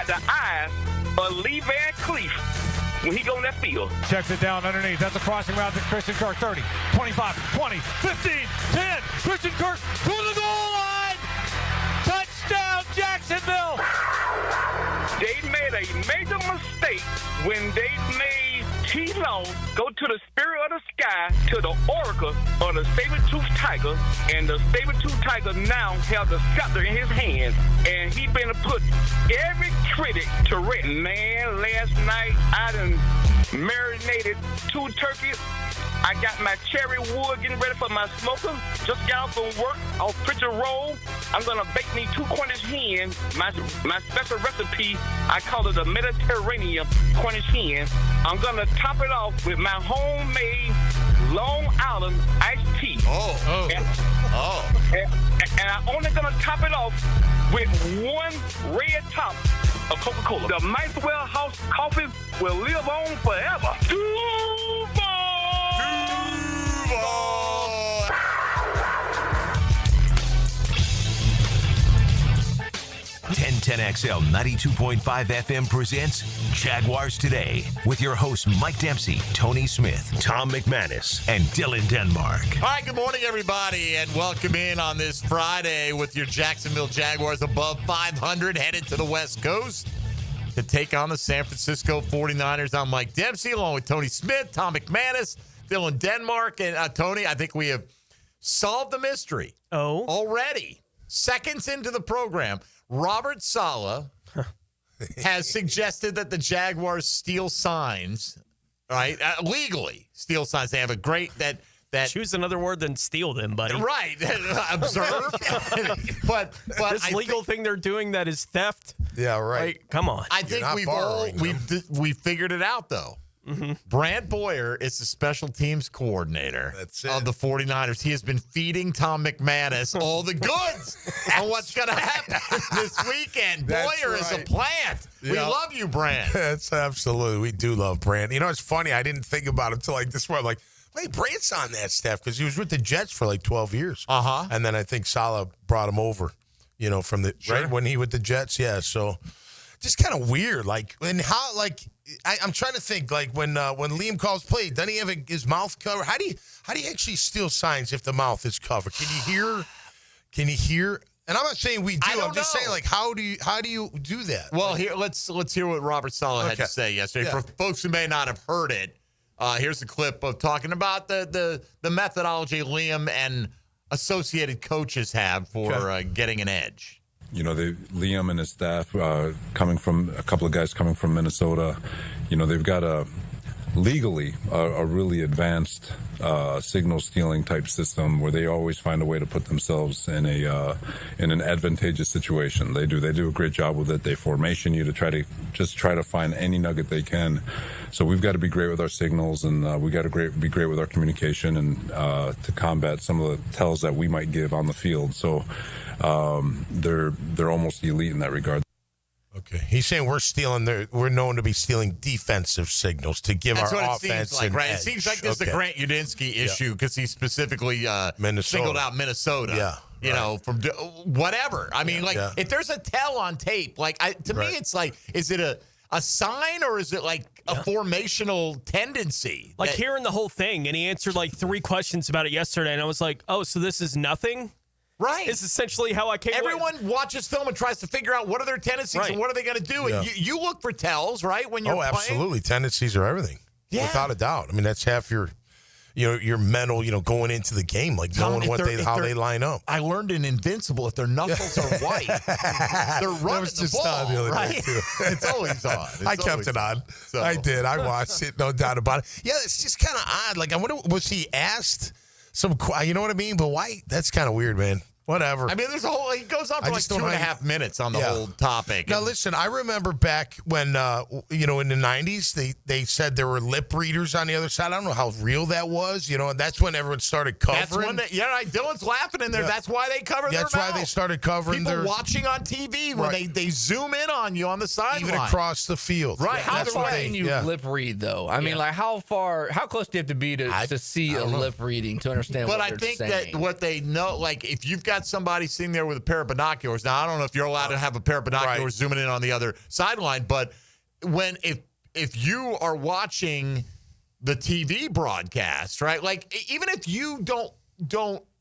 got the eyes of Lee Van Cleef when he go in that field. Checks it down underneath. That's a crossing route to Christian Kirk. 30, 25, 20, 15, 10. Christian Kirk to the goal line. Touchdown, Jacksonville. They made a major mistake when they made T-Law go to the spirit of the sky, to the oracle of the saber-toothed tiger, and the saber-toothed tiger now has the scepter in his hand, and he been to put every critic to rest. Man, last night I done marinated 2 turkeys. I got my cherry wood getting ready for my smoker. Just got off from work, off Pritchard Road. I'm gonna bake me 2 Cornish hens. My special recipe, I call it a Mediterranean Cornish hen. I'm gonna top it off with my homemade Long Island iced tea. And I'm only gonna top it off with 1 red top of Coca-Cola. The Maxwell House coffee will live on forever. Duval! 1010XL 92.5 FM presents Jaguars Today with your hosts Mike Dempsey, Tony Smith, Tom McManus, and Dylan Denmark. All right, good morning, everybody, and welcome in on this Friday with your Jacksonville Jaguars above 500, headed to the West Coast to take on the San Francisco 49ers. I'm Mike Dempsey, along with Tony Smith, Tom McManus, Dylan Denmark, and Tony, I think we have solved the mystery already. Seconds into the program, Robert Saleh has suggested that the Jaguars steal signs, right? Legally steal signs. They have a great that. Choose another word than steal them, buddy. Right. Observe. but this legal thing they're doing that is theft. Yeah, right. Like, come on. I think we've figured it out though. Mm-hmm. Brant Boyer is the special teams coordinator of the 49ers. He has been feeding Tom McManus all the goods on what's going to happen this weekend. Boyer is a plant. Yeah. We love you, Brant. That's absolutely. We do love Brant. You know, it's funny. I didn't think about it until like this morning. Like, wait, Brant's on that staff because he was with the Jets for like 12 years. Uh-huh. And then I think Saleh brought him over, you know, from the right when he with the Jets. Yeah, so just kind of weird. Like, and how, like, I'm trying to think, like, when Liam calls play, doesn't he have his mouth covered? How do you actually steal signs if the mouth is covered? Can you hear? And I'm not saying we do. I'm just saying, like, how do you do that? Well, here let's hear what Robert Saleh had to say yesterday. Yeah. For folks who may not have heard it, here's a clip of talking about the methodology Liam and associated coaches have for getting an edge. You know, Liam and his staff, coming from a couple of guys coming from Minnesota, you know, they've got legally a really advanced signal stealing type system where they always find a way to put themselves in an advantageous situation. They do a great job with it. They formation you to try to find any nugget they can. So we've got to be great with our signals, and we got to be great with our communication, and to combat some of the tells that we might give on the field. So they're almost elite in that regard. Okay, he's saying we're known to be stealing defensive signals to give our offense seems like, an right? edge. It seems like this is a Grant Udinski issue because he specifically singled out Minnesota. Yeah, you know, from whatever. I mean, if there's a tell on tape, like to me, it's like, is it a sign or is it like a formational tendency? Like hearing the whole thing, and he answered like 3 questions about it yesterday, and I was like, oh, so this is nothing? Right. It's essentially how I came. Everyone watches film and tries to figure out what are their tendencies and what are they going to do. Yeah. And you look for tells, right, when you're playing? Absolutely. Tendencies are everything. Yeah. Without a doubt. I mean, that's half your mental, going into the game, like knowing how they line up. I learned in Invincible, if their knuckles are white, they're running the ball, right? It's always on. I kept it on. So. I did. I watched it, no doubt about it. Yeah, it's just kind of odd. Like, I wonder, was he asked some, you know what I mean? But why? That's kind of weird, man. Whatever. I mean, he goes on for like 2.5 minutes on the whole topic. Now, listen, I remember back when, in the 90s, they said there were lip readers on the other side. I don't know how real that was, and that's when everyone started covering. That's when Dylan's laughing in there. Yeah. That's why they cover their mouth. That's why they started covering people watching on TV when they zoom in on you on the sideline. Even across the field. Right. How far can you lip read, though? I mean, like, how close do you have to be to see a lip reading to understand what they're saying? But I think that what they know, like, if you've got got somebody sitting there with a pair of binoculars. Now, I don't know if you're allowed to have a pair of binoculars zooming in on the other sideline, but if you are watching the TV broadcast, right? Like, even if you don't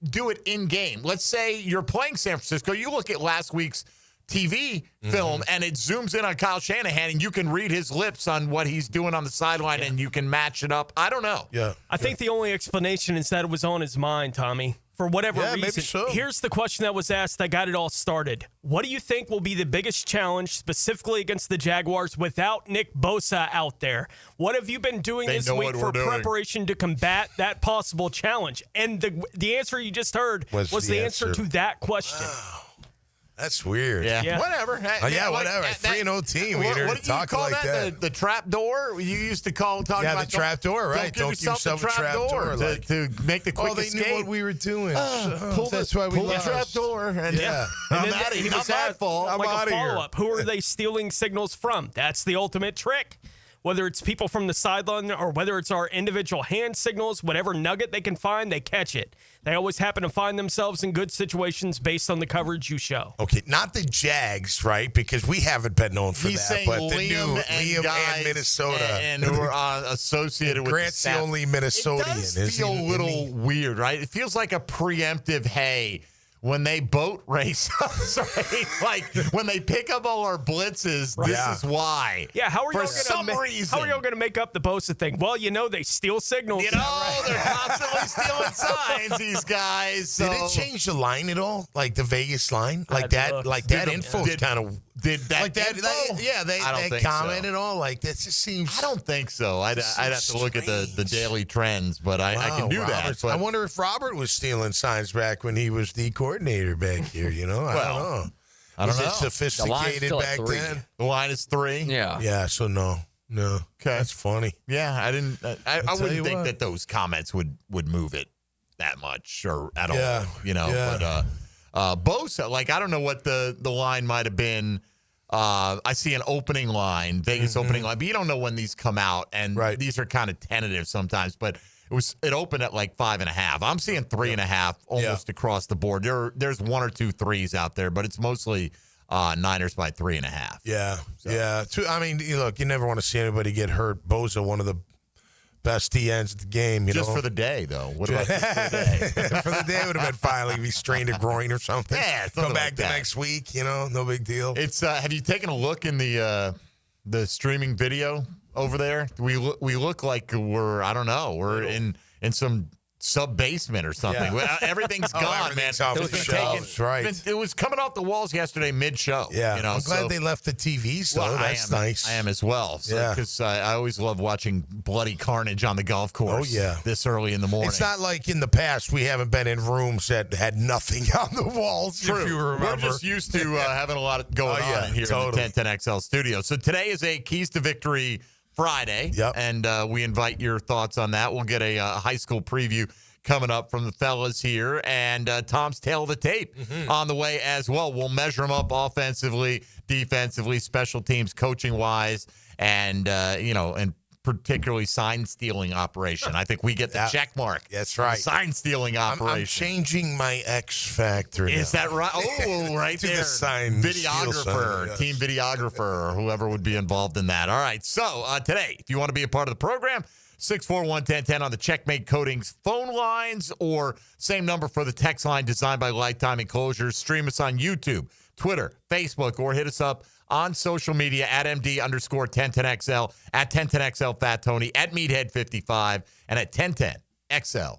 do it in game, let's say you're playing San Francisco, you look at last week's TV film and it zooms in on Kyle Shanahan and you can read his lips on what he's doing on the sideline and you can match it up. I don't know. Yeah. I think the only explanation is that it was on his mind, Tommy. For whatever reason. Maybe so. Here's the question that was asked that got it all started. What do you think will be the biggest challenge specifically against the Jaguars without Nick Bosa out there? What have you been doing this week for preparation to combat that possible challenge? And the answer you just heard was the answer to that question. Wow. That's weird. Yeah. Whatever. Whatever. 3-0 team. What do you call like that? The trap door? You used to talk about the trap door, right? Don't give yourself a trap door to make the quick escape. They knew what we were doing. That's why we pull the trap door. And And then he was my fault. Like a follow-up. Who are they stealing signals from? That's the ultimate trick. Whether it's people from the sideline or whether it's our individual hand signals, whatever nugget they can find, they catch it. They always happen to find themselves in good situations based on the coverage you show. Okay, not the Jags, right? Because we haven't been known for that. But the new Liam and Minnesota. And who are associated with Grant's the only Minnesotan. It does feel a little weird, right? It feels like a preemptive, hey, when they boat race us, right? Like, when they pick up all our blitzes, this is why. Yeah, how are y'all going to make up the Bosa thing? Well, they steal signals. They're constantly stealing signs, these guys. So. Did it change the line at all? Like the Vegas line? That info kind of... Did that like that? They commented so. All like that. Just seems. I don't think so. I'd have to look at the daily trends, but I can do that. But. I wonder if Robert was stealing signs back when he was the coordinator back here. I don't know. Was it sophisticated back then? The line is 3. Yeah. Yeah. So no. Okay. That's funny. Yeah, I didn't. I wouldn't think that those comments would move it that much or at all. Yeah. But Bosa, I don't know what the line might have been. I see an opening line, Vegas opening line, but you don't know when these come out, and these are kind of tentative sometimes. But it opened at 5.5. I'm seeing 3.5 almost across the board. There's 1 or 2 threes out there, but it's mostly Niners by 3.5. Yeah, yeah. I mean, look, you never want to see anybody get hurt. Bosa, one of the best DNs at the game, Just for the day, though. What about just for the day? For the day, it would have been fine. Like if he strained a groin or something. Yeah, come back the next week. No big deal. It's. Have you taken a look in the streaming video over there? We look like we're. I don't know. We're in some sub-basement or something. Yeah. Everything's gone, everything's man. Off the shelves, right. It was coming off the walls yesterday mid-show. Yeah, I'm glad they left the TVs, though. That's nice. I am as well. Because I always love watching bloody carnage on the golf course this early in the morning. It's not like in the past we haven't been in rooms that had nothing on the walls, True. if you remember. We're just used to having a lot going on here in the 1010XL studio. So today is a Keys to Victory Friday, and we invite your thoughts on that. We'll get a high school preview coming up from the fellas here, and Tom's Tail of the Tape on the way as well. We'll measure them up offensively, defensively, special teams, coaching-wise, and, and particularly sign-stealing operation. I think we get the check mark. That's right. Sign-stealing operation. I'm changing my X factor now. Is that right? Oh, right there. The sign videographer, team videographer, or whoever would be involved in that. All right, so today, if you want to be a part of the program, 641-1010 on the Checkmate Coatings phone lines, or same number for the text line designed by Lifetime Enclosures. Stream us on YouTube, Twitter, Facebook, or hit us up on social media at MD_1010XL, at 1010XL Fat Tony, at Meathead55, and at 1010XL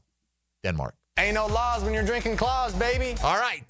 Denmark. Ain't no laws when you're drinking claws, baby. All right,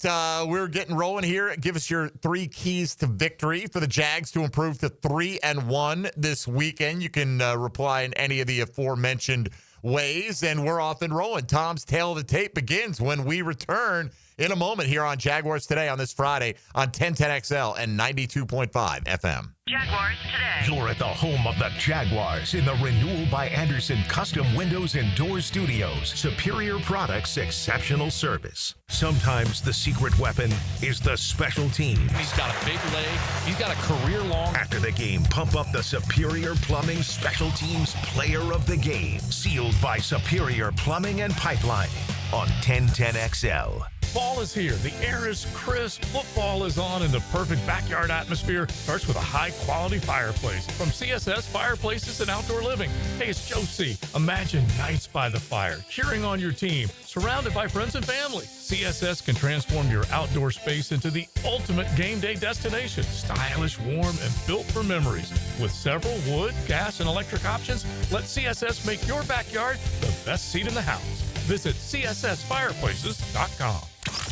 we're getting rolling here. Give us your 3 keys to victory for the Jags to improve to 3-1 this weekend. You can reply in any of the aforementioned ways, and we're off and rolling. Tom's Tail of the Tape begins when we return in a moment here on Jaguars Today on this Friday on 1010XL and 92.5 FM. Jaguars Today. You're at the home of the Jaguars in the Renewal by Anderson Custom Windows and Door Studios. Superior products, exceptional service. Sometimes the secret weapon is the special teams. He's got a big leg. He's got a career-long. After the game, pump up the Superior Plumbing Special Teams Player of the Game. Sealed by Superior Plumbing and Pipelining on 1010XL. Fall is here. The air is crisp, football is on, and the perfect backyard atmosphere starts with a high-quality fireplace from CSS Fireplaces and Outdoor Living. Hey, it's Joe C. Imagine nights by the fire, cheering on your team, surrounded by friends and family. CSS can transform your outdoor space into the ultimate game day destination. Stylish, warm, and built for memories. With several wood, gas, and electric options, let CSS make your backyard the best seat in the house. Visit CSSFireplaces.com.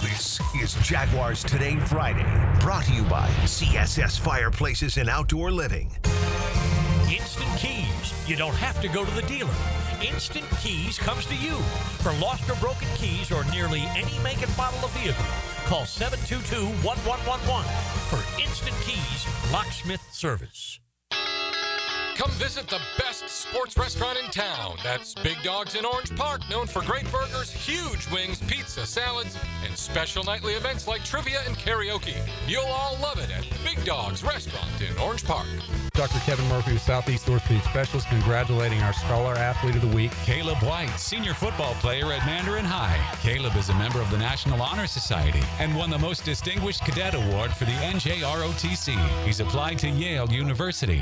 This is Jaguars Today Friday, brought to you by CSS Fireplaces and Outdoor Living. Instant Keys. You don't have to go to the dealer. Instant Keys comes to you. For lost or broken keys or nearly any make and model of vehicle, call 722-1111 for Instant Keys locksmith service. Come visit the best sports restaurant in town. That's Big Dogs in Orange Park, known for great burgers, huge wings, pizza, salads, and special nightly events like trivia and karaoke. You'll all love it at Big Dogs Restaurant in Orange Park. Dr. Kevin Murphy, Southeast Orthopedic Specialist, congratulating our Scholar Athlete of the Week. Caleb White, senior football player at Mandarin High. Caleb is a member of the National Honor Society and won the Most Distinguished Cadet Award for the NJROTC. He's applied to Yale University.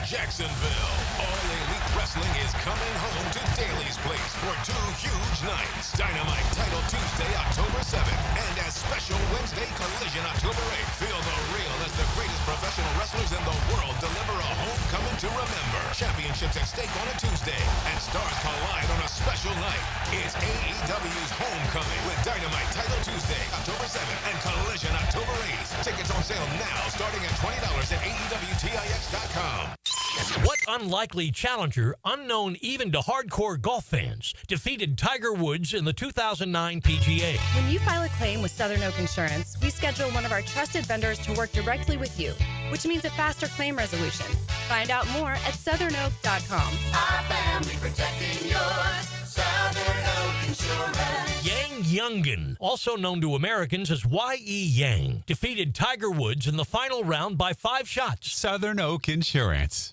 Jacksonville, All Elite Wrestling is coming home to Daly's Place for 2 huge nights. Dynamite Title Tuesday, October 7th, and a special Wednesday Collision, October 8th. Feel the real as the greatest professional wrestlers in the world deliver a homecoming to remember. Championships at stake on a Tuesday, and stars collide on a special night. It's AEW's Homecoming with Dynamite Title Tuesday, October 7th, and Collision, October 8th. Tickets on sale now, starting at $20 at AEWTIX.com. What unlikely challenger, unknown even to hardcore golf fans, defeated Tiger Woods in the 2009 PGA? When you file a claim with Southern Oak Insurance, we schedule one of our trusted vendors to work directly with you, which means a faster claim resolution. Find out more at southernoak.com. Our family protecting yours. Southern Oak Insurance. Yang Youngin, also known to Americans as Y.E. Yang, defeated Tiger Woods in the final round by 5 shots. Southern Oak Insurance.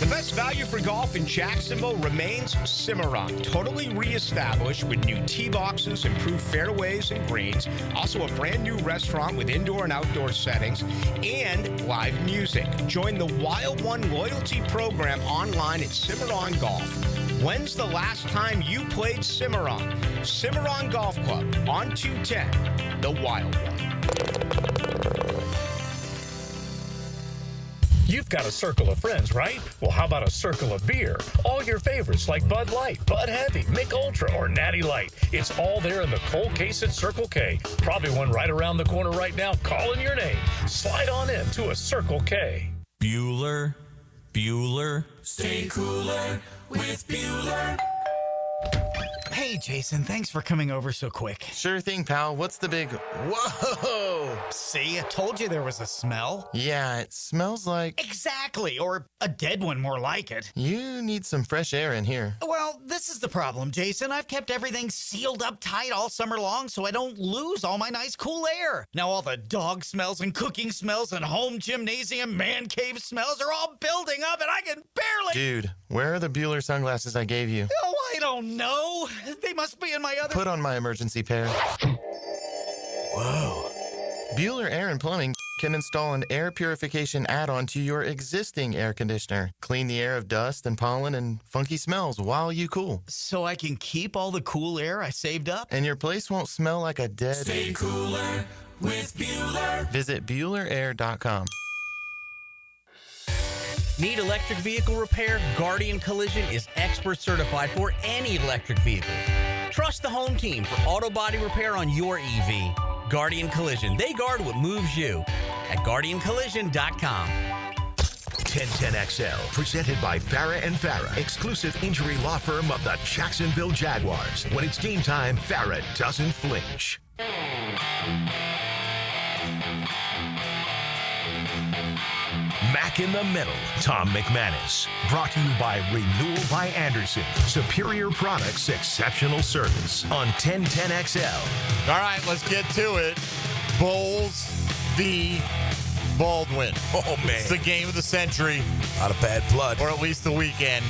The best value for golf in Jacksonville remains Cimarron, totally reestablished with new tee boxes, improved fairways and greens, also a brand new restaurant with indoor and outdoor settings, and live music. Join the Wild One loyalty program online at Cimarron Golf. When's the last time you played Cimarron? Cimarron Golf Club on 210, the Wild One. You've got a circle of friends, right? Well, how about a circle of beer? All your favorites like Bud Light, Bud Heavy, Mick Ultra, or Natty Light. It's all there in the cold case at Circle K. Probably one right around the corner right now calling your name. Slide on in to a Circle K. Bueller. Stay cooler with Bueller. Hey, Jason, thanks for coming over so quick. Sure thing, pal. What's the big... Whoa! See, I told you there was a smell. Yeah, it smells like... Exactly, or a dead one more like it. You need some fresh air in here. Well, this is the problem, Jason. I've kept everything sealed up tight all summer long so I don't lose all my nice cool air. Now all the dog smells and cooking smells and home gymnasium man cave smells are all building up and I can barely... Dude, where are the Bueller sunglasses I gave you? Oh, I don't know. They must be in my other... Put on my emergency pair. Whoa. Bueller Air and Plumbing can install an air purification add-on to your existing air conditioner. Clean the air of dust and pollen and funky smells while you cool. So I can keep all the cool air I saved up? And your place won't smell like a dead... Stay cooler with Bueller. Visit BuellerAir.com. Need electric vehicle repair? Guardian Collision is expert certified for any electric vehicle. Trust the home team for auto body repair on your EV. Guardian Collision. They guard what moves you at GuardianCollision.com. 1010XL, presented by Farah & Farah, exclusive injury law firm of the Jacksonville Jaguars. When it's game time, Farah doesn't flinch. Mac in the Middle, Tom McManus. Brought to you by Renewal by Anderson. Superior products, exceptional service. On 1010XL. All right, let's get to it. Bulls v. Baldwin. Oh, man. It's the game of the century. Out of bad blood. Or at least the weekend.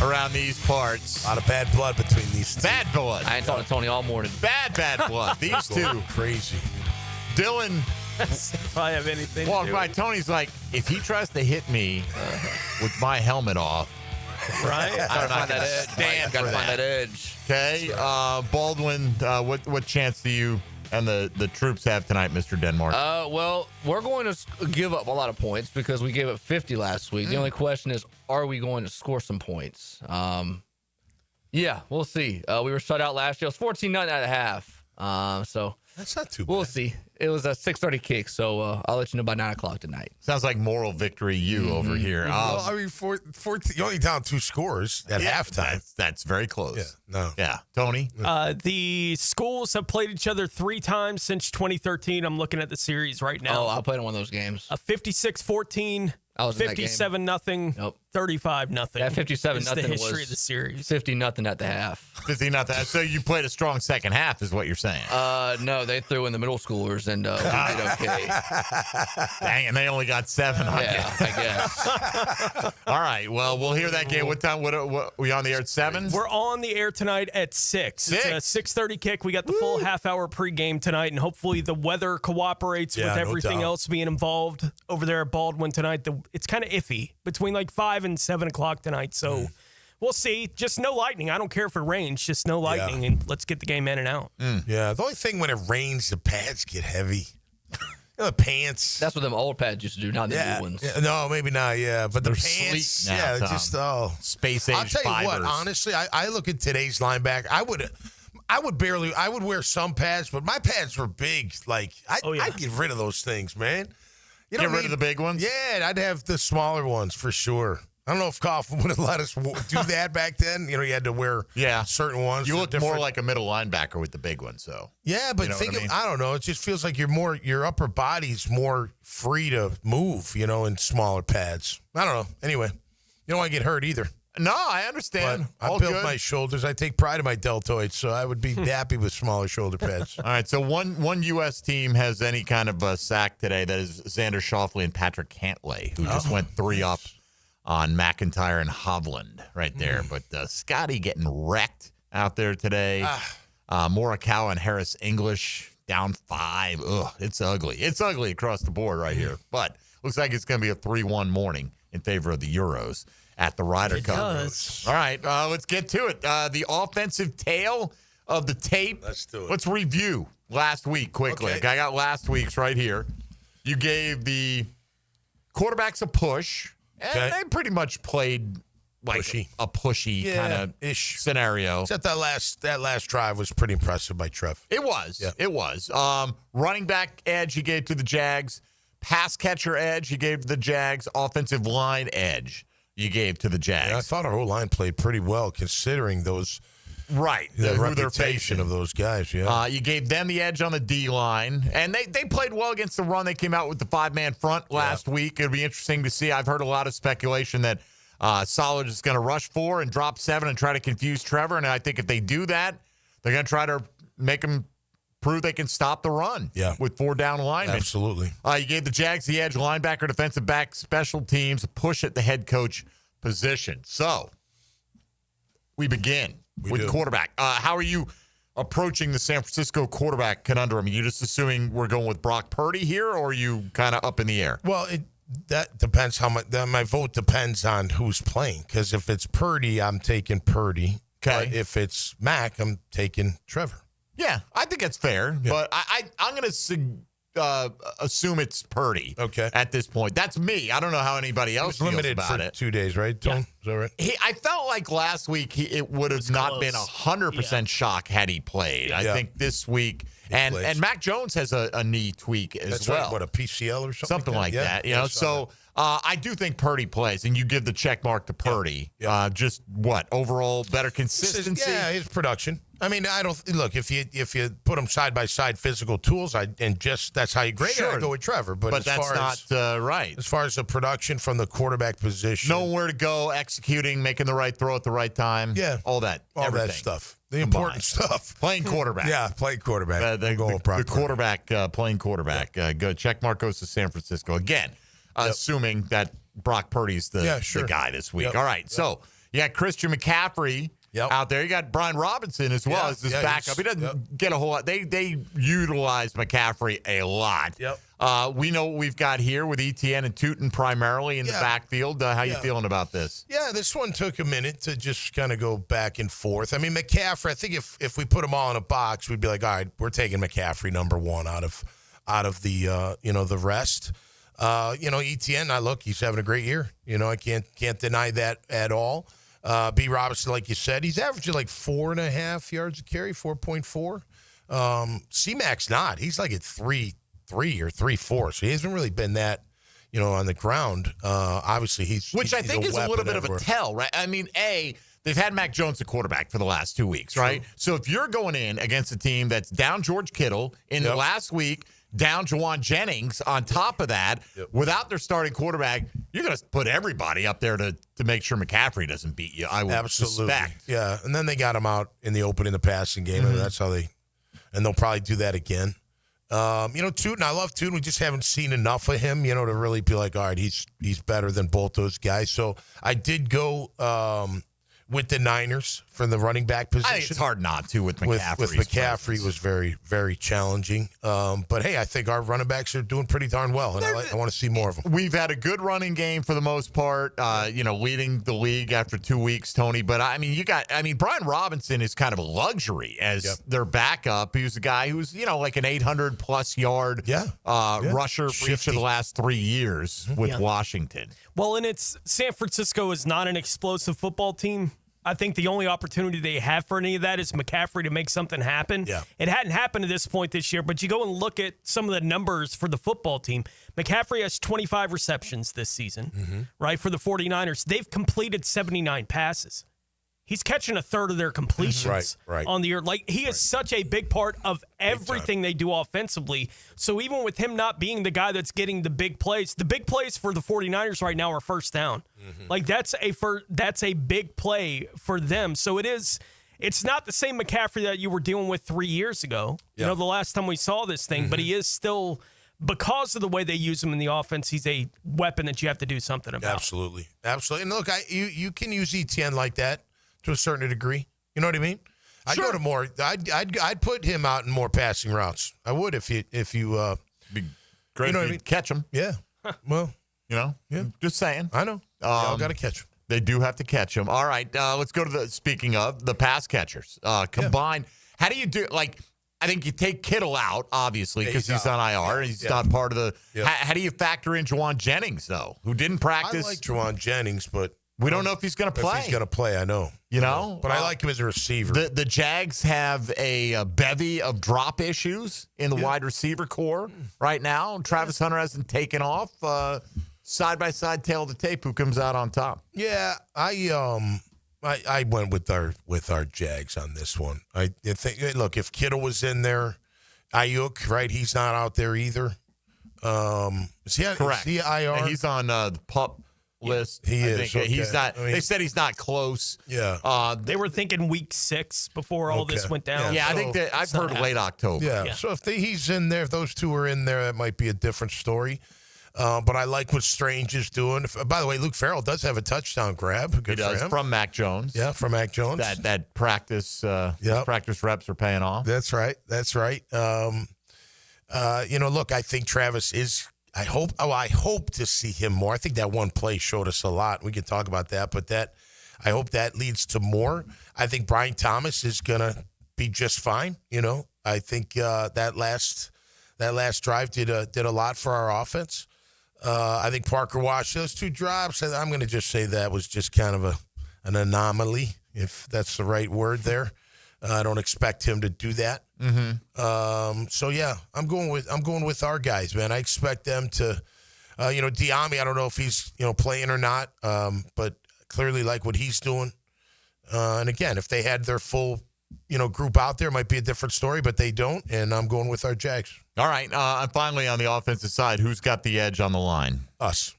around these parts. A lot of bad blood between these two. Bad blood. I ain't talking to Tony all morning. Bad blood. These two. Crazy. Dylan. If I have anything to do with it. Tony's like, if he tries to hit me with my helmet off, right? Gotta find that edge. Stand Gotta for find that. that edge. Okay. Baldwin, what chance do you and the troops have tonight, Mr. Denmark? Well, we're going to give up a lot of points because we gave up 50 last week. The only question is, are we going to score some points? Yeah, we'll see. We were shut out last year. It was 14-0 at the half. So that's not too bad. We'll see. It was a 6:30 kick, so I'll let you know by 9 o'clock tonight. Sounds like moral victory over here. Well, I mean, 14, you're only down 2 scores at halftime. That's very close. Yeah. No. Yeah. Tony? The schools have played each other 3 times since 2013. I'm looking at the series right now. Oh, I played in one of those games. 56-14, I was in that game. 57-0, Nope. 35-0. That 57-0 is the history was of the series. 50-0 at the half. 50-0. So you played a strong second half, is what you're saying? No, they threw in the middle schoolers and we did okay. Dang, and they only got 7. Yeah, I guess. All right. Well, we'll hear that game. What time? What we on the air at 7? We're on the air tonight at 6. It's a 6:30 kick. We got the full half-hour pregame tonight, and hopefully the weather cooperates with everything else being involved over there at Baldwin tonight. It's kind of iffy between like 5 and 7 o'clock tonight, so we'll see. Just no lightning. I don't care if it rains. Just no lightning, and let's get the game in and out. Yeah, the only thing when it rains, the pads get heavy. The pants. That's what them old pads used to do, not the new ones. Yeah, no, maybe not. Yeah, but They're the pants. sleek now, Yeah, Tom. Space age I'll tell you fibers. what. Honestly, I look at today's linebacker. I would wear some pads, but my pads were big. Like I'd get rid of those things, man. You Get rid of the big ones? Yeah, I'd have the smaller ones for sure. I don't know if Coughlin would have let us do that back then. You know, you had to wear certain ones. You for look different- more like a middle linebacker with the big ones, so. Yeah, but You know think what I mean? I don't know. It just feels like your upper body's more free to move, in smaller pads. I don't know. Anyway, you don't want to get hurt either. No, I understand. But I built my shoulders. I take pride in my deltoids, so I would be happy with smaller shoulder pads. All right, so one U.S. team has any kind of a sack today. That is Xander Schauffele and Patrick Cantlay, who just went 3 up on McIntyre and Hovland right there. But Scotty getting wrecked out there today. Morikawa and Harris English down 5. Ugh, it's ugly. It's ugly across the board right here. But looks like it's going to be a 3-1 morning in favor of the Euros at the Ryder Cup. Does. All right, let's get to it. The offensive tail of the tape. Let's do it. Let's review last week quickly. Okay. I got last week's right here. You gave the quarterbacks a push, and they pretty much played like a pushy kind of ish scenario. Except that last drive was pretty impressive by Trev. It was. Yeah. It was. Running back edge he gave to the Jags. Pass catcher edge he gave to the Jags. Offensive line edge you gave to the Jags. Yeah, I thought our whole line played pretty well considering those. Right. The who they're reputation facing. of those guys, yeah. You gave them the edge on the D-line, and they played well against the run. They came out with the 5-man front last week. It'll be interesting to see. I've heard a lot of speculation that Solid is going to rush 4 and drop 7 and try to confuse Trevor, and I think if they do that, they're going to try to make them prove they can stop the run with 4 down linemen. Absolutely. You gave the Jags the edge, linebacker, defensive back, special teams, push at the head coach position. So we begin with quarterback. How are you approaching the San Francisco quarterback conundrum? Are you just assuming we're going with Brock Purdy here, or are you kind of up in the air? Well, that depends how much. My vote depends on who's playing. Because if it's Purdy, I'm taking Purdy. Okay. But if it's Mac, I'm taking Trevor. Yeah, I think that's fair. Yeah. But I'm going to assume it's Purdy. Okay. At this point, that's me. I don't know how anybody else feels Limited about for it. 2 days, right? Tom? Is that right? I felt like last week it would have not been 100% shock had he played. I think this week, and Mac Jones has a knee tweak as That's well. right. What, a PCL or something? Something like that. You know, so I do think Purdy plays, and you give the check mark to Purdy. Just what overall better consistency? Yeah, his production. I mean, I don't look if you put them side by side, physical tools, that's how you grade it. I go with Trevor, but as that's far not right. As far as the production from the quarterback position, nowhere to go, executing, making the right throw at the right time. Yeah, all that stuff. The important stuff. Playing quarterback. Yeah, playing quarterback. The quarterback playing quarterback. Good. Check mark goes to San Francisco again, assuming that Brock Purdy's the guy this week. All right, so You got Christian McCaffrey out there. You got Brian Robinson as well as his backup. He doesn't get a whole lot. They utilize McCaffrey a lot. We know what we've got here with ETN and Tootin primarily in the backfield. How you feeling about this? Yeah, this one took a minute to just kind of go back and forth. I mean, McCaffrey, I think if we put them all in a box, we'd be like, all right, we're taking McCaffrey number one out of the the rest. ETN, he's having a great year. I can't deny that at all. B. Robinson, like you said, he's averaging like 4.5 yards a carry, 4.4. C-Mac's not. He's like at 3.3 or 3.4, so he hasn't really been that, on the ground. Obviously, Which I think is a little bit of a tell, right? I mean, they've had Mac Jones the quarterback for the last 2 weeks, right? So if you're going in against a team that's down George Kittle in the last week, down Jawan Jennings on top of that, without their starting quarterback, you're going to put everybody up there to make sure McCaffrey doesn't beat you, I would suspect. Yeah, and then they got him out in the open in the passing game, and that's how and they'll probably do that again. Tootin, I love Tootin. We just haven't seen enough of him, to really be like, all right, he's better than both those guys. So I did go with the Niners for the running back position. I think it's hard not to with McCaffrey. With McCaffrey was very, very challenging. But, hey, I think our running backs are doing pretty darn well, and I want to see more of them. We've had a good running game for the most part, leading the league after 2 weeks, Tony. But, Brian Robinson is kind of a luxury as their backup. He was a guy who's, like an 800-plus yard rusher for each of the last 3 years with Washington. Well, and San Francisco is not an explosive football team. I think the only opportunity they have for any of that is McCaffrey to make something happen. Yeah. It hadn't happened to this point this year, but you go and look at some of the numbers for the football team. McCaffrey has 25 receptions this season, right, for the 49ers. They've completed 79 passes. He's catching a third of their completions on the year. Like, he is such a big part of everything they do offensively. So even with him not being the guy that's getting the big plays for the 49ers right now are first down. Like, that's a big play for them. So it's not the same McCaffrey that you were dealing with 3 years ago, the last time we saw this thing, but he is still, because of the way they use him in the offense, he's a weapon that you have to do something about. Absolutely. And look, you can use ETN like that to a certain degree. You know what I mean? I'd go to more. I'd put him out in more passing routes. I would if you be great if you catch him. Yeah. Well, just saying. I know. Y'all got to catch him. They do have to catch him. All right. Let's go to speaking of the pass catchers combined. How do you do? Like, I think you take Kittle out, obviously, because he's on IR. He's not part of the. How do you factor in Jawan Jennings though, who didn't practice? I like Jawan Jennings, but we don't know if he's going to play. If he's going to play, I know. But I like him as a receiver. The Jags have a bevy of drop issues in the wide receiver core right now. Travis Hunter hasn't taken off. Side-by-side, tail of the tape, who comes out on top? Yeah, I went with our Jags on this one. I think, look, if Kittle was in there, Ayuk, right, he's not out there either. Is he correct? Is he IR? Yeah, he's on the PUP list. He is. Okay. He's not. They said he's not close. Yeah. They were thinking week 6 before all this went down. Yeah, I think that I've heard late October. Yeah. So if he's in there, if those two are in there, that might be a different story. But I like what Strange is doing. By the way, Luke Farrell does have a touchdown grab. Good for him. From Mac Jones. Yeah, from Mac Jones. That practice practice reps are paying off. That's right. Look, I think Travis is. I hope to see him more. I think that one play showed us a lot. We can talk about that, but I hope that leads to more. I think Brian Thomas is gonna be just fine. I think that last drive did a lot for our offense. I think Parker Wash, those 2 drops, I'm going to just say that was just kind of an anomaly, if that's the right word there. I don't expect him to do that. So yeah, I'm going with our guys, man. I expect them to, Diami. I don't know if he's playing or not, but clearly like what he's doing. And again, if they had their full group out there, might be a different story, but they don't, and I'm going with our Jags. All right. And finally, on the offensive side, who's got the edge on the line? Us.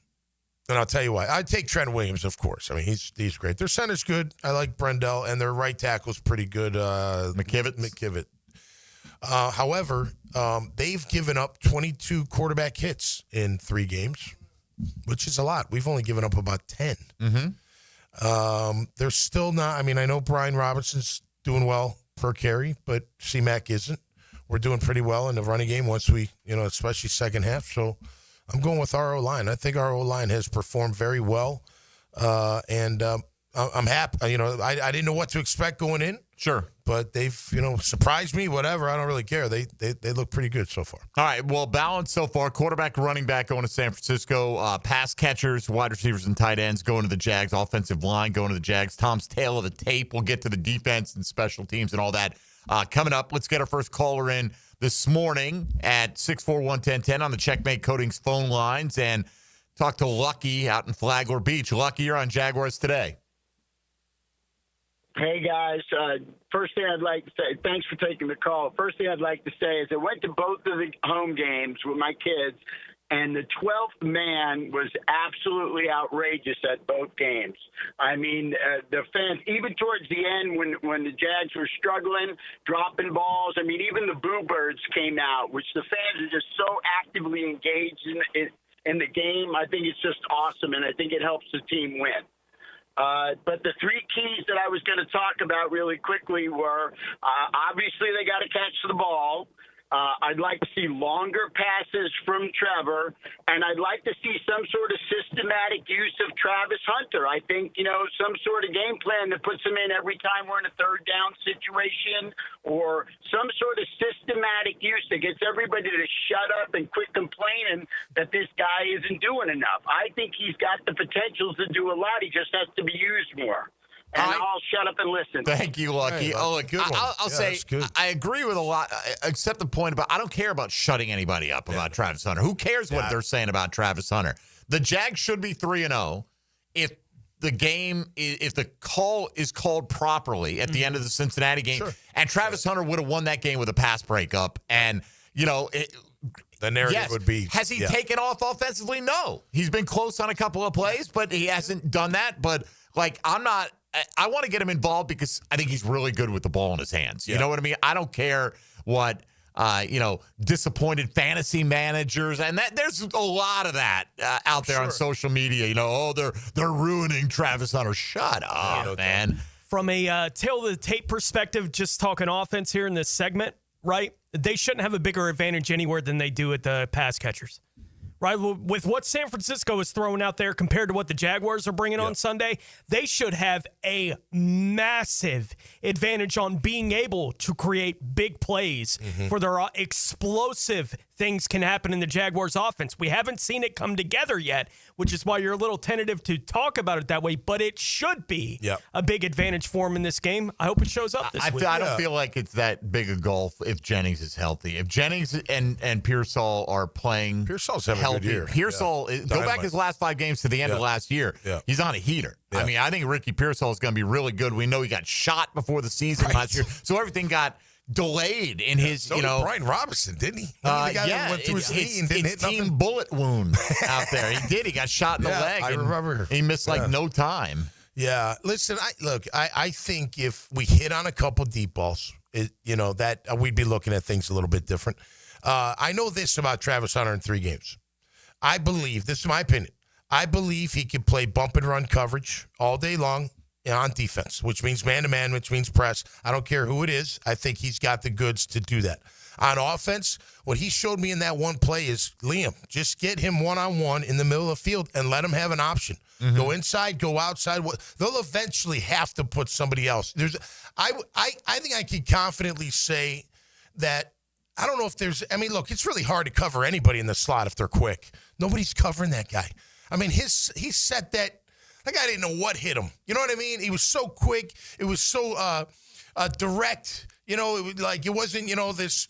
And I'll tell you why. I'd take Trent Williams, of course. I mean, he's great. Their center's good. I like Brendel, and their right tackle's pretty good. McKivitt. However, they've given up 22 quarterback hits in 3 games, which is a lot. We've only given up about 10. They're still not. I mean, I know Brian Robinson's doing well per carry, but C-Mac isn't. We're doing pretty well in the running game once we, especially second half. So I'm going with our O-line. I think our O-line has performed very well. And I'm happy. I didn't know what to expect going in. Sure. But they've, surprised me, whatever. I don't really care. They look pretty good so far. All right. Well, balanced so far. Quarterback, running back going to San Francisco. Pass catchers, wide receivers, and tight ends going to the Jags. Offensive line going to the Jags. Tom's tail of the tape. We'll get to the defense and special teams and all that coming up. Let's get our first caller in this morning at 641-1010 on the Checkmate Coatings phone lines and talk to Lucky out in Flagler Beach. Lucky, you're on Jaguars Today. Hey, guys. First thing I'd like to say, thanks for taking the call. First thing I'd like to say is I went to both of the home games with my kids, and the 12th man was absolutely outrageous at both games. I mean, the fans, even towards the end when the Jags were struggling, dropping balls, I mean, even the Boo Birds came out, which the fans are just so actively engaged in the game. I think it's just awesome, and I think it helps the team win. But the three keys that I was going to talk about really quickly were, obviously they got to catch the ball. I'd like to see longer passes from Trevor, and I'd like to see some sort of systematic use of Travis Hunter. I think, some sort of game plan that puts him in every time we're in a third down situation, or some sort of systematic use that gets everybody to shut up and quit complaining that this guy isn't doing enough. I think he's got the potential to do a lot. He just has to be used more. And I'll shut up and listen. Thank you, Lucky. Hey, look, good one. I'll say I agree with a lot, except the point about I don't care about shutting anybody up about Travis Hunter. Who cares what they're saying about Travis Hunter? The Jags should be 3-0 if the call is called properly at the end of the Cincinnati game. Sure. And Travis Hunter would have won that game with a pass breakup. And, the narrative would be. Has he taken off offensively? No. He's been close on a couple of plays, but he hasn't done that. But, I want to get him involved because I think he's really good with the ball in his hands. You know what I mean? I don't care what, disappointed fantasy managers. And there's a lot of that out there on social media. They're ruining Travis Hunter. Shut up, man. From a tail of the tape perspective, just talking offense here in this segment, right? They shouldn't have a bigger advantage anywhere than they do at the pass catchers. Right, with what San Francisco is throwing out there compared to what the Jaguars are bringing on Sunday, they should have a massive advantage on being able to create big plays for their explosive things can happen in the Jaguars offense. We haven't seen it come together yet, which is why you're a little tentative to talk about it that way, but it should be a big advantage for him in this game. I hope it shows up this week. I don't feel like it's that big a gulf if Jennings is healthy. If Jennings and Pearsall are playing Pearsall's having healthy, a good year. Pearsall, go back his last 5 games to the end of last year. He's on a heater. I mean, I think Ricky Pearsall is going to be really good. We know he got shot before the season last year, so everything got delayed in his, so did Brian Robinson, didn't he? The guy that went through his knee and didn't hit team nothing. Bullet wound out there. He did. He got shot in the leg. I remember. He missed no time. Yeah. Listen, I think if we hit on a couple deep balls, that we'd be looking at things a little bit different. I know this about Travis Hunter in 3 games. I believe, this is my opinion, I believe he can play bump and run coverage all day long on defense, which means man-to-man, which means press. I don't care who it is. I think he's got the goods to do that. On offense, what he showed me in that one play is, Liam, just get him one-on-one in the middle of the field and let him have an option. Go inside, go outside. They'll eventually have to put somebody else. I think I can confidently say that I don't know if look, it's really hard to cover anybody in the slot if they're quick. Nobody's covering that guy. I mean, he set that guy didn't know what hit him. You know what I mean? He was so quick. It was so direct. It was like it wasn't, this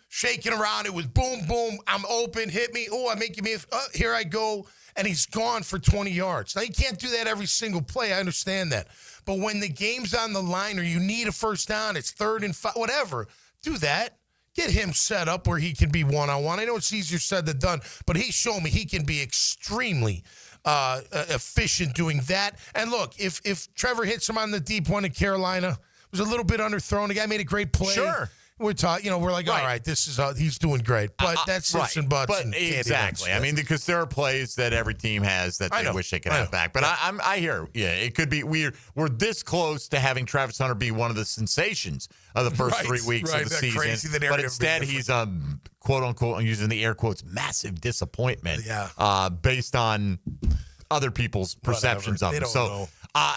shaking around. It was boom, boom. I'm open. Hit me. Oh, I make you miss. Here I go. And he's gone for 20 yards. Now, you can't do that every single play. I understand that. But when the game's on the line or you need a first down, it's 3rd and 5, whatever, do that. Get him set up where he can be one-on-one. I know it's easier said than done, but he's shown me he can be extremely efficient doing that. And look, if Trevor hits him on the deep one in Carolina, it was a little bit underthrown. The guy made a great play. Sure. we're talking, we're like, all right, this is he's doing great, but that's ifs and buts. But and exactly. I mean, because there are plays that every team has that they wish they could have back. But I hear, it could be weird. We're this close to having Travis Hunter be one of the sensations of the first 3 weeks of the season. Crazy but instead, he's quote unquote, I'm using the air quotes, massive disappointment. Based on other people's perceptions of him. So.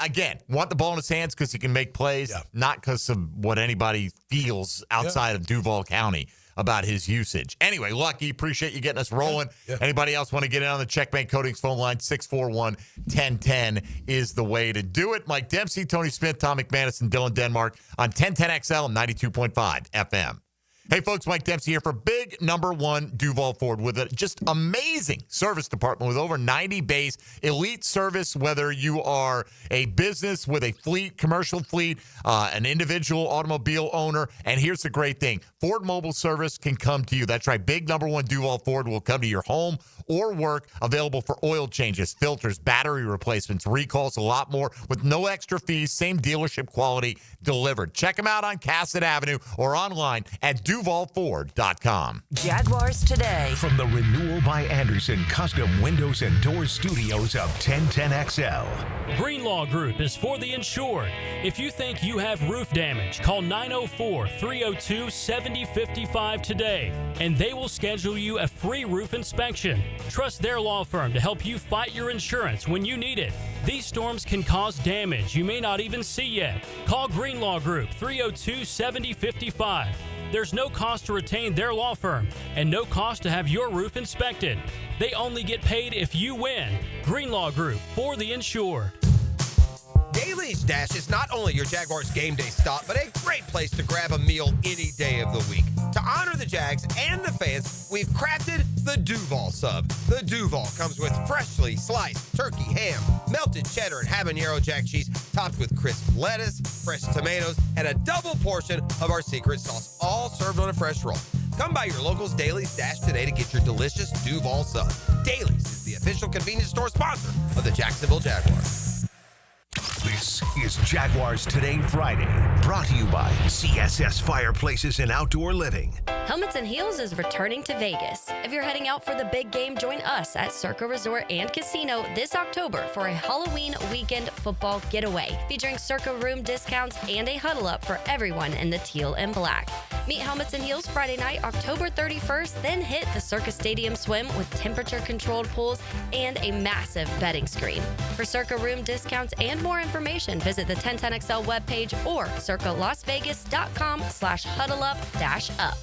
Again, want the ball in his hands because he can make plays, not because of what anybody feels outside of Duval County about his usage. Anyway, Lucky, appreciate you getting us rolling. Anybody else want to get in on the Checkmate Coatings phone line? 641-1010 is the way to do it. Mike Dempsey, Tony Smith, Tom McManus, and Dylan Denmark on 1010XL and 92.5 FM. Hey, folks, Mike Dempsey here for big #1 Duval Ford with a just amazing service department with over 90 bays, elite service, whether you are a business with a fleet, commercial fleet, an individual automobile owner. And here's the great thing. Ford Mobile Service can come to you. That's right. Big #1 Duval Ford will come to your home or work, available for oil changes, filters, battery replacements, recalls, a lot more with no extra fees, same dealership quality delivered. Check them out on Cassett Avenue or online at DuvalFord.com. Jaguars Today. From the Renewal by Anderson Custom Windows and Doors Studios of 1010XL. Greenlaw Group is for the insured. If you think you have roof damage, call 904-302-7055 today, and they will schedule you a free roof inspection. Trust their law firm to help you fight your insurance when you need it. These storms can cause damage you may not even see yet. Call Greenlaw Group, 302-7055. There's no cost to retain their law firm and no cost to have your roof inspected. They only get paid if you win. Greenlaw Group, for the insured. Daly's Dash is not only your Jaguars game day stop, but a great place to grab a meal any day of the week. To honor the Jags and the fans, we've crafted the Duval Sub. The Duval comes with freshly sliced turkey, ham, melted cheddar, and habanero jack cheese, topped with crisp lettuce, fresh tomatoes, and a double portion of our secret sauce, all served on a fresh roll. Come by your local's Daly's Dash today to get your delicious Duval Sub. Daly's is the official convenience store sponsor of the Jacksonville Jaguars. This is Jaguars Today Friday, brought to you by CSS Fireplaces and Outdoor Living. Helmets and Heels is returning to Vegas. If you're heading out for the big game, join us at Circa Resort and Casino this October for a Halloween weekend football getaway, featuring Circa room discounts and a huddle up for everyone in the teal and black. Meet Helmets and Heels Friday night, October 31st, then hit the Circa Stadium Swim with temperature-controlled pools and a massive betting screen. For Circa room discounts and more information, visit the 1010XL webpage or circalasvegas.com/huddleup-up.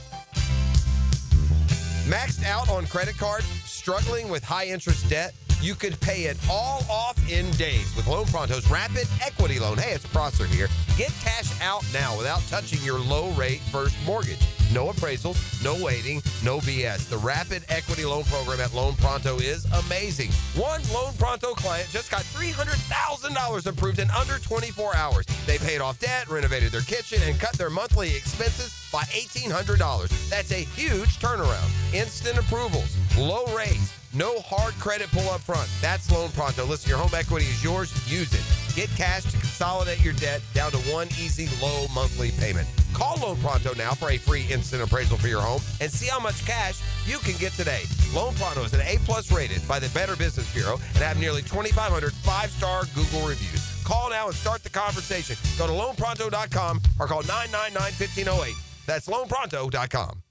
Maxed out on credit cards, struggling with high interest debt? You could pay it all off in days with Loan Pronto's Rapid Equity Loan. Hey, it's Prosser here. Get cash out now without touching your low-rate first mortgage. No appraisals, no waiting, no BS. The Rapid Equity Loan Program at Loan Pronto is amazing. One Loan Pronto client just got $300,000 approved in under 24 hours. They paid off debt, renovated their kitchen, and cut their monthly expenses by $1,800. That's a huge turnaround. Instant approvals, low rates, no hard credit pull up front. That's Loan Pronto. Listen, your home equity is yours. Use it. Get cash to consolidate your debt down to one easy, low monthly payment. Call Loan Pronto now for a free instant appraisal for your home and see how much cash you can get today. Loan Pronto is an A+ rated by the Better Business Bureau and have nearly 2,500 5-star Google reviews. Call now and start the conversation. Go to loanpronto.com or call 999-1508. That's loanpronto.com.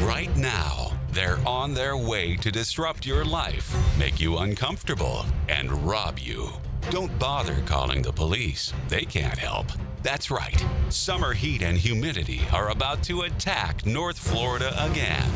Right now, they're on their way to disrupt your life, make you uncomfortable, and rob you. Don't bother calling the police. They can't help. That's right. Summer heat and humidity are about to attack North Florida again.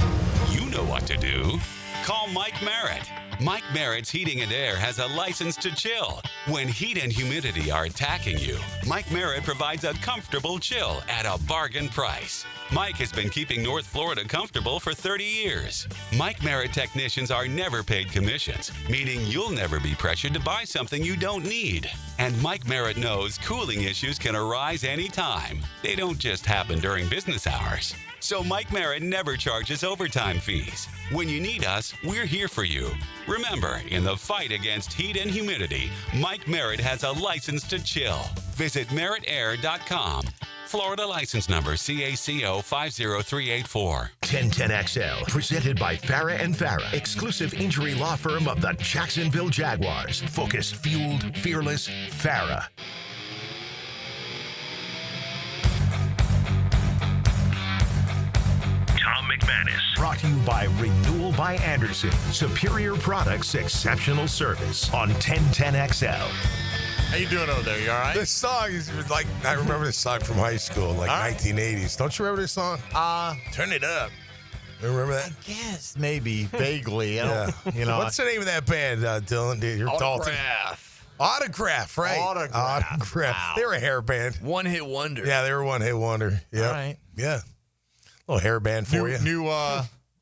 You know what to do. Call Mike Merritt. Mike Merritt's Heating and Air has a license to chill. When heat and humidity are attacking you, Mike Merritt provides a comfortable chill at a bargain price. Mike has been keeping North Florida comfortable for 30 years. Mike Merritt technicians are never paid commissions, meaning you'll never be pressured to buy something you don't need. And Mike Merritt knows cooling issues can arise anytime. They don't just happen during business hours. So Mike Merritt never charges overtime fees. When you need us, we're here for you. Remember, in the fight against heat and humidity, Mike Merritt has a license to chill. Visit merrittair.com. Florida license number CACO 50384. 1010XL, presented by Farah and Farah, exclusive injury law firm of the Jacksonville Jaguars. Focused, fueled, fearless, Farah. Tom McManus. Brought to you by Renewal by Anderson. Superior products, exceptional service on 1010XL. How you doing over there? You all right? This song is like, I remember this song from high school, like 1980s. Don't you remember this song? Turn it up. Remember that? I guess maybe vaguely. What's the name of that band, Dylan? You're Autograph, right? Autograph. Wow. They were a hair band. One-hit wonder. Yeah, they were one-hit wonder. Yeah. All right. Yeah. Little hair band for you. New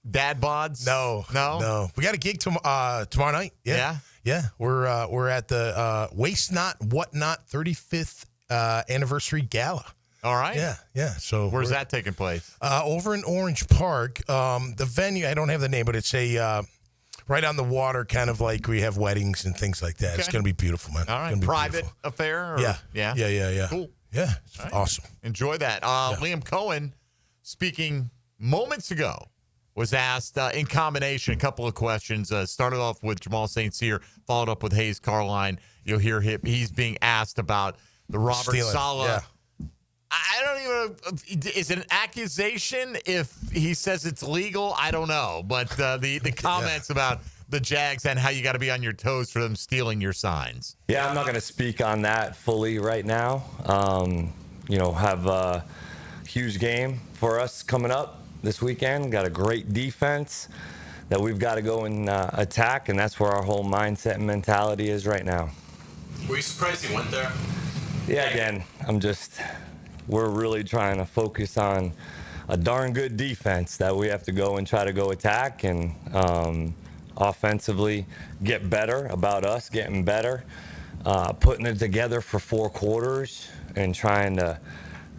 dad bods? No. We got a gig tomorrow night. Yeah. We're at the Waste Not, What Not 35th anniversary gala. All right. Yeah. So where's that taking place? Over in Orange Park. The venue, I don't have the name, but it's a right on the water, kind of like we have weddings and things like that. Okay. It's going to be beautiful, man. All right. Private affair? Or? Yeah. Cool. Yeah. It's awesome. Enjoy that. Liam Cohen, speaking moments ago, was asked in combination a couple of questions. Started off with Jamal St. Cyr, followed up with Hayes Carline. You'll hear him. He's being asked about the Robert Saleh. Yeah. I don't even. Is it an accusation if he says it's legal? I don't know. But the comments about the Jags and how you got to be on your toes for them stealing your signs. Yeah, I'm not going to speak on that fully right now. Have a huge game for us coming up this weekend. Got a great defense that we've got to go and attack, and that's where our whole mindset and mentality is right now. Were you surprised he went there? Yeah, again, we're really trying to focus on a darn good defense that we have to go and try to go attack and offensively get better, about us getting better, putting it together for 4 quarters and trying to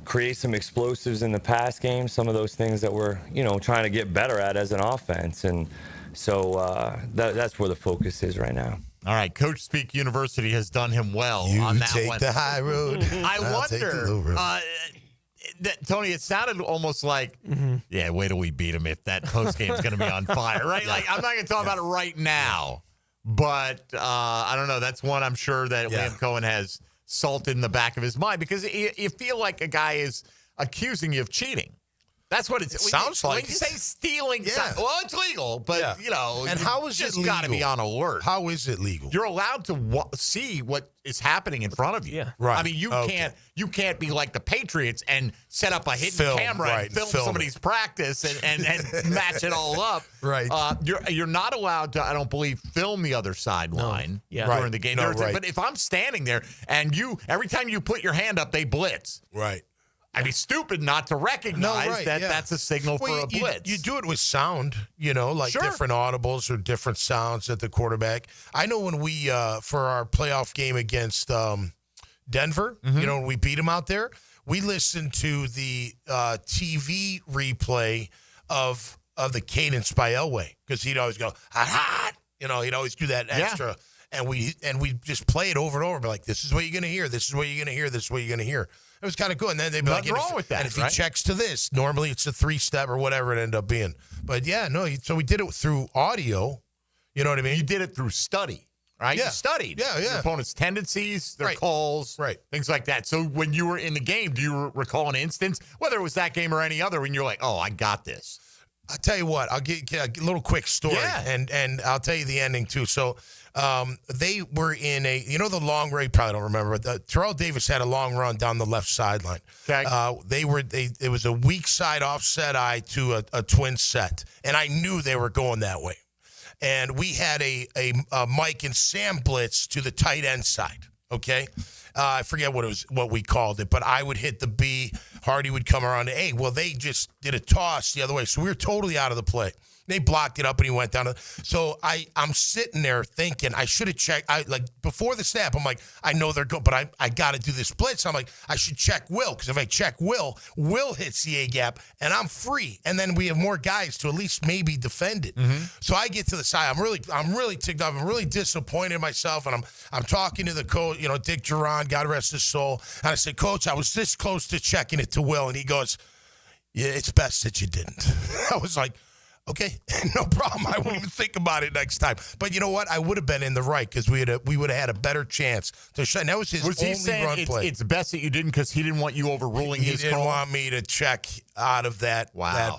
create some explosives in the pass game, some of those things that we're, trying to get better at as an offense. And so that's where the focus is right now. All right, Coach Speak University has done him well on that take one. the high road. I wonder, Tony, it sounded almost like, wait till we beat him if that postgame is going to be on fire, right? Like, I'm not going to talk about it right now, but I don't know. That's one I'm sure that Liam Cohen has salt in the back of his mind because you feel like a guy is accusing you of cheating. That's what it sounds like. When you say stealing, well, it's legal, but And how is it legal? Got to be on alert. How is it legal? You're allowed to see what is happening in front of you. Yeah, right. I mean, you can't be like the Patriots and set up a hidden camera and film somebody's practice and match it all up. Right. You're not allowed to, I don't believe, film the other sideline during the game. But if I'm standing there and every time you put your hand up, they blitz. Right. I'd be stupid not to recognize that's a signal for a blitz. You do it with sound, different audibles or different sounds at the quarterback. I know when we, for our playoff game against Denver, when we beat them out there, we listened to the TV replay of the cadence by Elway because he'd always go, ha. He'd always do that extra. And we just play it over and over, be like, this is what you're going to hear. This is what you're going to hear. This is what you're going to hear. It was kind of good. And then they'd be Nothing wrong with that, and if he checks to this, normally it's a 3-step or whatever it ended up being. But so we did it through audio. You know what I mean? You did it through study, right? Yeah. You studied your opponent's tendencies, their calls, things like that. So when you were in the game, do you recall an instance, whether it was that game or any other, when you're like, oh, I got this? I'll tell you what. I'll get a little quick story, and I'll tell you the ending too. So they were in the long run. You probably don't remember, but Terrell Davis had a long run down the left sideline. Okay. It was a weak side offset eye to a twin set, and I knew they were going that way. And we had a Mike and Sam blitz to the tight end side. Okay. I forget what we called it, but I would hit the B. Hardy would come around to A. Well, they just did a toss the other way, so we were totally out of the play. They blocked it up, and he went down. So I'm sitting there thinking I should have checked. Before the snap, I'm like, I know they're good, but I got to do this blitz. I'm like, I should check Will, because if I check Will hits the A gap, and I'm free, and then we have more guys to at least maybe defend it. So I get to the side. I'm really ticked off. I'm really disappointed in myself, and I'm talking to the coach, Dick Duran, God rest his soul, and I said, Coach, I was this close to checking it to Will, and he goes, yeah, it's best that you didn't. I was like, okay, no problem. I wouldn't even think about it next time. But you know what? I would have been in the right, because we would have had a better chance to shut. And that was his only run play. It's best that you didn't, because he didn't want you overruling his call? He didn't want me to check out of that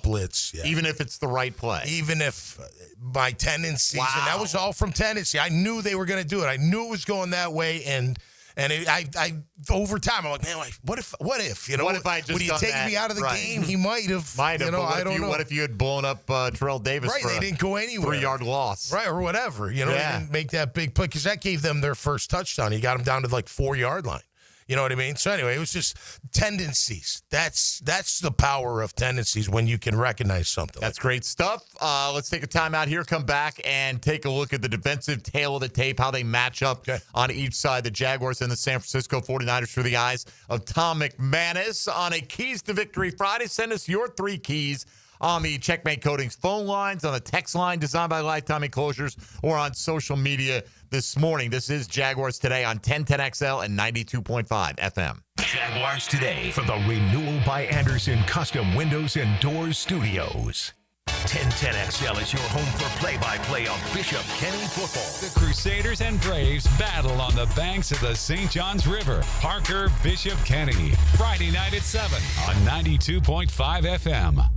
blitz. Yeah. Even if it's the right play? Even if my tendencies, and that was all from tendency. I knew they were going to do it. I knew it was going that way, and I over time, I'm like, man, what if? What if I just would he take me out of the game? He might have. I don't know. What if you had blown up Terrell Davis? Right, they didn't go anywhere. 3-yard loss, right, or whatever. They didn't make that big play, because that gave them their first touchdown. He got them down to like 4-yard line. You know what I mean? So anyway, it was just tendencies. That's the power of tendencies, when you can recognize something. That's great stuff. Let's take a time out here, come back, and take a look at the defensive tail of the tape, how they match up on each side. The Jaguars and the San Francisco 49ers through the eyes of Tom McManus on a Keys to Victory Friday. Send us your 3 keys on the Checkmate Coatings phone lines, on the text line designed by Lifetime Enclosures, or on social media this morning. This is Jaguars Today on 1010XL and 92.5 FM. Jaguars Today for the Renewal by Anderson Custom Windows and Doors Studios. 1010XL is your home for play-by-play of Bishop Kenny football. The Crusaders and Braves battle on the banks of the St. Johns River. Parker Bishop Kenny, Friday night at 7 on 92.5 FM.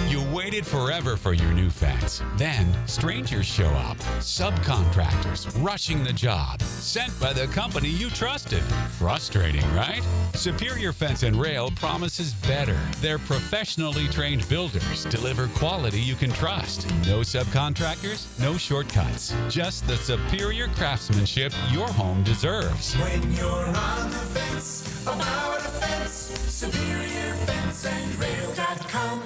You waited forever for your new fence. Then strangers show up. Subcontractors rushing the job. Sent by the company you trusted. Frustrating, right? Superior Fence and Rail promises better. Their professionally trained builders deliver quality you can trust. No subcontractors, no shortcuts. Just the superior craftsmanship your home deserves. When you're on the fence, about a fence, superiorfenceandrail.com.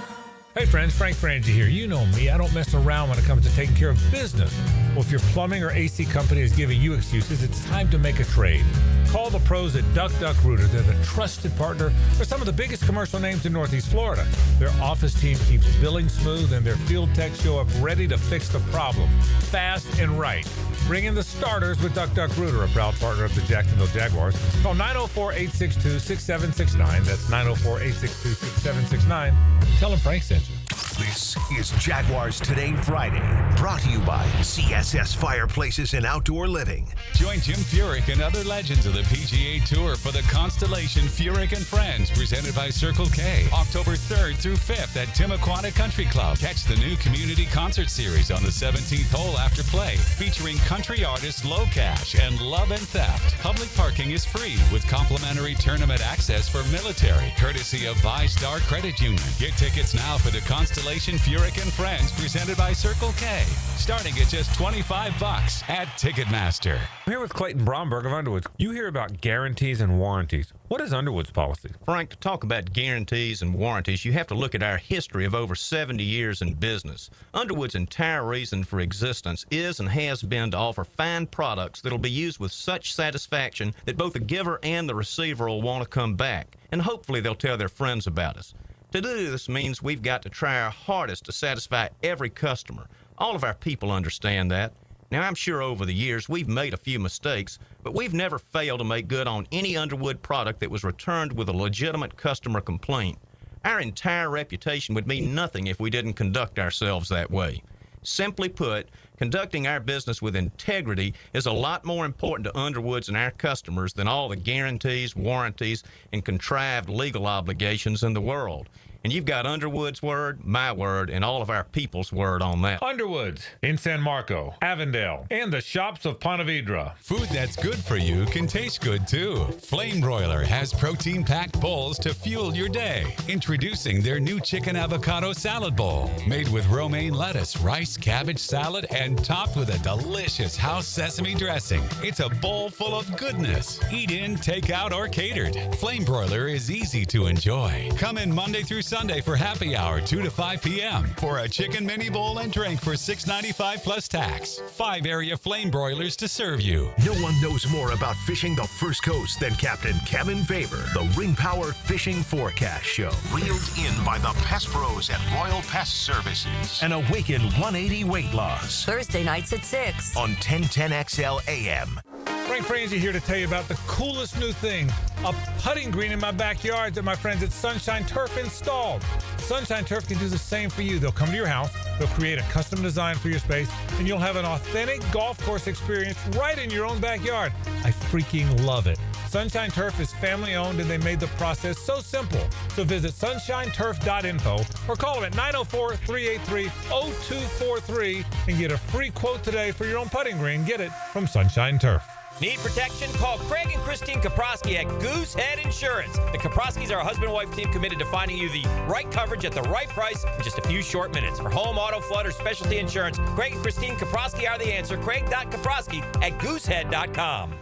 Hey friends, Frank Frangie here. You know me. I don't mess around when it comes to taking care of business. Well, if your plumbing or AC company is giving you excuses, it's time to make a trade. Call the pros at Duck Rooter. They're the trusted partner for some of the biggest commercial names in Northeast Florida. Their office team keeps billing smooth, and their field techs show up ready to fix the problem, fast and right. Bring in the starters with Duck Rooter, a proud partner of the Jacksonville Jaguars. Call 904-862-6769. That's 904-862-6769. Tell them Frank sent you. This is Jaguars Today Friday, brought to you by CSS Fireplaces and Outdoor Living. Join Jim Furyk and other legends of the PGA Tour for the Constellation Furyk and Friends, presented by Circle K, October 3rd through 5th at Timuquana Country Club. Catch the new community concert series on the 17th hole after play, featuring country artists Low Cash and Love and Theft. Public parking is free with complimentary tournament access for military, courtesy of ViStar Credit Union. Get tickets now for the Constellation Furyk and Friends, presented by Circle K, starting at just $25 at Ticketmaster. I'm here with Clayton Bromberg of Underwoods. You hear about guarantees and warranties. What is Underwood's policy? Frank, to talk about guarantees and warranties, you have to look at our history of over 70 years in business. Underwood's entire reason for existence is and has been to offer fine products that'll be used with such satisfaction that both the giver and the receiver will want to come back, and hopefully they'll tell their friends about us. To do this means we've got to try our hardest to satisfy every customer. All of our people understand that. Now, I'm sure over the years we've made a few mistakes, but we've never failed to make good on any Underwood product that was returned with a legitimate customer complaint. Our entire reputation would mean nothing if we didn't conduct ourselves that way. Simply put, conducting our business with integrity is a lot more important to Underwoods and our customers than all the guarantees, warranties, and contrived legal obligations in the world. And you've got Underwood's word, my word, and all of our people's word on that. Underwoods in San Marco, Avondale, and the shops of Ponte Vedra. Food that's good for you can taste good too. Flame Broiler has protein-packed bowls to fuel your day. Introducing their new chicken avocado salad bowl, made with romaine lettuce, rice, cabbage salad, and topped with a delicious house sesame dressing. It's a bowl full of goodness. Eat in, take out, or catered. Flame Broiler is easy to enjoy. Come in Monday through Sunday for happy hour, 2 to 5 p.m. For a chicken mini bowl and drink for $6.95 plus tax. 5 area flame broilers to serve you. No one knows more about fishing the First Coast than Captain Kevin Favor. The Ring Power Fishing Forecast Show. Reeled in by the Pest Pros at Royal Pest Services. And awaken 180 weight loss. Thursday nights at 6 on 1010XL AM. Frank Frangie here to tell you about the coolest new thing, a putting green in my backyard that my friends at Sunshine Turf installed. Sunshine Turf can do the same for you. They'll come to your house, they'll create a custom design for your space, and you'll have an authentic golf course experience right in your own backyard. I freaking love it. Sunshine Turf is family owned and they made the process so simple. So visit sunshineturf.info or call them at 904-383-0243 and get a free quote today for your own putting green. Get it from Sunshine Turf. Need protection? Call Craig and Christine Kaprosky at Goosehead Insurance. The Kaproskys are a husband and wife team committed to finding you the right coverage at the right price in just a few short minutes. For home, auto, flood, or specialty insurance, Craig and Christine Kaprosky are the answer. Craig.Kaprosky at goosehead.com.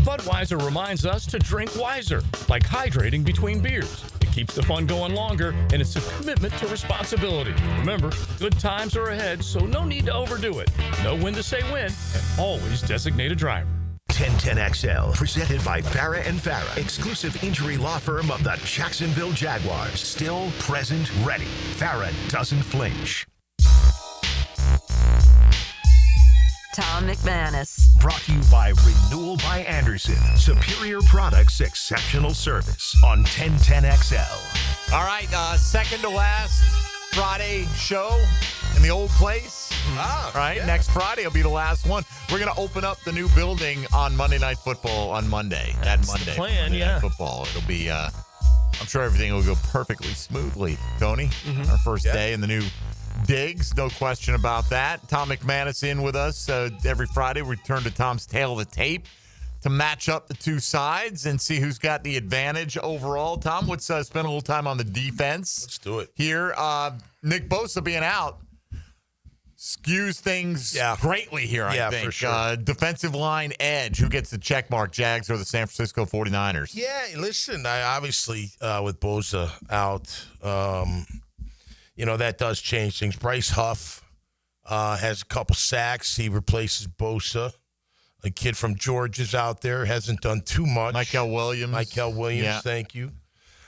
Budweiser reminds us to drink wiser, like hydrating between beers. It keeps the fun going longer, and it's a commitment to responsibility. Remember, good times are ahead, so no need to overdo it. Know when to say when, and always designate a driver. 1010XL, presented by Farah & Farah, exclusive injury law firm of the Jacksonville Jaguars. Still, present, ready. Farah doesn't flinch. Tom McManus. Brought to you by Renewal by Anderson. Superior products, exceptional service on 1010XL. All right, second to last Friday show in the old place. Right, yeah. Next Friday will be the last one. We're going to open up the new building on Monday Night Football on Monday. That's Monday, the plan, Monday yeah. Night Football. It'll be, I'm sure everything will go perfectly smoothly, Tony. Our first day in the new digs, no question about that. Tom McManus in with us every Friday. We turn to Tom's tail of the tape to match up the two sides and see who's got the advantage overall. Tom, let's spend a little time on the defense. Let's do it. Here, Nick Bosa being out skews things greatly here, I think. For sure. Defensive line edge, who gets the check mark, Jags or the San Francisco 49ers? Yeah, listen, I obviously with Bosa out, that does change things. Bryce Huff has a couple sacks. He replaces Bosa. A kid from Georgia's out there, hasn't done too much. Michael Williams, thank you.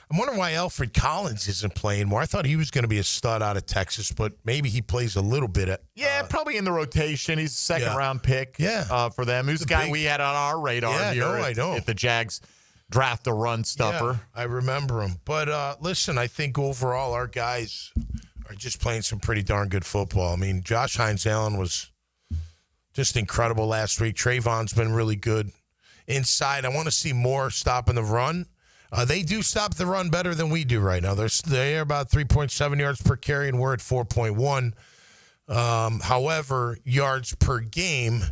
I'm wondering why Alfred Collins isn't playing more. I thought he was going to be a stud out of Texas, but maybe he plays a little bit. Probably in the rotation. He's a second-round pick for them. Who's the guy we had on our radar here I know. If the Jags draft a run stuffer. Yeah, I remember him. But listen, I think overall our guys are just playing some pretty darn good football. I mean, Josh Hines-Allen was just incredible last week. Trayvon's been really good. Inside, I want to see more stopping the run. They do stop the run better than we do right now. They're about 3.7 yards per carry, and we're at 4.1. However, yards per game,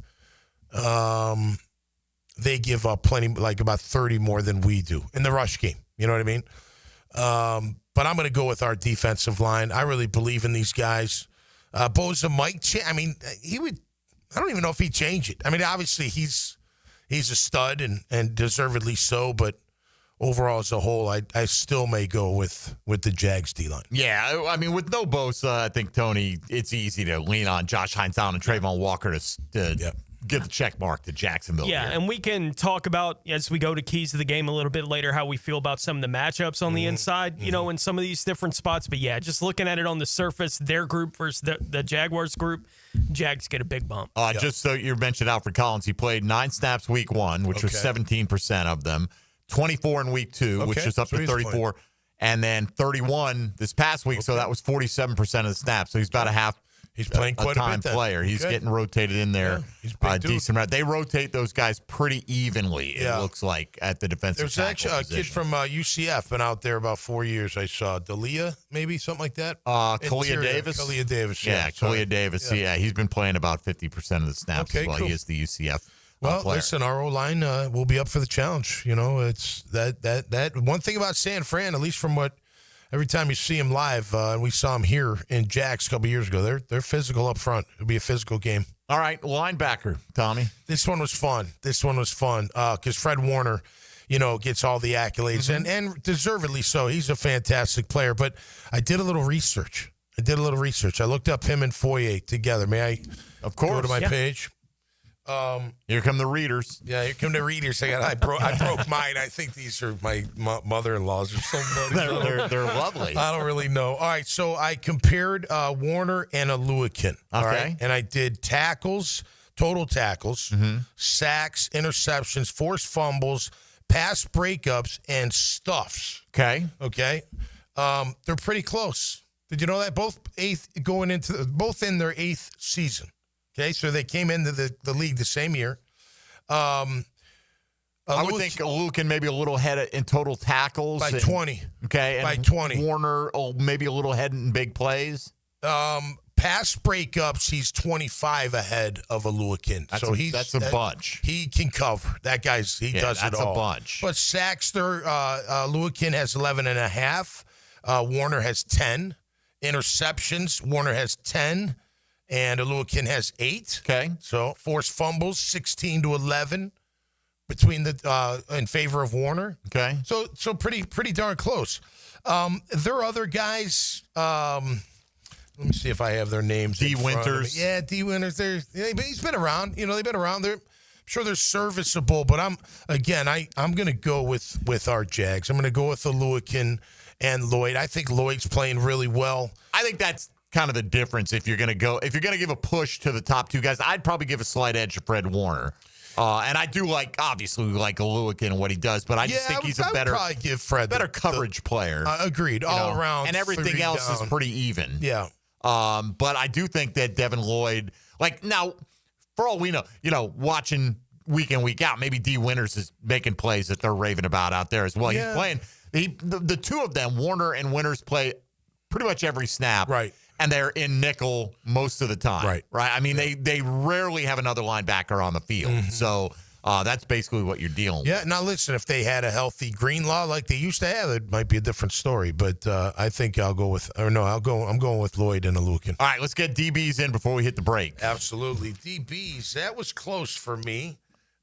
they give up plenty, like about 30 more than we do in the rush game. You know what I mean? But I'm going to go with our defensive line. I really believe in these guys. Bosa might he would. I don't even know if he'd change it. I mean, obviously he's a stud and deservedly so, but overall as a whole, I still may go with the Jags D-line. Yeah, I mean, with no Bosa, I think, Tony, it's easy to lean on Josh Hines-Allen and Trayvon Walker to get the check mark to Jacksonville. Yeah, here. and we can talk about, as we go to keys to the game a little bit later, how we feel about some of the matchups on the inside, in some of these different spots. But, yeah, just looking at it on the surface, their group versus the Jaguars group, Jags get a big bump. Just so you mentioned Alfred Collins, he played 9 snaps week 1, which was 17% of them. 24 in week 2, which is up to 34, and then 31 this past week. So that was 47% of the snaps. So he's about a half. He's playing quite a bit player. He's getting rotated in there. Decent amount. They rotate those guys pretty evenly. It looks like at the defensive. There's actually a kid from UCF been out there about 4 years. I saw D'Elia, maybe something like that. Kalia Davis. Kalia Davis. Yeah, Kalia Davis. Yeah, he's been playing about 50% of the snaps as well. Cool. He is the UCF. Well, listen, our O-line will be up for the challenge. It's that one thing about San Fran, at least from what every time you see them live, and we saw them here in Jax a couple years ago, they're physical up front. It'll be a physical game. All right, linebacker, Tommy. This one was fun because Fred Warner gets all the accolades, and deservedly so. He's a fantastic player. But I did a little research. I looked up him and Foye together. May I, of course, go to my page? Here come the readers. Yeah, here come the readers. I broke mine. I think these are my mother-in-laws or somebody. they're lovely. I don't really know. All right, so I compared Warner and Aluakin. All right, and I did tackles, total tackles, sacks, interceptions, forced fumbles, pass breakups, and stuffs. Okay. They're pretty close. Did you know that? Both in their 8th season. Okay, so they came into the league the same year. I would think Aluakin maybe a little ahead in total tackles. By 20. Okay. And by 20. Warner, maybe a little ahead in big plays. Pass breakups, he's 25 ahead of Aluakin. That's a bunch. He can cover. That guy's, does it all. That's a bunch. But sacks, Aluakin has 11.5. Warner has 10. Interceptions, Warner has 10. And Aluakin has 8. Okay. So forced fumbles, 16-11 between in favor of Warner. Okay. So pretty darn close. There are other guys. Let me see if I have their names. D. Winters. Yeah, D. Winters. He's been around. They've been around. I'm sure they're serviceable, but I'm going to go with our Jags. I'm going to go with Aluakin and Lloyd. I think Lloyd's playing really well. I think that's kind of the difference if you're going to give a push to the top two guys. I'd probably give a slight edge to Fred Warner. And I do obviously like Aluakin and what he does, but I just think he's probably give Fred better coverage player. Agreed. All around. And everything else is pretty even. Yeah. But I do think that Devin Lloyd, now, for all we know, watching week in, week out, maybe D. Winters is making plays that they're raving about out there as well. Yeah. He's playing. The two of them, Warner and Winters, play pretty much every snap. Right. And they're in nickel most of the time. Right. I mean, they rarely have another linebacker on the field. So that's basically what you're dealing with. Yeah. Now, listen, if they had a healthy Greenlaw like they used to have, it might be a different story. But I think I'm going with Lloyd and Aluakin. All right, let's get DBs in before we hit the break. Absolutely. DBs, that was close for me.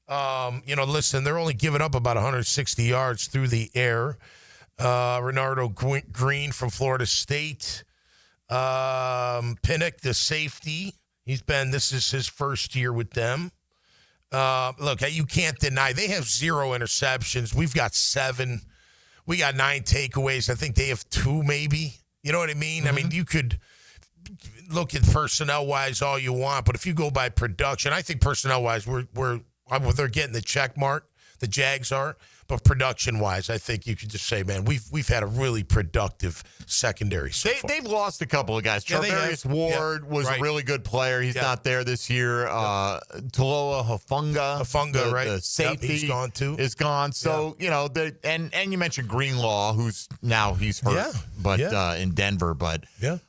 Listen, they're only giving up about 160 yards through the air. Renardo Green from Florida State. Pinnock, the safety. This is his first year with them. Look, you can't deny they have 0 interceptions. We've got 7. We got 9 takeaways. I think they have 2 maybe. You know what I mean? I mean, you could look at personnel-wise all you want, but if you go by production, I think personnel-wise they're getting the check mark. The Jags are. But production-wise, I think you could just say, man, we've had a really productive secondary so far. They've lost a couple of guys. Charvarius Ward was a really good player. He's not there this year. Taloa Hafunga, right? The safety he's gone too. Is gone. So, and you mentioned Greenlaw, who's hurt, in Denver. But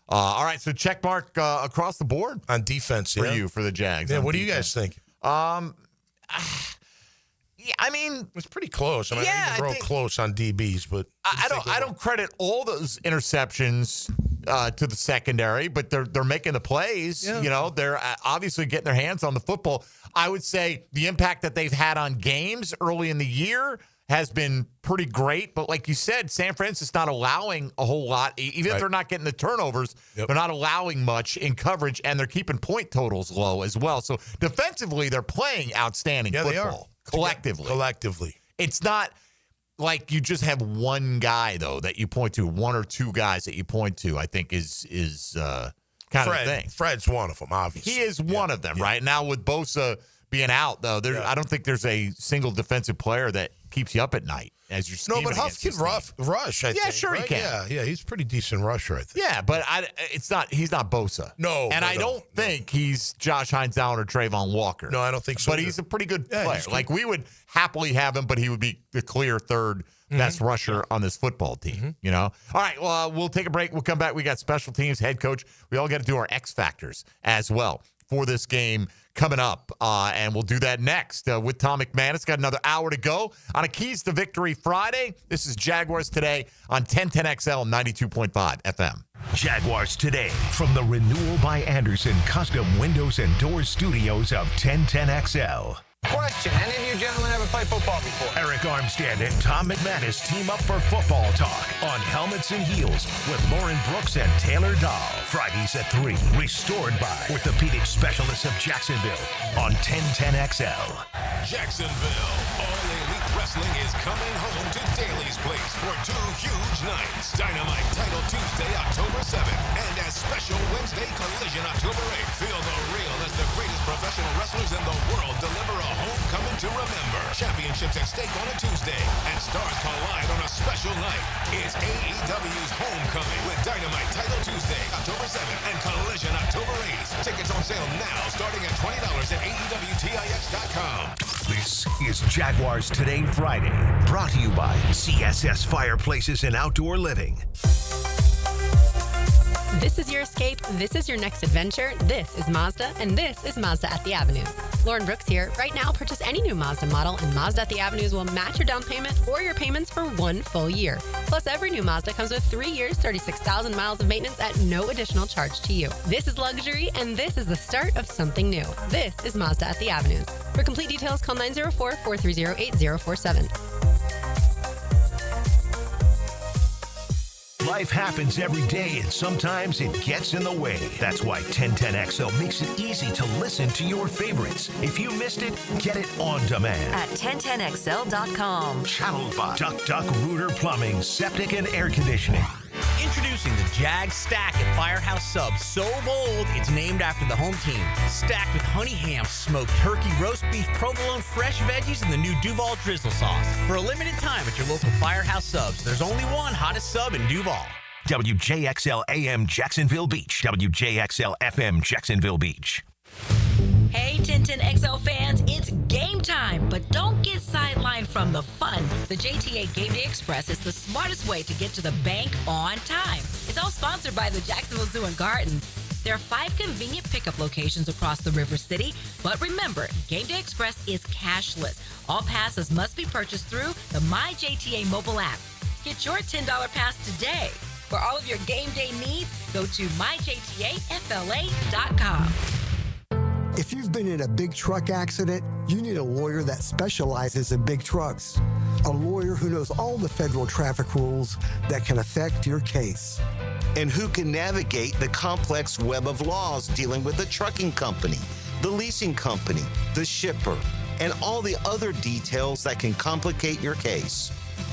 all right, so check mark across the board on defense for the Jags. Yeah, what do you guys think? Yeah, I mean, it's pretty close. I mean, I think close on DBs, but I don't credit all those interceptions to the secondary, but they're making the plays. Yeah. They're obviously getting their hands on the football. I would say the impact that they've had on games early in the year has been pretty great. But like you said, San Francisco's not allowing a whole lot. Even if they're not getting the turnovers, they're not allowing much in coverage, and they're keeping point totals low as well. So defensively, they're playing outstanding football. They are. Collectively. It's not like you just have one guy, though, that you point to, 1 or 2 guys that you point to, I think is kind of the thing. Fred's one of them, obviously. He is one of them, right? Now with Bosa being out, though, I don't think there's a single defensive player that keeps you up at night as you're scheming. No, but Huff can rush, I think. Yeah, sure he can. Yeah, he's a pretty decent rusher, I think. Yeah, but he's not Bosa. No. And I don't think he's Josh Hines Allen or Trayvon Walker. No, I don't think so. But he's a pretty good player. Like, we would happily have him, but he would be the clear third best rusher on this football team, All right, well, we'll take a break. We'll come back. We got special teams, head coach. We all got to do our X factors as well for this game coming up, and we'll do that next with Tom McManus. Got another hour to go on a Keys to Victory Friday. This is Jaguars Today on 1010XL 92.5 FM. Jaguars Today from the Renewal by Andersen Custom Windows and Doors Studios of 1010XL. Question, any of you gentlemen ever played football before? Eric Armstead and Tom McManus team up for football talk on Helmets and Heels with Lauren Brooks and Taylor Dahl. Fridays at 3. Restored by orthopedic specialists of Jacksonville on 1010XL. Jacksonville, All Elite Wrestling is coming home to Daly's Place for 2 huge nights. Dynamite Title Tuesday, October 7th, and a special Wednesday Collision, October 8th. Feel the real as the greatest professional wrestlers in the world deliver a homecoming to remember. Championships at stake on a Tuesday, and stars collide on a special night. It's AEW's Homecoming with Dynamite Title Tuesday, October 7th, and Collision, October 8th. Tickets on sale now, starting at $20 at AEWTIX.com. This is Jaguars Today Friday, brought to you by CSS Fireplaces and Outdoor Living. This is your escape. This is your next adventure. This is Mazda, and this is Mazda at the Avenues. Lauren Brooks here. Right now, purchase any new Mazda model, and Mazda at the Avenues will match your down payment or your payments for 1 full year. Plus, every new Mazda comes with 3 years, 36,000 miles of maintenance at no additional charge to you. This is luxury, and this is the start of something new. This is Mazda at the Avenues. For complete details, call 904-430-8047. Life happens every day, and sometimes it gets in the way. That's why 1010XL makes it easy to listen to your favorites. If you missed it, get it on demand. At 1010XL.com. Channeled by Duck Duck Rooter Plumbing, Septic and Air Conditioning. Introducing the Jag Stack at Firehouse Subs. So bold, it's named after the home team. Stacked with honey ham, smoked turkey, roast beef, provolone, fresh veggies, and the new Duval drizzle sauce. For a limited time at your local Firehouse Subs, there's only one hottest sub in Duval. WJXL AM Jacksonville Beach. WJXL FM Jacksonville Beach. Hey, 1010XL fans, it's game time, but don't get sidelined from the fun. The JTA Game Day Express is the smartest way to get to the bank on time. It's all sponsored by the Jacksonville Zoo and Gardens. There are 5 convenient pickup locations across the River City, but remember, Game Day Express is cashless. All passes must be purchased through the MyJTA mobile app. Get your $10 pass today. For all of your game day needs, go to myjtafla.com. If you've been in a big truck accident, you need a lawyer that specializes in big trucks. A lawyer who knows all the federal traffic rules that can affect your case. And who can navigate the complex web of laws dealing with the trucking company, the leasing company, the shipper, and all the other details that can complicate your case.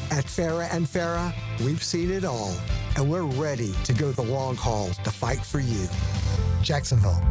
At Farah & Farah, we've seen it all, and we're ready to go the long haul to fight for you. Jacksonville.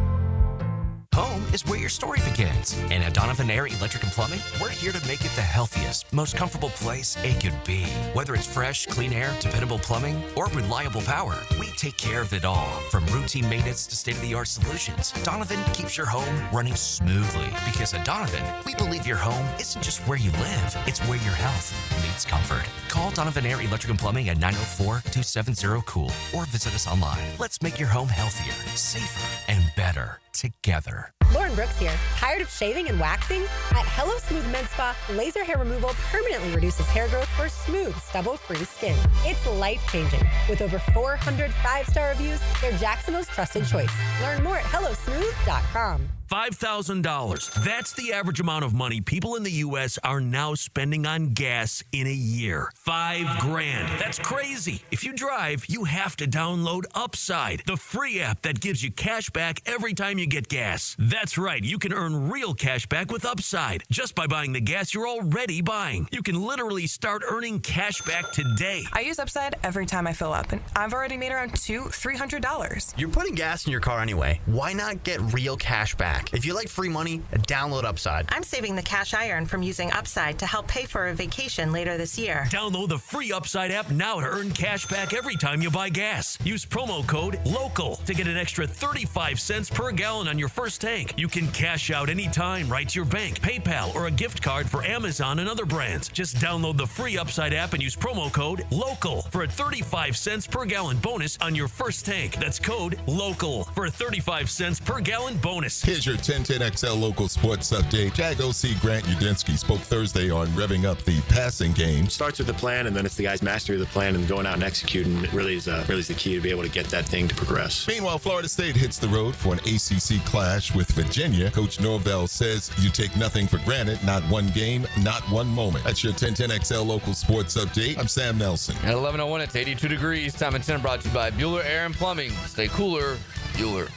Home is where your story begins. And at Donovan Air Electric and Plumbing, we're here to make it the healthiest, most comfortable place it could be. Whether it's fresh, clean air, dependable plumbing, or reliable power, we take care of it all. From routine maintenance to state-of-the-art solutions, Donovan keeps your home running smoothly. Because at Donovan, we believe your home isn't just where you live, it's where your health meets comfort. Call Donovan Air Electric and Plumbing at 904-270-COOL or visit us online. Let's make your home healthier, safer, and better together. Lauren Brooks here. Tired of shaving and waxing? At Hello Smooth Med Spa, laser hair removal permanently reduces hair growth for smooth, stubble-free skin. It's life-changing. With over 400 5-star reviews, they're Jacksonville's trusted choice. Learn more at hellosmooth.com. $5,000. That's the average amount of money people in the U.S. are now spending on gas in a year. $5,000. That's crazy. If you drive, you have to download Upside, the free app that gives you cash back every time you get gas. That's right. You can earn real cash back with Upside just by buying the gas you're already buying. You can literally start earning cash back today. I use Upside every time I fill up, and I've already made around $200-$300. You're putting gas in your car anyway. Why not get real cash back? If you like free money, download Upside. I'm saving the cash I earn from using Upside to help pay for a vacation later this year. Download the free Upside app now to earn cash back every time you buy gas. Use promo code LOCAL to get an extra 35 cents per gallon on your first tank. You can cash out anytime right to your bank, PayPal, or a gift card for Amazon and other brands. Just download the free Upside app and use promo code LOCAL for a 35 cents per gallon bonus on your first tank. That's code LOCAL for a 35 cents per gallon bonus. Here's your your 1010XL local sports update. Jag OC Grant Udinski spoke Thursday on revving up the passing game. Starts with the plan, and then it's the guy's mastery of the plan and going out and executing. It really is the key to be able to get that thing to progress. Meanwhile, Florida State hits the road for an ACC clash with Virginia. Coach Norvell says you take nothing for granted, not one game, not one moment. That's your 1010XL local sports update. I'm Sam Nelson. At 11:01, it's 82 degrees. Time and 10 brought to you by Bueller Air and Plumbing. Stay cooler, Bueller.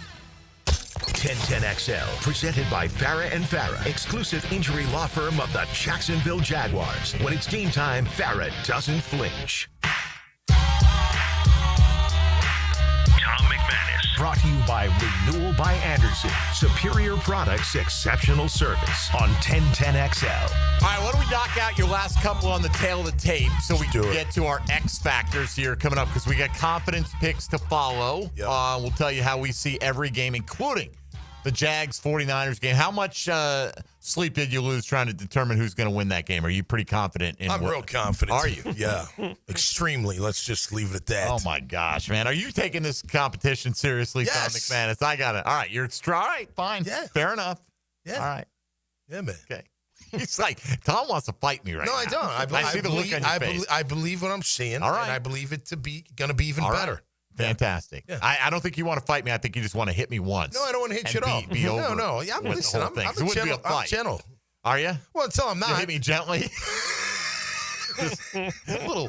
1010XL, presented by Farah and Farah, exclusive injury law firm of the Jacksonville Jaguars. When it's game time, Farah doesn't flinch. Tom McManus, brought to you by Renewal by Anderson. Superior products, exceptional service on 1010XL. All right, why don't we knock out your last couple on the tail of the tape so we can get to our X factors here coming up, because we got confidence picks to follow. Yep. We'll tell you how we see every game, including the Jags 49ers game. How much sleep did you lose trying to determine who's going to win that game? Are you pretty confident in I'm real confident. Are you? Yeah. Extremely. Let's just leave it at that. Oh, my gosh, man. Are you taking this competition seriously, Tom McManus? I got it. All right. You're extra. All right. Fine. Yeah. Fair enough. Yeah. All right. Yeah, man. Okay. He's like, Tom wants to fight me right now. No, I don't. I see the look on your face. I believe what I'm seeing. All right. And I believe it to be going to be even better. Fantastic. Yeah. I don't think you want to fight me. I think you just want to hit me once. No, I don't want to hit you at all. Be over. No. Yeah, listen, I'm gentle. Are you? Well, until I'm not. You hit me gently. Just a little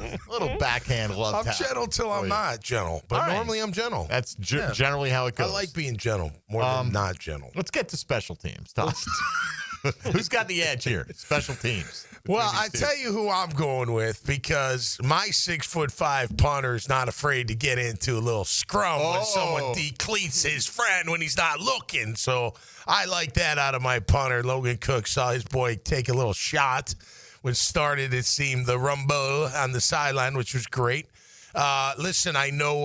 backhand love I'm tap. gentle till I'm not gentle. But normally I'm gentle. That's generally how it goes. I like being gentle more than not gentle. Let's get to special teams, Tom. Who's got the edge here? Special teams. Well, I tell you who I'm going with, because my 6'5" punter is not afraid to get into a little scrum when someone decleats his friend when he's not looking. So I like that out of my punter. Logan Cook saw his boy take a little shot, which started, it seemed, the rumble on the sideline, which was great. Listen, I know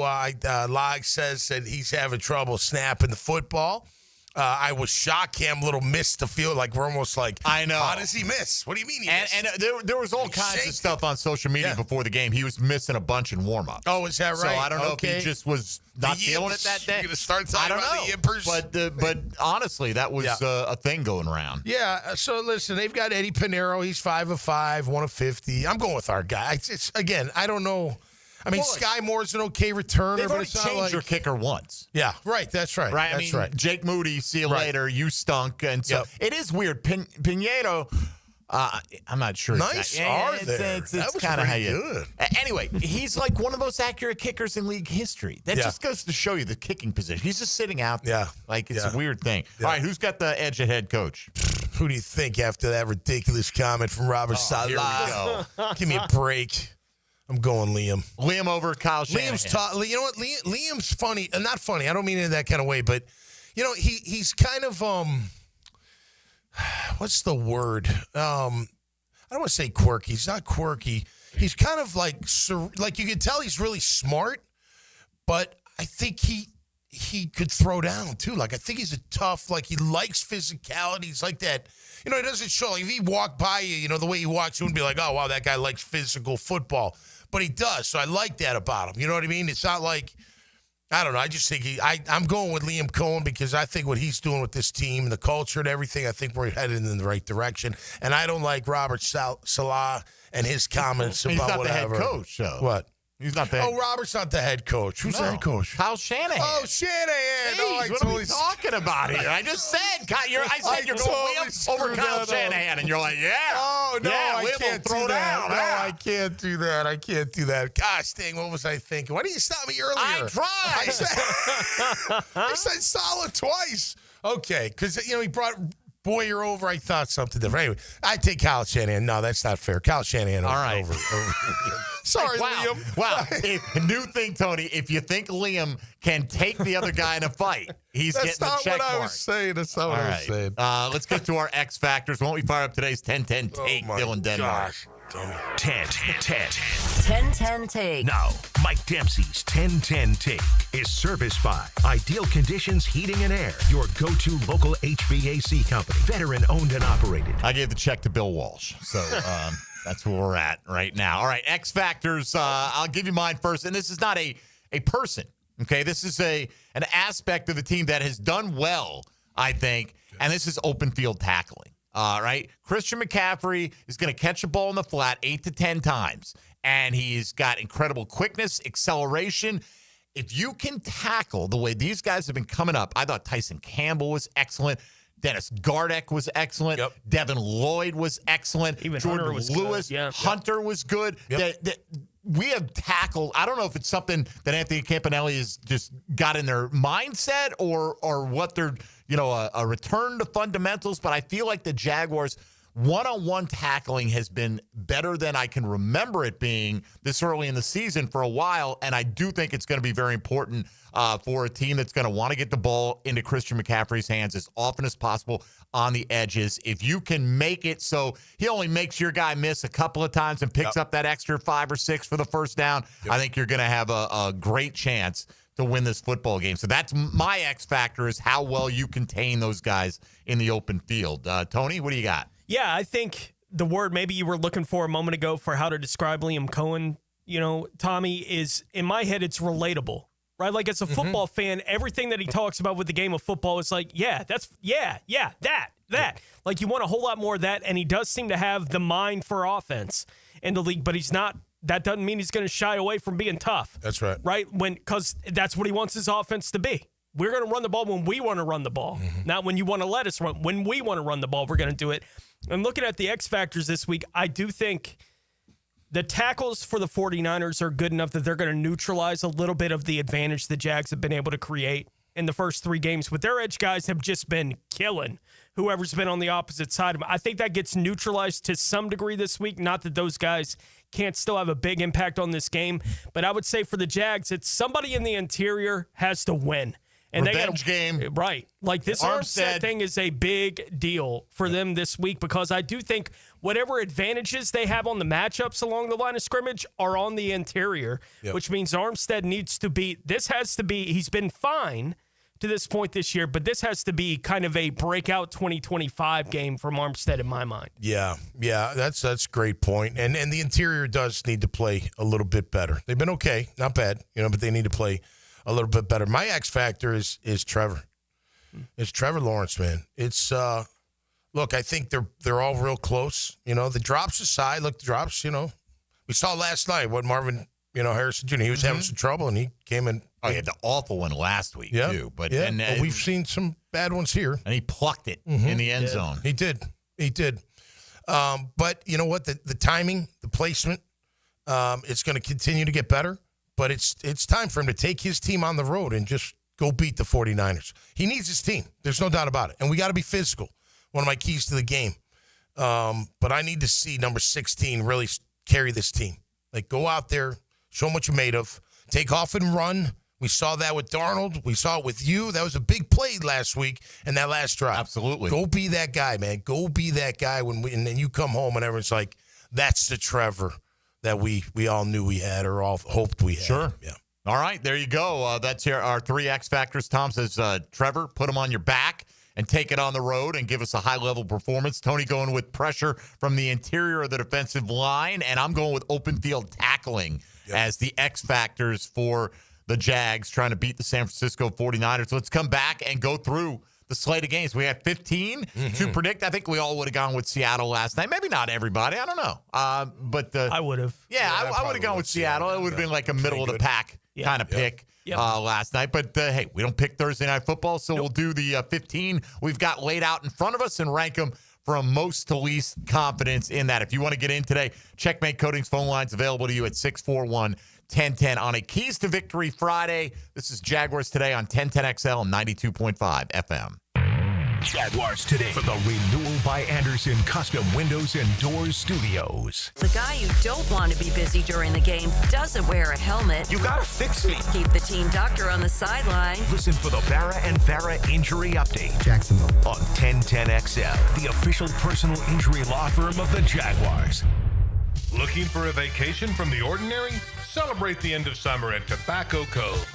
Log says that he's having trouble snapping the football. I was shocked. Cam Little missed the field. Like, we're almost like, I know. How does he miss? What do you mean he missed? And there was all kinds of stuff on social media before the game. He was missing a bunch in warm-up. Oh, is that right? So I don't know if he just was not feeling it that day. You're going to start talking about the yippers? But honestly, that was a thing going around. Yeah, so listen, they've got Eddie Pinheiro. He's 5 of 5, 1 of 50. I'm going with our guy. Again, I don't know. I mean, Sky Moore's an okay returner. They've but already it's not changed like your kicker once. Yeah, right. That's right. Right. That's right. Jake Moody, see you later. You stunk. And so it is weird. Pinheiro, I'm not sure. Nice are there. It's kind of how you. Good. Anyway, he's like one of the most accurate kickers in league history. That just goes to show you the kicking position. He's just sitting out there. Like, it's a weird thing. All right, who's got the edge at head coach? Who do you think after that ridiculous comment from Robert Saleh? Here we go. Give me a break. I'm going Liam. Liam over Kyle Shanahan. Liam's you know what? Liam's funny. Not funny. I don't mean it in that kind of way, but you know, he's kind of what's the word? I don't want to say quirky. He's not quirky. He's kind of like you can tell he's really smart, but I think he could throw down too. Like, I think he's a tough, like, he likes physicality. He's like that. You know, he doesn't show, like, if he walked by you, you know, the way he walks, you wouldn't be like, oh, wow, that guy likes physical football. But he does, so I like that about him. You know what I mean? It's not like, I don't know. I just think I'm going with Liam Cohen because I think what he's doing with this team and the culture and everything, I think we're headed in the right direction. And I don't like Robert Saleh and his comments about not whatever. The head coach, though. What? He's not the head coach. Robert's not the head coach. Who's the head coach? Kyle Shanahan. Oh, Shanahan. Jeez, what are we talking about here? I just said, you're going Liam over Kyle Shanahan, and you're like, yeah. Oh, no, I Liam can't will throw do that. down. No, I can't do that. I can't do that. Gosh, dang, what was I thinking? Why didn't you stop me earlier? I tried. I said solid twice. Okay, because, you know, he brought Boyer over. I thought something different. Anyway, I take Kyle Shanahan. No, that's not fair. Kyle Shanahan over. Sorry, Liam. Wow. New thing, Tony. If you think Liam can take the other guy in a fight, he's getting the check mark. That's not what I was saying. That's not what I was saying. Let's get to our X factors. Won't we fire up today's 10-10 take, Dylan Denmark? Gosh. 10-10 take. Now, Mike Dempsey's 10-10 take is serviced by Ideal Conditions Heating and Air, your go-to local HVAC company, veteran owned and operated. I gave the check to Bill Walsh, so that's where we're at right now. All right, X factors. I'll give you mine first, and this is not a person. Okay, this is an aspect of the team that has done well, I think, and this is open field tackling. Right? Christian McCaffrey is going to catch a ball in the flat 8 to 10 times, and he's got incredible quickness, acceleration. If you can tackle the way these guys have been coming up, I thought Tyson Campbell was excellent. Dennis Gardeck was excellent. Yep. Devin Lloyd was excellent. Even Jordan Hunter was Lewis. good. Yeah. Hunter was good. Yep. We have tackled. I don't know if it's something that Anthony Campanelli has just got in their mindset or what they're, a return to fundamentals. But I feel like the Jaguars one-on-one tackling has been better than I can remember it being this early in the season for a while. And I do think it's going to be very important for a team that's going to want to get the ball into Christian McCaffrey's hands as often as possible on the edges. If you can make it so he only makes your guy miss a couple of times and picks up that extra 5 or 6 for the first down, I think you're going to have a great chance to win this football game. So that's my X factor, is how well you contain those guys in the open field. Tony, what do you got? Yeah, I think the word maybe you were looking for a moment ago for how to describe Liam Cohen, Tommy, is, in my head, it's relatable, right? Like, as a football fan, everything that he talks about with the game of football is like, that. Like, you want a whole lot more of that, and he does seem to have the mind for offense in the league, but he's not. That doesn't mean he's going to shy away from being tough. That's right. Right? Because that's what he wants his offense to be. We're going to run the ball when we want to run the ball, not when you want to let us run. When we want to run the ball, we're going to do it. And looking at the X factors this week, I do think the tackles for the 49ers are good enough that they're going to neutralize a little bit of the advantage the Jags have been able to create in the first 3 games. But their edge guys have just been killing whoever's been on the opposite side of them. I think that gets neutralized to some degree this week. Not that those guys can't still have a big impact on this game. But I would say for the Jags, it's somebody in the interior has to win. And Revenge game. Right. Like, this Armstead thing is a big deal for them this week, because I do think whatever advantages they have on the matchups along the line of scrimmage are on the interior, which means Armstead needs to be – he's been fine to this point this year, but this has to be kind of a breakout 2025 game from Armstead in my mind. Yeah, that's a great point. And the interior does need to play a little bit better. They've been okay, not bad, but they need to play a little bit better. My X factor is Trevor. It's Trevor Lawrence, man. It's look, I think they're all real close. The drops aside, the drops. We saw last night what Marvin, Harrison Jr. He was having some trouble, and he came in. Oh, he had the awful one last week too. But and we've seen some bad ones here, and he plucked it in the end zone. He did. But you know what? The timing, the placement, it's going to continue to get better. But it's time for him to take his team on the road and just go beat the 49ers. He needs his team. There's no doubt about it. And we got to be physical. One of my keys to the game. But I need to see number 16 really carry this team. Like, go out there, show them what you're made of, take off and run. We saw that with Darnold. We saw it with you. That was a big play last week in that last drive. Absolutely. Go be that guy, man. Go be that guy and then you come home and everyone's like, that's the Trevor that we all knew we had or all hoped we had. Sure. Yeah. All right, there you go. That's our 3 X factors. Tom says, Trevor, put them on your back and take it on the road and give us a high-level performance. Tony going with pressure from the interior of the defensive line, and I'm going with open field tackling as the X factors for the Jags trying to beat the San Francisco 49ers. So let's come back and go through the slate of games. We had 15 to predict. I think we all would have gone with Seattle last night. Maybe not everybody. I don't know. But I would have. Yeah, I would have gone with Seattle. It would have been like a middle-of-the-pack kind of pick last night. But, hey, we don't pick Thursday Night Football, so we'll do the 15 we've got laid out in front of us and rank them from most to least confidence in that. If you want to get in today, Checkmate Coatings phone lines available to you at 641-1010 on a Keys to Victory Friday. This is Jaguars Today on 1010XL and 92.5 FM. Jaguars Today for the Renewal by Andersen Custom Windows and Doors Studios. The guy you don't want to be busy during the game doesn't wear a helmet. You gotta fix me. Keep the team doctor on the sideline. Listen for the Farah and Farah Injury Update. Jacksonville. On 1010XL, the official personal injury law firm of the Jaguars. Looking for a vacation from the ordinary? Celebrate the end of summer at Tobacco Cove.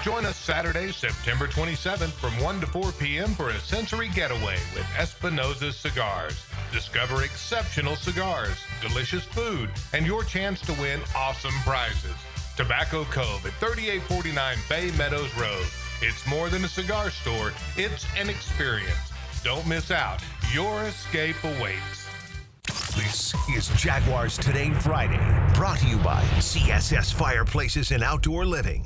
Join us Saturday, September 27th from 1 to 4 p.m. for a sensory getaway with Espinosa's Cigars. Discover exceptional cigars, delicious food, and your chance to win awesome prizes. Tobacco Cove at 3849 Bay Meadows Road. It's more than a cigar store, it's an experience. Don't miss out. Your escape awaits. This is Jaguars Today Friday, brought to you by CSS Fireplaces and Outdoor Living.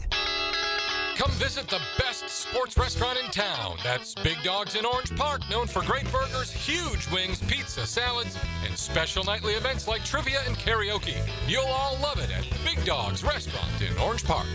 Come visit the best sports restaurant in town. That's Big Dogs in Orange Park, known for great burgers, huge wings, pizza, salads, and special nightly events like trivia and karaoke. You'll all love it at Big Dogs Restaurant in Orange Park.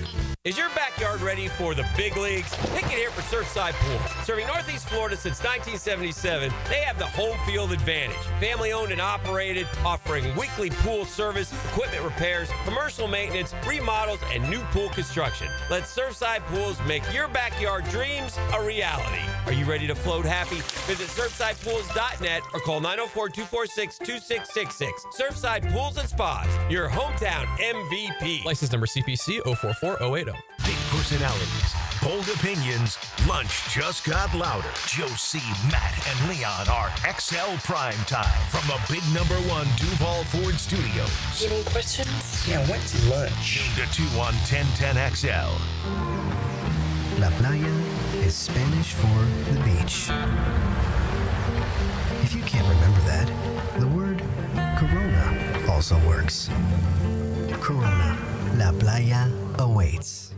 Is your backyard ready for the big leagues? Pick it here for Surfside Pools. Serving Northeast Florida since 1977, they have the home field advantage. Family owned and operated, offering weekly pool service, equipment repairs, commercial maintenance, remodels, and new pool construction. Let Surfside Pools make your backyard dreams a reality. Are you ready to float happy? Visit SurfsidePools.net or call 904-246-2666. Surfside Pools and Spas, your hometown MVP. License number CPC 044080. Big personalities, bold opinions, lunch just got louder. Josie, Matt, and Leon are XL Prime Time from the big #1 Duval Ford Studios. Any questions? Yeah, what's lunch? Noon to 2 on 1010XL. La playa is Spanish for the beach. If you can't remember that, the word Corona also works. Corona, La playa awaits.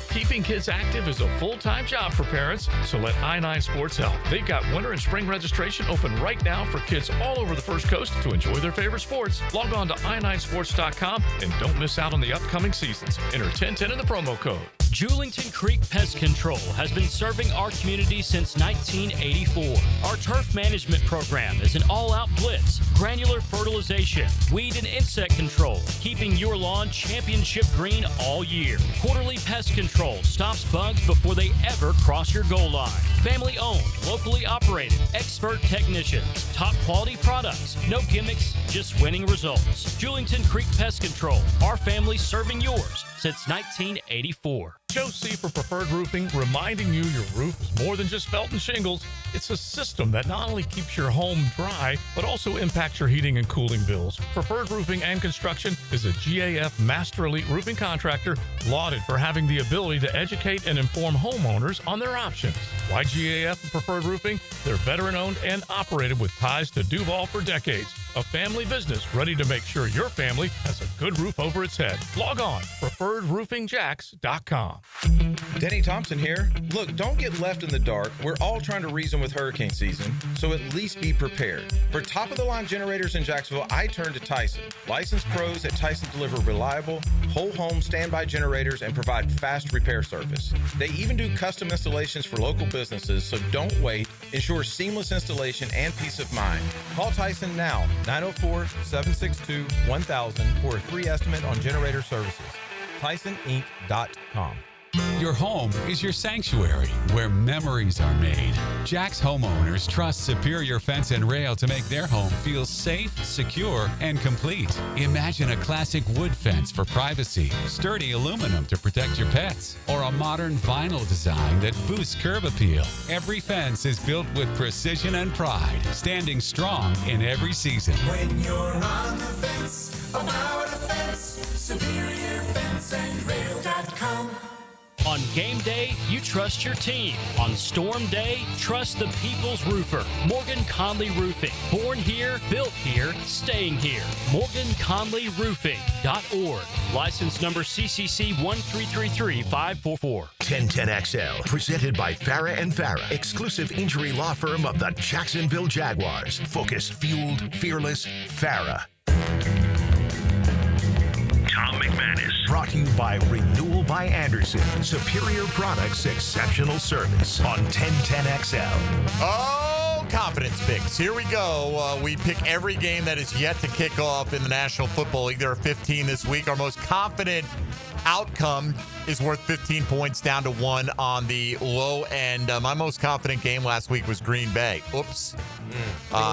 Keeping kids active is a full-time job for parents, so let I-9 Sports help. They've got winter and spring registration open right now for kids all over the First Coast to enjoy their favorite sports. Log on to i9sports.com and don't miss out on the upcoming seasons. Enter 1010 in the promo code. Julington Creek Pest Control has been serving our community since 1984. Our turf management program is an all-out blitz, granular fertilization, weed and insect control, keeping your lawn championship green all year. Quarterly pest control stops bugs before they ever cross your goal line. Family owned, locally operated, expert technicians, top quality products, no gimmicks, just winning results. Julington Creek Pest Control, our family serving yours since 1984. Joe C. for Preferred Roofing, reminding you your roof is more than just felt and shingles. It's a system that not only keeps your home dry, but also impacts your heating and cooling bills. Preferred Roofing and Construction is a GAF Master Elite roofing contractor lauded for having the ability to educate and inform homeowners on their options. Why GAF and Preferred Roofing? They're veteran-owned and operated with ties to Duval for decades. A family business ready to make sure your family has a good roof over its head. Log on, preferredroofingjacks.com. Denny Thompson here. Look, don't get left in the dark. We're all trying to reason with hurricane season, so at least be prepared. For top-of-the-line generators in Jacksonville, I turn to Tyson. Licensed pros at Tyson deliver reliable, whole-home standby generators and provide fast repair service. They even do custom installations for local businesses, so don't wait. Ensure seamless installation and peace of mind. Call Tyson now, 904-762-1000 for a free estimate on generator services. TysonInc.com. Your home is your sanctuary where memories are made. Jack's homeowners trust Superior Fence and Rail to make their home feel safe, secure, and complete. Imagine a classic wood fence for privacy, sturdy aluminum to protect your pets, or a modern vinyl design that boosts curb appeal. Every fence is built with precision and pride, standing strong in every season. When you're on the fence, about a fence, SuperiorFenceandRail.com. On game day, you trust your team. On storm day, trust the people's roofer, Morgan Conley Roofing. Born here, built here, staying here. MorganConleyRoofing.org. License number CCC 1333544. 1010XL, presented by Farah and Farah, exclusive injury law firm of the Jacksonville Jaguars. Focused, fueled, fearless, Farah. Tom McManus. Brought to you by Renewal by Anderson. Superior products, exceptional service on 1010XL. Oh, confidence picks. Here we go. We pick every game that is yet to kick off in the National Football League. There are 15 this week. Our most confident outcome is worth 15 points, down to 1 on the low end. My most confident game last week was Green Bay. Oops.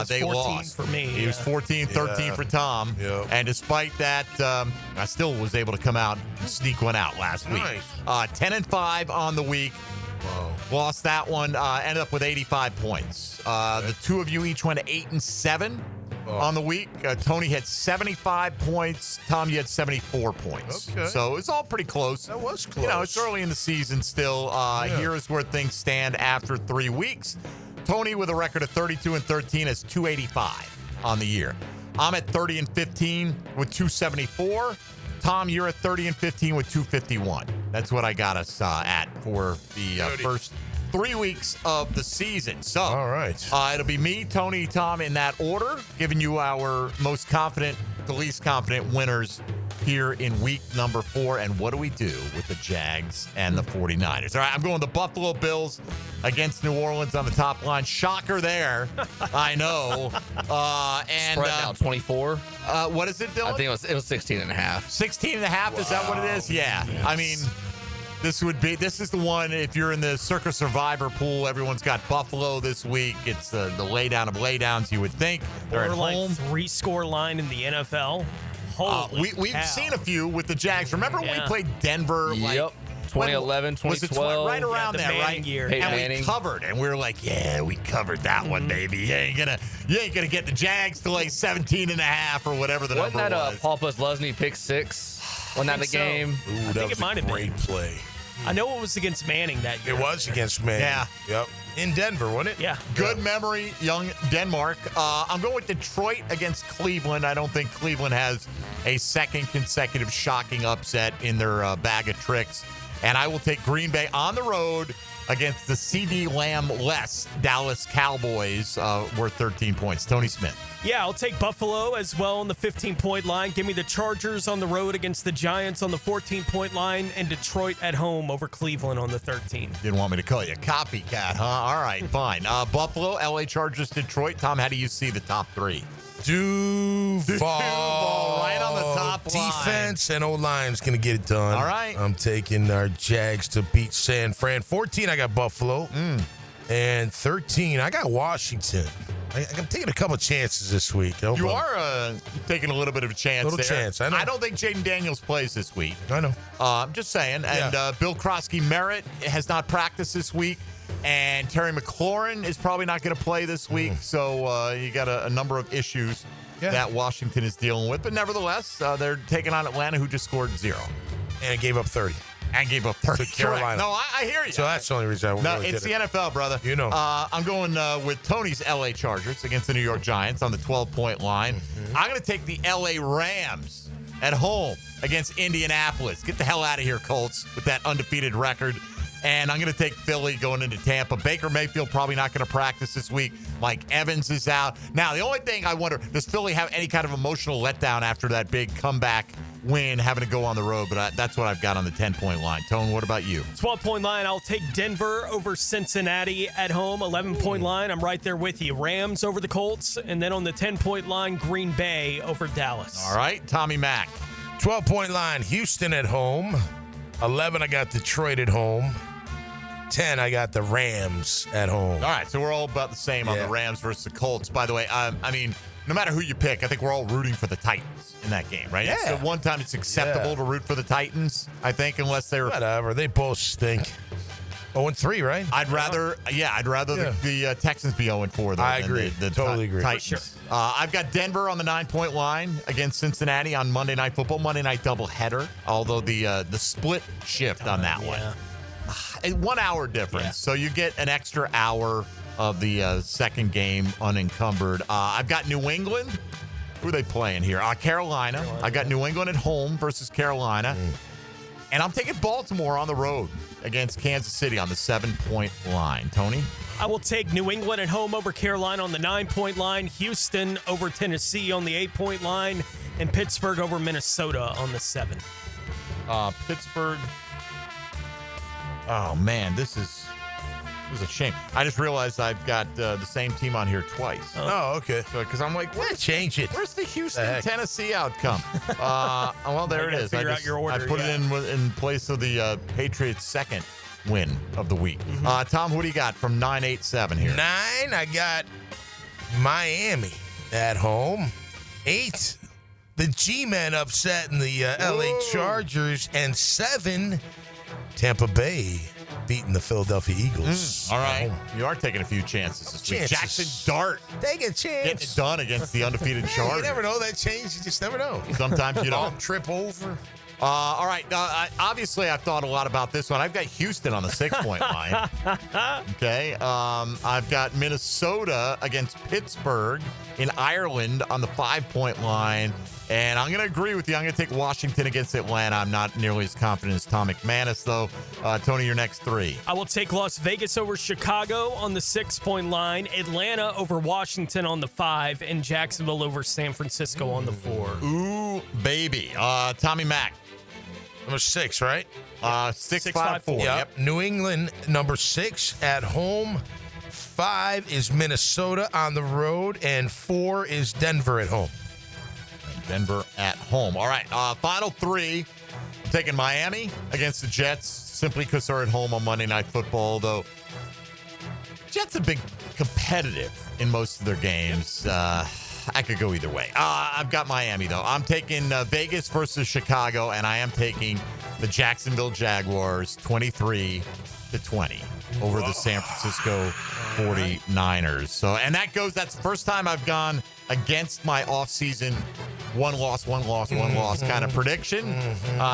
They lost. For me. It was 14-13 for Tom. Yep. And despite that, I still was able to come out and sneak one out last week. 10-5 on the week. Whoa. Lost that one. Ended up with 85 points. The two of you each went 8-7. on the week. Tony had 75 points. Tom, you had 74 points. Okay. So it's all pretty close. That was close. You know, it's early in the season still. Here is where things stand after 3 weeks. Tony with a record of 32-13 is 285 on the year. I'm at 30-15 with 274. Tom, you're at 30-15 with 251. That's what I got us at for the first 3 weeks of the season. So, all right. It'll be me, Tony, Tom in that order, giving you our most confident, the least confident winners here in week number 4. And what do we do with the Jags and the 49ers? All right, I'm going the Buffalo Bills against New Orleans on the top line. Shocker there. I know. And spread now 24. What is it, Dylan? I think it was 16 and a half. 16 and a half, is that what it is? Yeah. Yes. I mean, this is the one, if you're in the Circa Survivor pool, everyone's got Buffalo this week. It's the laydown of laydowns, you would think. They're at home. 3-score line in the NFL. We've seen a few with the Jags. Remember when we played Denver? Yep. 2011, 2012. Right around there, right? Year. And we covered, and we were like, yeah, we covered that one, baby. You ain't gonna get the Jags to lay 17 and a half or whatever the number was. Wasn't that Paul Posluszny pick 6? Wasn't that the game? Ooh, I think it might have been. Great play. I know it was against Manning that year. It was against Manning. Yeah. Yep. In Denver, wasn't it? Yeah. Good memory, young Denmark. I'm going with Detroit against Cleveland. I don't think Cleveland has a second consecutive shocking upset in their bag of tricks. And I will take Green Bay on the road against the CD Lamb-less Dallas Cowboys, worth 13 points. Tony Smith. Yeah, I'll take Buffalo as well on the 15-point line. Give me the Chargers on the road against the Giants on the 14-point line, and Detroit at home over Cleveland on the 13. Didn't want me to call you a copycat, huh? All right, fine. Buffalo, LA Chargers, Detroit. Tom, how do you see the top 3? Duval. Right on the top line. Defense and O-line's going to get it done. All right. I'm taking our Jags to beat San Fran. 14, I got Buffalo. And 13, I got Washington. I'm taking a couple chances this week. You are taking a little bit of a chance there. Chance, I know. I don't think Jaden Daniels plays this week. I know. I'm just saying. And Bill Krosky-Merritt has not practiced this week. And Terry McLaurin is probably not going to play this week. So you got a number of issues that Washington is dealing with. But nevertheless, they're taking on Atlanta, who just scored 0. And gave up 30. And gave up 30 to Carolina. No, I hear you. So that's the only reason I really it's did the NFL, brother. You know. I'm going with Tony's LA Chargers against the New York Giants on the 12-point line. I'm going to take the LA Rams at home against Indianapolis. Get the hell out of here, Colts, with that undefeated record. And I'm going to take Philly going into Tampa. Baker Mayfield probably not going to practice this week. Mike Evans is out. Now, the only thing I wonder, does Philly have any kind of emotional letdown after that big comeback win, having to go on the road? But that's what I've got on the 10-point line. Tone, what about you? 12-point line, I'll take Denver over Cincinnati at home. 11-point line, I'm right there with you. Rams over the Colts. And then on the 10-point line, Green Bay over Dallas. All right, Tommy Mack. 12-point line, Houston at home. 11, I got Detroit at home. 10, I got the Rams at home. All right, so we're all about the same on the Rams versus the Colts. By the way, I mean, no matter who you pick, I think we're all rooting for the Titans in that game, right? Yeah. So one time it's acceptable to root for the Titans, I think, unless they're... Whatever, they both stink. 0-3, right? I'd rather the Texans be 0-4. I agree. Totally agree. Titans. Sure. I've got Denver on the 9-point line against Cincinnati on Monday Night Football, Monday Night doubleheader, although the split shift on that one. 1 hour difference, so you get an extra hour of the second game unencumbered. I've got New England. Who are they playing here? Carolina. I got New England at home versus Carolina. And I'm taking Baltimore on the road against Kansas City on the 7-point line. Tony? I will take New England at home over Carolina on the 9-point line, Houston over Tennessee on the 8-point line, and Pittsburgh over Minnesota on the 7. Pittsburgh. Oh, man, this is a shame. I just realized I've got the same team on here twice. Oh, okay. Because I'm like, change it. Where's the Houston-Tennessee outcome? Well, there it is. Figure out your order, I put it in place of the Patriots' second win of the week. Tom, what do you got from 9-8-7 here? 9, I got Miami at home. 8, the G-Men upsetting the LA Chargers. And 7, Tampa Bay beating the Philadelphia Eagles. All right. You are taking a few chances this week. Jackson Dart. Take a chance. Getting it done against the undefeated Chargers. You never know that change. You just never know. Sometimes you don't. Trip over. All right. Obviously, I've thought a lot about this one. I've got Houston on the 6-point line. Okay. I've got Minnesota against Pittsburgh in Ireland on the 5-point line. And I'm going to agree with you. I'm going to take Washington against Atlanta. I'm not nearly as confident as Tom McManus, though. Tony, your next 3. I will take Las Vegas over Chicago on the 6-point line, Atlanta over Washington on the 5, and Jacksonville over San Francisco on the 4. Ooh, baby. Tommy Mack. Number 6, right? 6-5-4. Yep. New England, number 6 at home. 5 is Minnesota on the road, and 4 is Denver at home. Denver at home. All right. Final 3. I'm taking Miami against the Jets simply because they're at home on Monday Night Football, though Jets have been competitive in most of their games. I could go either way. I've got Miami, though. I'm taking Vegas versus Chicago, and I am taking the Jacksonville Jaguars 23-20 over the San Francisco 49ers. So, and that's the first time I've gone against my offseason one loss kind of prediction.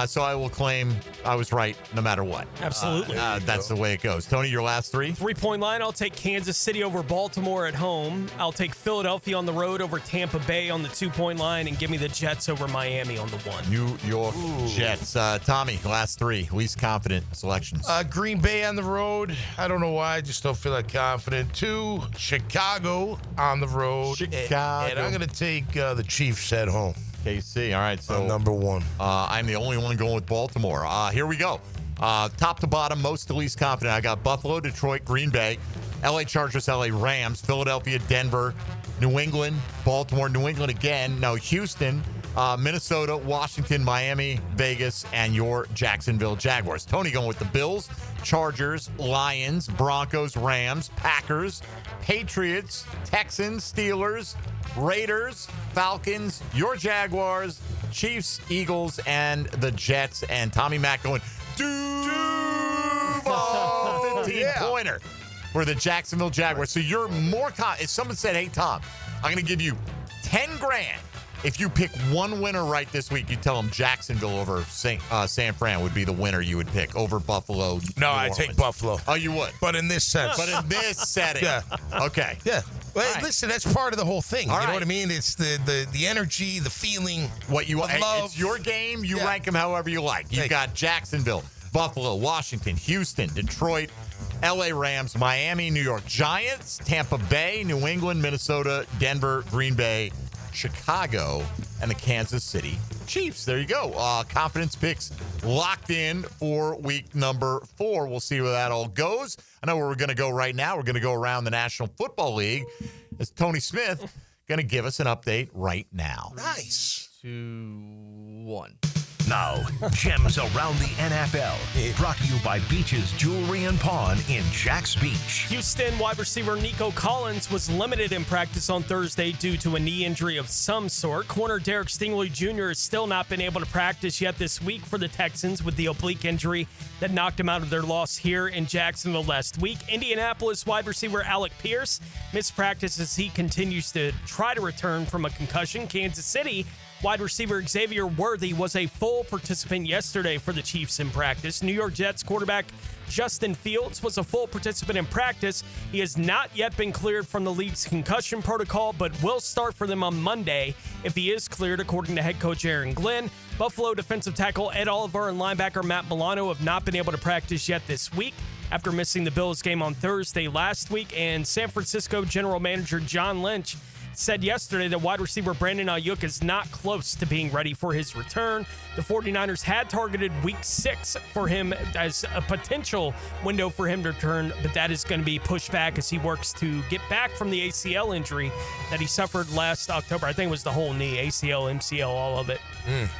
So I will claim I was right no matter what. Absolutely. That's the way it goes. Tony, your last 3? 3-point line, I'll take Kansas City over Baltimore at home. I'll take Philadelphia on the road over Tampa Bay on the 2-point line, and give me the Jets over Miami on the 1. New York Jets. Tommy, last 3. Least confident selections. Green Bay on the road. I don't know why. I just don't feel like confident. 2, Chicago on the road. Chicago. And I'm going to take the Chiefs at home. KC. All right. So number 1. I'm the only one going with Baltimore. Here we go. Top to bottom, most to least confident. I got Buffalo, Detroit, Green Bay, LA Chargers, LA Rams, Philadelphia, Denver, New England, Baltimore, New England again. No, Houston, Minnesota, Washington, Miami, Vegas, and your Jacksonville Jaguars. Tony going with the Bills, Chargers, Lions, Broncos, Rams, Packers, Patriots, Texans, Steelers, Raiders, Falcons, your Jaguars, Chiefs, Eagles, and the Jets. And Tommy Mack going, Duval, 15-pointer for the Jacksonville Jaguars. So you're more if someone said, hey, Tom, I'm going to give you $10,000 if you pick one winner right this week. You tell them Jacksonville over San Fran would be the winner you would pick over Buffalo. No, I take Buffalo. Oh, you would? But in this sense. But in this setting. Yeah. Okay. Yeah. Well, listen, that's part of the whole thing. All you know right. what I mean? It's the energy, the feeling, what you love. It's your game. You rank them however you like. You've got Jacksonville, Buffalo, Washington, Houston, Detroit, LA Rams, Miami, New York Giants, Tampa Bay, New England, Minnesota, Denver, Green Bay, Chicago, and the Kansas City Chiefs. There you go. Confidence picks locked in for week number 4. We'll see where that all goes. I know where we're going to go right now. We're going to go around the National Football League. It's Tony Smith going to give us an update right now. Nice. 2, 1. Now, gems around the NFL. Brought to you by Beach's Jewelry and Pawn in Jax Beach. Houston wide receiver Nico Collins was limited in practice on Thursday due to a knee injury of some sort. Corner Derek Stingley Jr. has still not been able to practice yet this week for the Texans with the oblique injury that knocked him out of their loss here in Jacksonville last week. Indianapolis wide receiver Alec Pierce missed practice as he continues to try to return from a concussion. Kansas City wide receiver Xavier Worthy was a full participant yesterday for the Chiefs in practice. New York Jets quarterback Justin Fields was a full participant in practice. He has not yet been cleared from the league's concussion protocol, but will start for them on Monday if he is cleared, according to head coach Aaron Glenn. Buffalo defensive tackle Ed Oliver and linebacker Matt Milano have not been able to practice yet this week after missing the Bills game on Thursday last week. And San Francisco general manager John Lynch said yesterday that wide receiver Brandon Ayuk is not close to being ready for his return. The 49ers had targeted week 6 for him as a potential window for him to return, but that is going to be pushed back as he works to get back from the ACL injury that he suffered last October. I think it was the whole knee, ACL, MCL, all of it.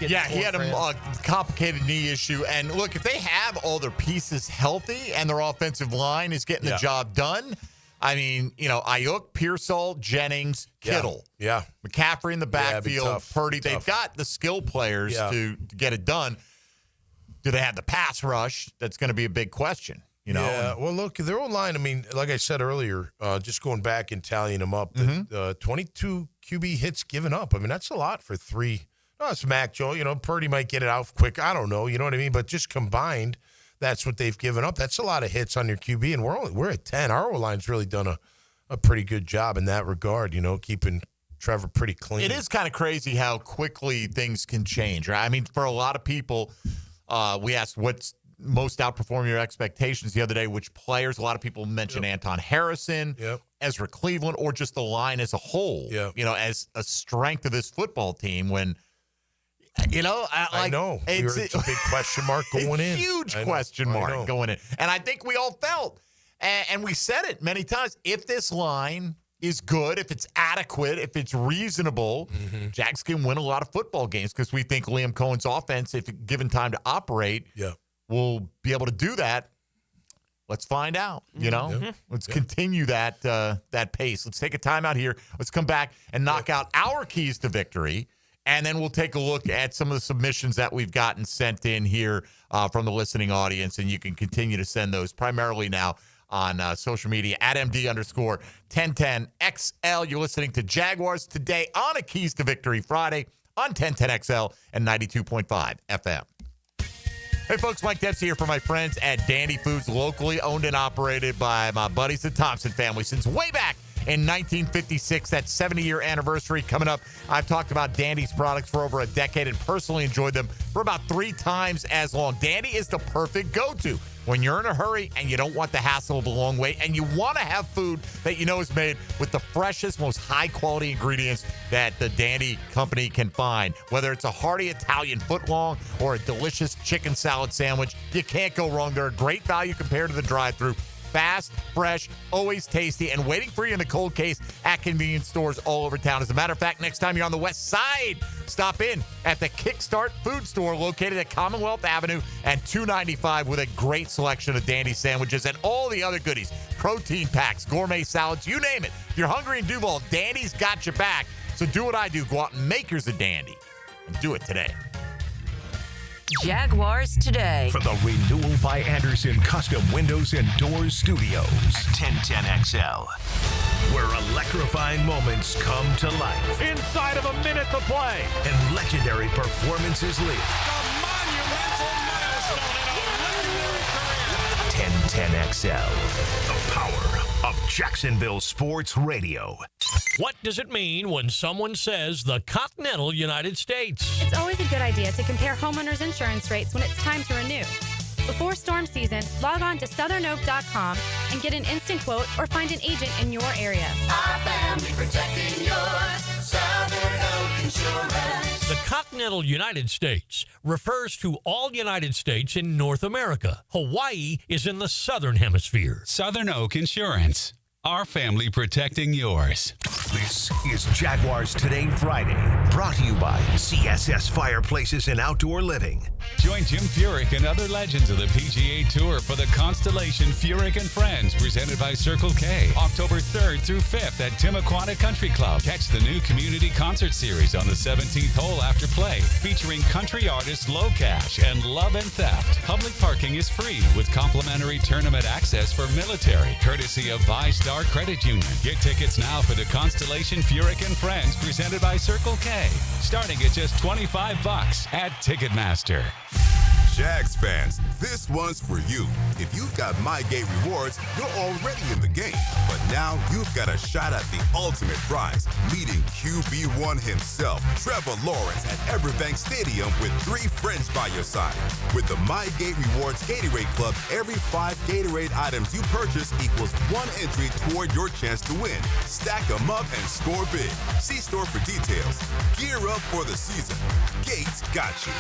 Yeah, he had a complicated knee issue. And look, if they have all their pieces healthy and their offensive line is getting the job done, I mean, you know, Ayuk, Pearsall, Jennings, Kittle. Yeah. McCaffrey in the backfield, Purdy. They've got the skill players to get it done. Do they have the pass rush? That's going to be a big question. You know? Yeah, well, look, their O-line, I mean, like I said earlier, just going back and tallying them up, the 22 QB hits given up. I mean, that's a lot for 3. No, it's Mac Jones. You know, Purdy might get it out quick. I don't know. You know what I mean? But just combined, that's what they've given up. That's a lot of hits on your QB, and we're at 10. Our O-line's really done a pretty good job in that regard, you know, keeping Trevor pretty clean. It is kind of crazy how quickly things can change, right? I mean, for a lot of people, we asked what's most outperforming your expectations the other day, which players. A lot of people mention Anton Harrison, Ezra Cleveland, or just the line as a whole, you know, as a strength of this football team when, you know, I know. It's a big question mark going in. Huge question mark going in. And I think we all felt, and we said it many times, if this line is good, if it's adequate, if it's reasonable, Jags can win a lot of football games because we think Liam Cohen's offense, if given time to operate, will be able to do that. Let's find out, you know. Let's continue that that pace. Let's take a timeout here. Let's come back and knock out our keys to victory, and then we'll take a look at some of the submissions that we've gotten sent in here from the listening audience, and you can continue to send those primarily now on social media at MD_1010XL. You're listening to Jaguars Today on a Keys to Victory Friday on 1010XL and 92.5 FM. Hey, folks, Mike Dempsey here for my friends at Dandy Foods, locally owned and operated by my buddies, the Thompson family, since way back in 1956. That 70-year anniversary coming up. I've talked about Dandy's products for over a decade and personally enjoyed them for about 3 times as long. Dandy is the perfect go-to when you're in a hurry and you don't want the hassle of a long wait and you want to have food that you know is made with the freshest, most high-quality ingredients that the Dandy company can find. Whether it's a hearty Italian footlong or a delicious chicken salad sandwich, you can't go wrong. They're a great value compared to the drive-thru. Fast, fresh, always tasty, and waiting for you in the cold case at convenience stores all over town. As a matter of fact, next time you're on the west side, stop in at the Kickstart Food Store located at Commonwealth Avenue and 295 with a great selection of Dandy sandwiches and all the other goodies. Protein packs, gourmet salads, you name it. If you're hungry in Duval, Dandy's got your back. So do what I do. Go out and make yours a Dandy. And do it today. Jaguars Today. For the Renewal by Anderson Custom Windows and Doors Studios. 1010XL. Where electrifying moments come to life. Inside of a minute to play. And legendary performances live. A monumental milestone in a legendary career. 1010XL. The power of Jacksonville Sports Radio. What does it mean when someone says the continental United States? It's always a good idea to compare homeowners' insurance rates when it's time to renew. Before storm season, log on to southernoak.com and get an instant quote or find an agent in your area. Our family protecting yours. Southern Oak Insurance. The continental United States refers to all United States in North America. Hawaii is in the southern hemisphere. Southern Oak Insurance. Our family protecting yours. This is Jaguars Today Friday, brought to you by CSS Fireplaces and Outdoor Living. Join Jim Furyk and other legends of the PGA Tour for the Constellation Furyk and Friends, presented by Circle K, October 3rd through 5th at Timuquana Country Club. Catch the new community concert series on the 17th hole after play, featuring country artists Low Cash and Love and Theft. Public parking is free with complimentary tournament access for military, courtesy of ViStar Credit Union. Get tickets now for the Constellation Furyk and Friends, presented by Circle K, starting at just $25 at Ticketmaster. Jags fans, this one's for you. If you've got MyGate rewards, you're already in the game. But now you've got a shot at the ultimate prize, meeting QB1 himself, Trevor Lawrence, at Everbank Stadium with 3 friends by your side. With the MyGate Rewards Gatorade Club, every 5 Gatorade items you purchase equals 1 entry toward your chance to win. Stack them up and score big. See store for details. Gear up for the season. Gates got you.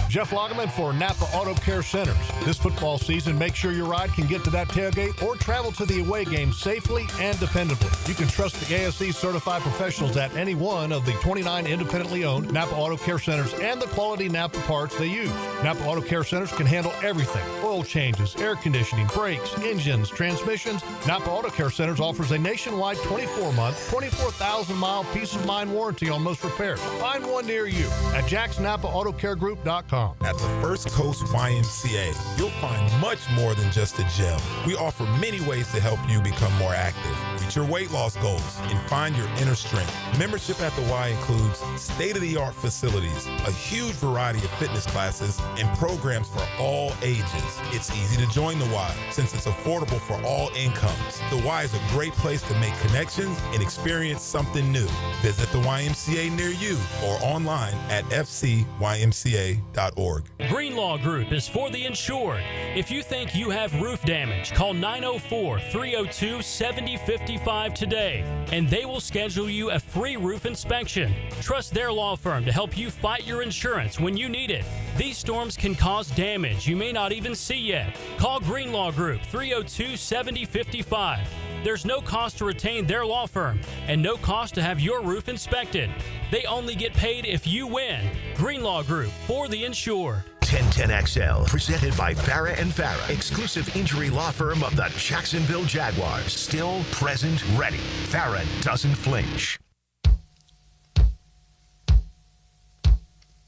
Jeff Lagerman for Napa Auto Care Centers. This football season, make sure your ride can get to that tailgate or travel to the away game safely and dependably. You can trust the ASE certified professionals at any one of the 29 independently owned Napa Auto Care Centers and the quality Napa parts they use. Napa Auto Care Centers can handle everything: oil changes, air conditioning, brakes, engines, transmissions. Napa Auto Care Centers offers a nationwide 24-month, 24,000-mile peace of mind warranty on most repairs. Find one near you at jacksnapaautocaregroup.com. At the First Coast YMCA, you'll find much more than just a gym. We offer many ways to help you become more active, reach your weight loss goals, and find your inner strength. Membership at the Y includes state-of-the-art facilities, a huge variety of fitness classes, and programs for all ages. It's easy to join the Y since it's affordable for all incomes. The Y is a great place to make connections and experience something new. Visit the YMCA near you or online at fcymca.org. Greenlaw Group is for the insured. If you think you have roof damage, call 904-302-7055 today, and they will schedule you a free roof inspection. Trust their law firm to help you fight your insurance when you need it. These storms can cause damage you may not even see yet. Call Greenlaw Group 302-7055. There's no cost to retain their law firm and no cost to have your roof inspected. They only get paid if you win. Greenlaw Group, for the insured. 1010XL, presented by Farah & Farah, exclusive injury law firm of the Jacksonville Jaguars. Still, present, ready. Farah doesn't flinch.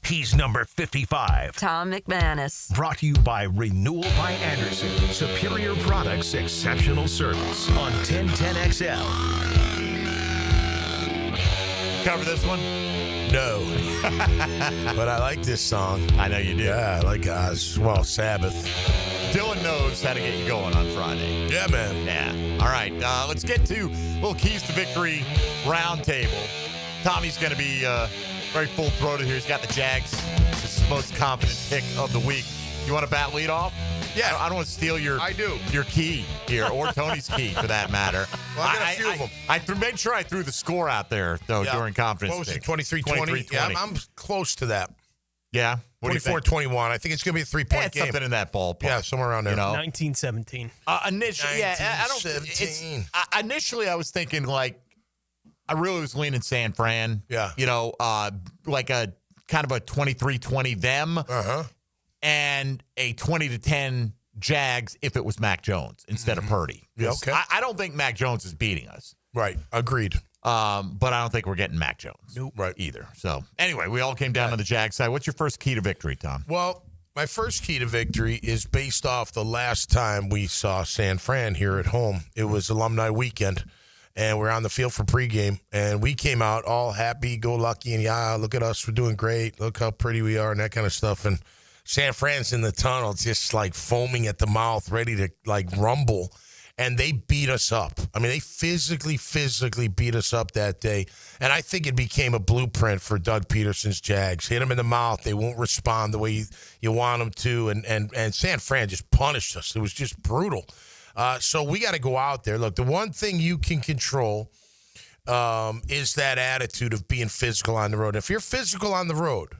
He's number 55. Tom McManus. Brought to you by Renewal by Anderson. Superior products, exceptional service. On 1010XL. Cover this one? No. But I like this song. I know you do. Yeah, I like Sabbath. Dylan knows how to get you going on Friday. Yeah, man. Yeah. All right. Let's get to little Keys to Victory roundtable. Tommy's going to be very full-throated here. He's got the Jags. This is his most confident pick of the week. You want to bat lead off? Yeah. I don't want to steal your key here, or Tony's key for that matter. Well, I got a few of them. I made sure I threw the score out there, though, during confidence. What was it, 23-20? Yeah, I'm close to that. Yeah? 24-21. I think it's going to be a 3-point game. Something in that ballpark. Yeah, somewhere around there. 19-17. Initially, I was thinking, like, I really was leaning San Fran. Yeah. Like a kind of a 23-20 them. Uh-huh. And a 20-10 Jags if it was Mac Jones instead of Purdy. Yeah, okay. I don't think Mac Jones is beating us. Right. Agreed. But I don't think we're getting Mac Jones. Nope. Right. Either. So, anyway, we all came down to the Jags side. What's your first key to victory, Tom? Well, my first key to victory is based off the last time we saw San Fran here at home. It was alumni weekend, and we're on the field for pregame, and we came out all happy-go-lucky, and look at us, we're doing great, look how pretty we are, and that kind of stuff, and San Fran's in the tunnel just like foaming at the mouth, ready to like rumble, and they beat us up. I mean, they physically beat us up that day, and I think it became a blueprint for Doug Peterson's Jags. Hit them in the mouth, they won't respond the way you want them to, and San Fran just punished us. It was just brutal. So we got to go out there. Look, the one thing you can control is that attitude of being physical on the road. If you're physical on the road,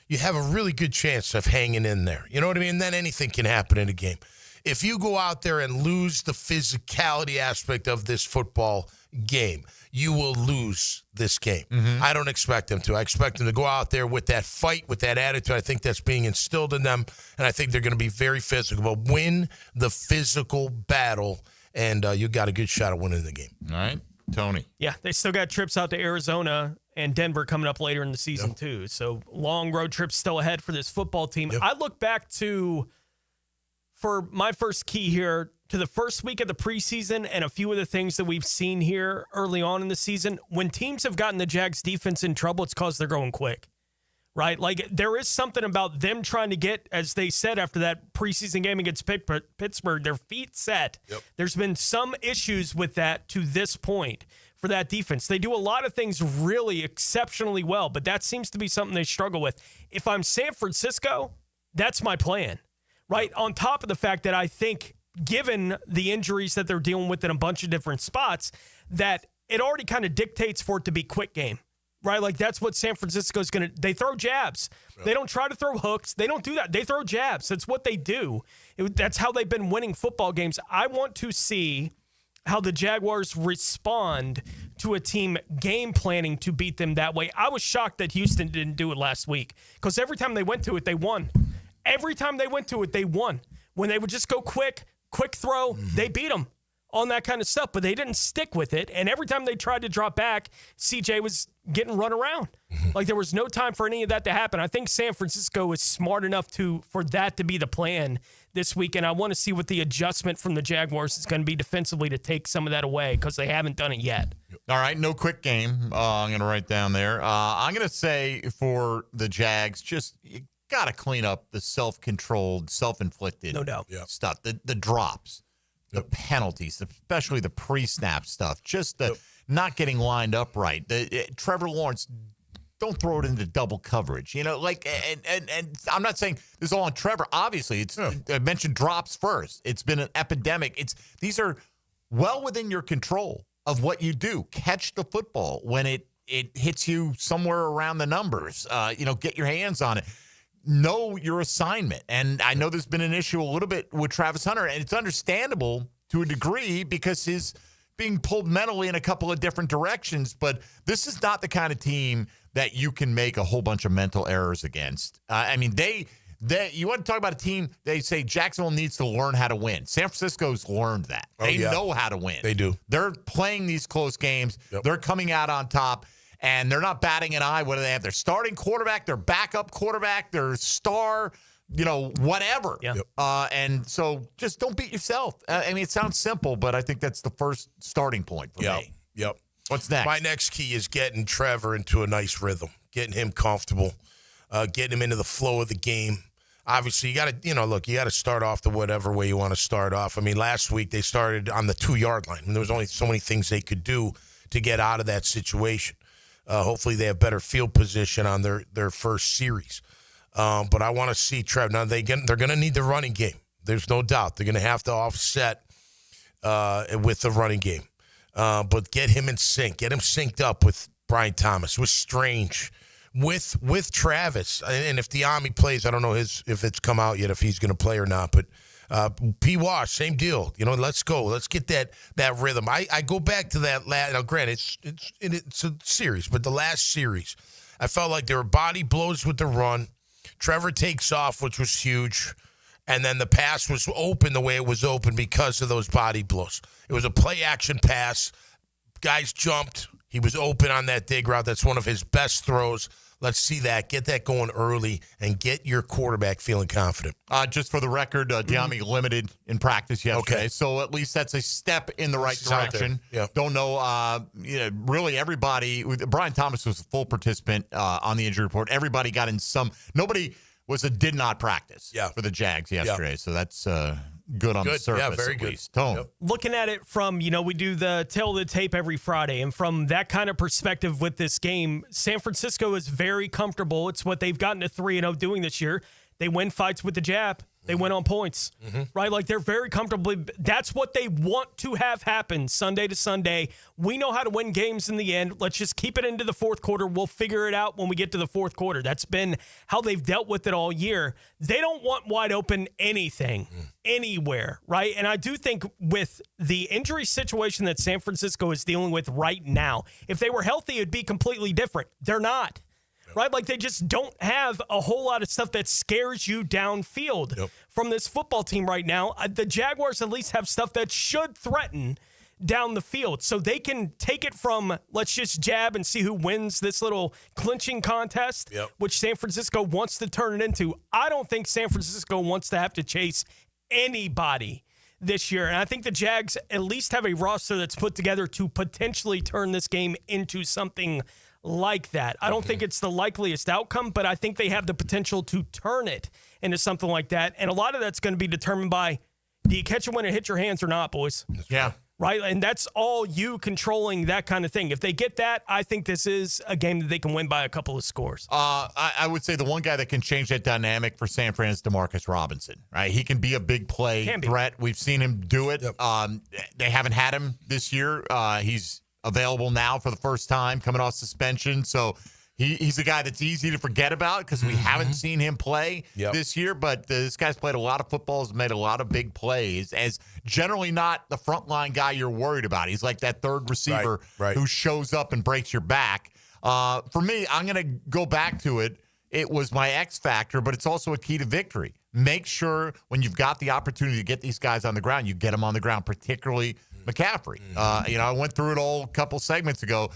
you have a really good chance of hanging in there. You know what I mean? And then anything can happen in a game. If you go out there and lose the physicality aspect of this football game, you will lose this game. Mm-hmm. I don't expect them to. I expect them to go out there with that fight, with that attitude. I think that's being instilled in them, and I think they're going to be very physical. But win the physical battle, and you got a good shot at winning the game. All right. Tony. Yeah, they still got trips out to Arizona and Denver coming up later in the season, too. So long road trips still ahead for this football team. I look back for my first key here, to the first week of the preseason and a few of the things that we've seen here early on in the season. When teams have gotten the Jags defense in trouble, it's because they're going quick, right? Like, there is something about them trying to get, as they said after that preseason game against Pittsburgh, their feet set. Yep. There's been some issues with that to this point for that defense. They do a lot of things really exceptionally well, but that seems to be something they struggle with. If I'm San Francisco, that's my plan, right? On top of the fact that I think, given the injuries that they're dealing with in a bunch of different spots, that it already kind of dictates for it to be quick game, right? Like, that's what San Francisco's going to – they throw jabs. Yep. They don't try to throw hooks. They don't do that. They throw jabs. That's what they do. That's how they've been winning football games. I want to see how the Jaguars respond to a team game planning to beat them that way. I was shocked that Houston didn't do it last week, because every time they went to it, they won. Every time they went to it, they won. When they would just go quick throw, they beat them. on that kind of stuff, but they didn't stick with it. And every time they tried to drop back, CJ was getting run around. Like, there was no time for any of that to happen. I think San Francisco is smart enough for that to be the plan this week, and I want to see what the adjustment from the Jaguars is going to be defensively to take some of that away, because they haven't done it yet. All right, no quick game. I'm going to write down there. I'm going to say for the Jags, just you got to clean up the self-controlled, self-inflicted stuff, the drops. The penalties, especially the pre-snap stuff, just the not getting lined up right. Trevor Lawrence, don't throw it into double coverage. And I'm not saying this is all on Trevor. Obviously, I mentioned drops first. It's been an epidemic. These are well within your control of what you do. Catch the football when it hits you somewhere around the numbers. Get your hands on it. Know your assignment. And I know there's been an issue a little bit with Travis Hunter, and it's understandable to a degree because he's being pulled mentally in a couple of different directions. But this is not the kind of team that you can make a whole bunch of mental errors against. You want to talk about a team, they say Jacksonville needs to learn how to win. San Francisco's learned that. They know how to win. They do. They're playing these close games. Yep. They're coming out on top. And they're not batting an eye. What do they have? Their starting quarterback, their backup quarterback, their star, whatever. Yep. And so just don't beat yourself. It sounds simple, but I think that's the first starting point for me. Yep. What's next? My next key is getting Trevor into a nice rhythm, getting him comfortable, getting him into the flow of the game. Obviously, you got to start off the whatever way you want to start off. Last week they started on the 2-yard line, and there was only so many things they could do to get out of that situation. Hopefully they have better field position on their first series. But I want to see Trev. Now, they're going to need the running game. There's no doubt. They're going to have to offset with the running game. But get him in sync. Get him synced up with Brian Thomas, with Strange, with Travis. And if the Army plays, I don't know if it's come out yet, if he's going to play or not. But P. Wash, same deal. Let's go. Let's get that rhythm. I go back to that last. Now, granted, it's a series, but the last series, I felt like there were body blows with the run. Trevor takes off, which was huge, and then the pass was open the way it was open because of those body blows. It was a play-action pass. Guys jumped. He was open on that dig route. That's one of his best throws. Let's see that. Get that going early and get your quarterback feeling confident. Just for the record, Diami limited in practice yesterday, so at least that's a step in the right direction. Yep. Don't know, really everybody. Brian Thomas was a full participant on the injury report. Everybody got in some. Nobody did not practice for the Jags yesterday, so that's good on the surface. Yeah, very at good. least. Tone. Yep. Looking at it from, we do the tail of the tape every Friday, and from that kind of perspective with this game, San Francisco is very comfortable. It's what they've gotten to 3-0 doing this year. They win fights with the jab. They win on points, right? Like, they're very comfortably. That's what they want to have happen Sunday to Sunday. We know how to win games in the end. Let's just keep it into the fourth quarter. We'll figure it out when we get to the fourth quarter. That's been how they've dealt with it all year. They don't want wide open anything, anywhere, right? And I do think with the injury situation that San Francisco is dealing with right now, if they were healthy, it'd be completely different. They're not. Right? Like, they just don't have a whole lot of stuff that scares you downfield from this football team right now. The Jaguars at least have stuff that should threaten down the field. So they can take it from, let's just jab and see who wins this little clinching contest, which San Francisco wants to turn it into. I don't think San Francisco wants to have to chase anybody this year. And I think the Jags at least have a roster that's put together to potentially turn this game into something like that. I don't think it's the likeliest outcome, but I think they have the potential to turn it into something like that. And a lot of that's going to be determined by, do you catch it when it hits your hands or not, boys? Yeah. Right? And that's all you controlling that kind of thing. If they get that, I think this is a game that they can win by a couple of scores. I would say the one guy that can change that dynamic for San Fran is Demarcus Robinson. Right? He can be a big play threat. We've seen him do it. They haven't had him this year. He's available now for the first time coming off suspension. So he's a guy that's easy to forget about because we haven't seen him play this year. But this guy's played a lot of footballs, made a lot of big plays, as generally not the frontline guy you're worried about. He's like that third receiver who shows up and breaks your back. For me, I'm going to go back to it. it was my X factor, but it's also a key to victory. Make sure when you've got the opportunity to get these guys on the ground, you get them on the ground, particularly McCaffrey. I went through it all a couple segments ago.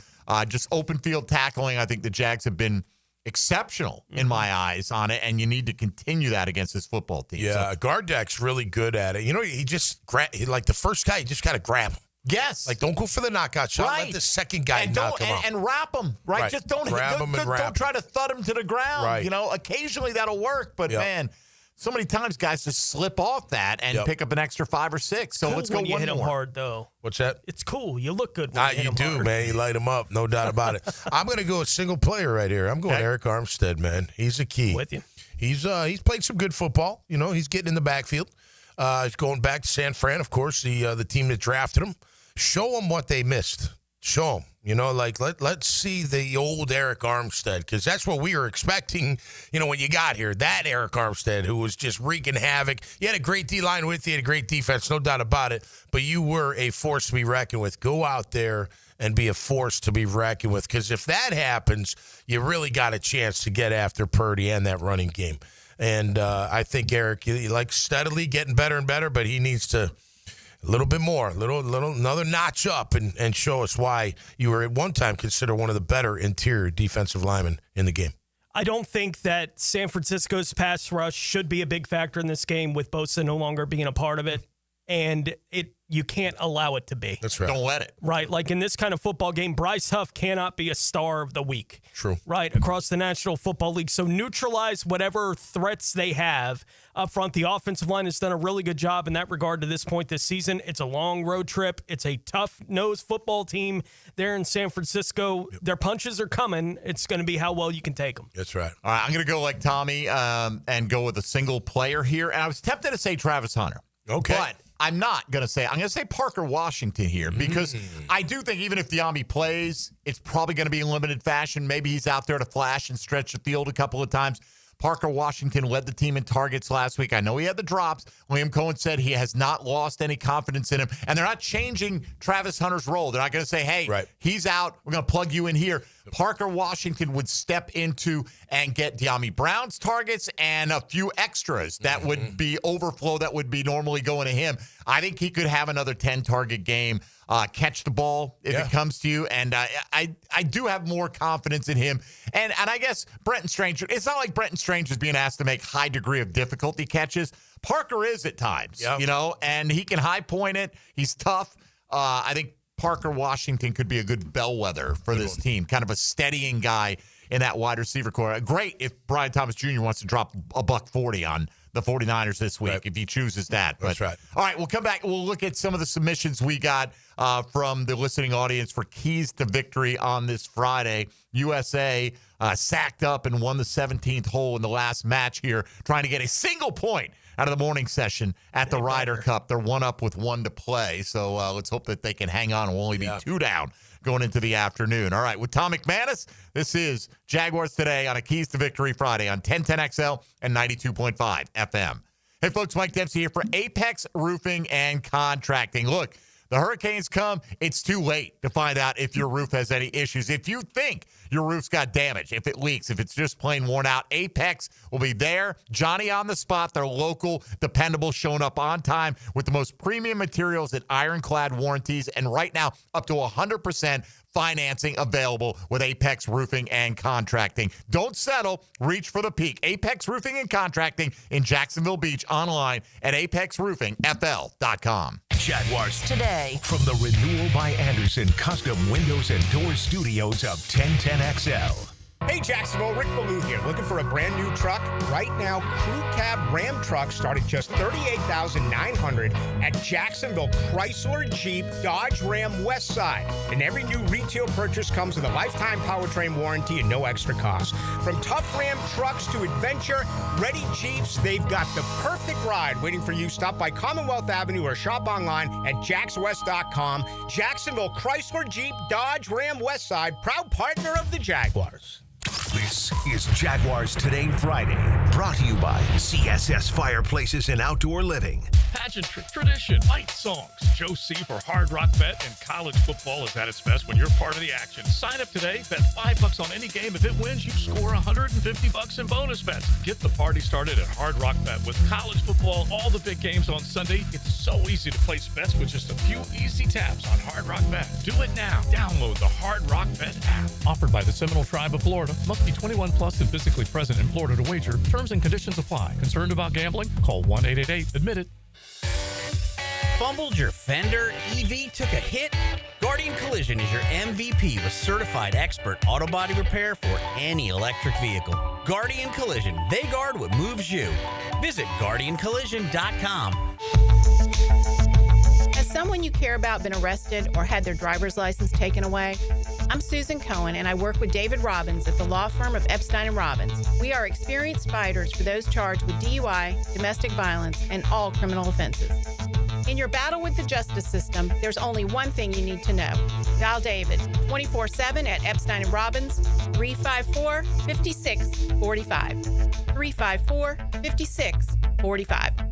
Just open field tackling, I think the Jags have been exceptional in my eyes on it, and you need to continue that against this football team. Yeah, Gardek's really good at it. He just like the first guy, you just got to grab him. Yes. Like, don't go for the knockout shot. Right. Let the second guy knock him out. And wrap him, right? Just don't grab him and don't try to thud him to the ground. Right. Occasionally that'll work, but man, so many times guys just slip off that and pick up an extra 5 or 6. So cool let's go when you one hit more. him hard, though. What's that? It's cool. You look good when you hit you him do, hard. man. You light him up, no doubt about it. I'm going to go a single player right here. I'm going Eric Armstead, man. He's a key. With you. He's played some good football. He's getting in the backfield. He's going back to San Fran, of course, the team that drafted him. Show them what they missed. Show them. Let's see the old Eric Armstead, because that's what we were expecting, when you got here. That Eric Armstead, who was just wreaking havoc. You had a great D-line with you, had a great defense, no doubt about it, but you were a force to be reckoned with. Go out there and be a force to be reckoned with, because if that happens, you really got a chance to get after Purdy and that running game. And I think Eric, steadily getting better and better, but he needs to a little bit more, another notch up and show us why you were at one time considered one of the better interior defensive linemen in the game. I don't think that San Francisco's pass rush should be a big factor in this game with Bosa no longer being a part of it. And you can't allow it to be. That's right. Don't let it. Right. Like in this kind of football game, Bryce Huff cannot be a star of the week. True. Right. Across the National Football League. So neutralize whatever threats they have up front. The offensive line has done a really good job in that regard to this point this season. It's a long road trip. It's a tough-nosed football team there in San Francisco. Yep. Their punches are coming. It's going to be how well you can take them. That's right. All right. I'm going to go like Tommy and go with a single player here. And I was tempted to say Travis Hunter. Okay. But I'm not going to say. I'm going to say Parker Washington here because I do think even if Diami plays, it's probably going to be in limited fashion. Maybe he's out there to flash and stretch the field a couple of times. Parker Washington led the team in targets last week. I know he had the drops. Liam Cohen said he has not lost any confidence in him. And they're not changing Travis Hunter's role. They're not going to say, hey, he's out. We're going to plug you in here. Parker Washington would step into and get Diami Brown's targets and a few extras that would be overflow that would be normally going to him. I think he could have another 10-target game. Catch the ball if it comes to you. And I do have more confidence in him. And I guess Brenton Strange, it's not like Brenton Strange is being asked to make high degree of difficulty catches. Parker is at times, and he can high point it. He's tough. I think Parker Washington could be a good bellwether for this team, kind of a steadying guy in that wide receiver core. Great if Brian Thomas Jr. wants to drop $140 on the 49ers this week, if he chooses that. That's right. All right, we'll come back. We'll look at some of the submissions we got from the listening audience for keys to victory on this Friday. USA sacked up and won the 17th hole in the last match here, trying to get a single point out of the morning session at the Ryder Cup. They're one up with 1 to play, so let's hope that they can hang on and will only be 2 down going into the afternoon. All right, with Tom McManus, this is Jaguars Today on a Keys to Victory Friday on 1010XL and 92.5 FM. Hey, folks, Mike Dempsey here for Apex Roofing and Contracting. Look, the hurricanes come, it's too late to find out if your roof has any issues. If you think your roof's got damage, if it leaks, if it's just plain worn out, Apex will be there. Johnny on the spot. They're local, dependable, showing up on time with the most premium materials and ironclad warranties. And right now, up to 100% financing available with Apex Roofing and Contracting. Don't settle. Reach for the peak. Apex Roofing and Contracting in Jacksonville Beach, online at apexroofingfl.com. Jaguars Today. From the Renewal by Anderson Custom Windows and Doors Studios of 1010XL. Hey Jacksonville, Rick Ballou here. Looking for a brand new truck? Right now, Crew Cab Ram trucks start at just $38,900 at Jacksonville Chrysler Jeep Dodge Ram West Side. And every new retail purchase comes with a lifetime powertrain warranty and no extra cost. From tough Ram trucks to adventure-ready Jeeps, they've got the perfect ride waiting for you. Stop by Commonwealth Avenue or shop online at jaxwest.com. Jacksonville Chrysler Jeep Dodge Ram West Side, proud partner of the Jaguars. This is Jaguars Today Friday, brought to you by CSS Fireplaces and Outdoor Living. pageantry, tradition, fight songs. Joe C for Hard Rock Bet, and college football is at its best when you're part of the action. Sign up today, bet $5 on any game. If it wins, you score $150 in bonus bets. Get the party started at Hard Rock Bet. With college football, all the big games on Sunday, it's so easy to place bets with just a few easy taps on Hard Rock Bet. Do it now. Download the Hard Rock Bet app. Offered by the Seminole Tribe of Florida. Must be 21 plus and physically present in Florida to wager. Terms and conditions apply. Concerned about gambling? Call 1-888-ADMIT-IT. Fumbled your fender? EV took a hit? Guardian Collision is your MVP with certified expert auto body repair for any electric vehicle. Guardian Collision. They guard what moves you. Visit GuardianCollision.com. Has someone you care about been arrested or had their driver's license taken away? I'm Susan Cohen, and I work with David Robbins at the law firm of Epstein & Robbins. We are experienced fighters for those charged with DUI, domestic violence, and all criminal offenses. In your battle with the justice system, there's only one thing you need to know. Dial David 24/7 at Epstein & Robbins, 354-5645. 354-5645.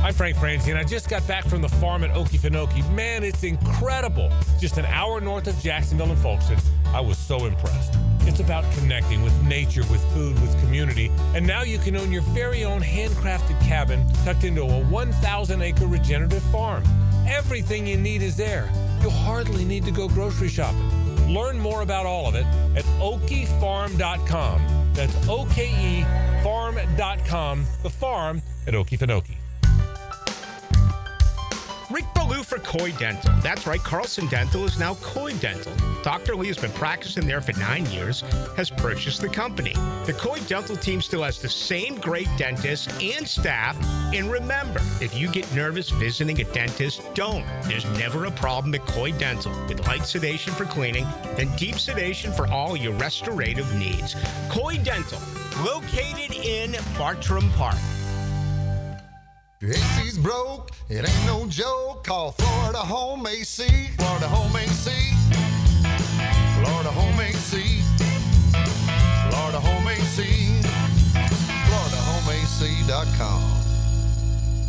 I'm Frank Franzine. I just got back from the farm at Okefenokee. Man, it's incredible. Just an hour north of Jacksonville and Folkston. I was so impressed. It's about connecting with nature, with food, with community. And now you can own your very own handcrafted cabin tucked into a 1,000-acre regenerative farm. Everything you need is there. You'll hardly need to go grocery shopping. Learn more about all of it at okefarm.com. That's OKEfarm.com. The farm at Okefenokee. Rick Ballou for Coy Dental. That's right, Carlson Dental is now Coy Dental. Dr. Lee has been practicing there for 9 years, has purchased the company. The Coy Dental team still has the same great dentist and staff. And remember, if you get nervous visiting a dentist, don't. There's never a problem at Coy Dental, with light sedation for cleaning and deep sedation for all your restorative needs. Coy Dental, located in Bartram Park. Your AC's broke, it ain't no joke. Call Florida Home AC. Florida Home AC. Florida Home AC. Florida Home AC. FloridaHomeAC.com.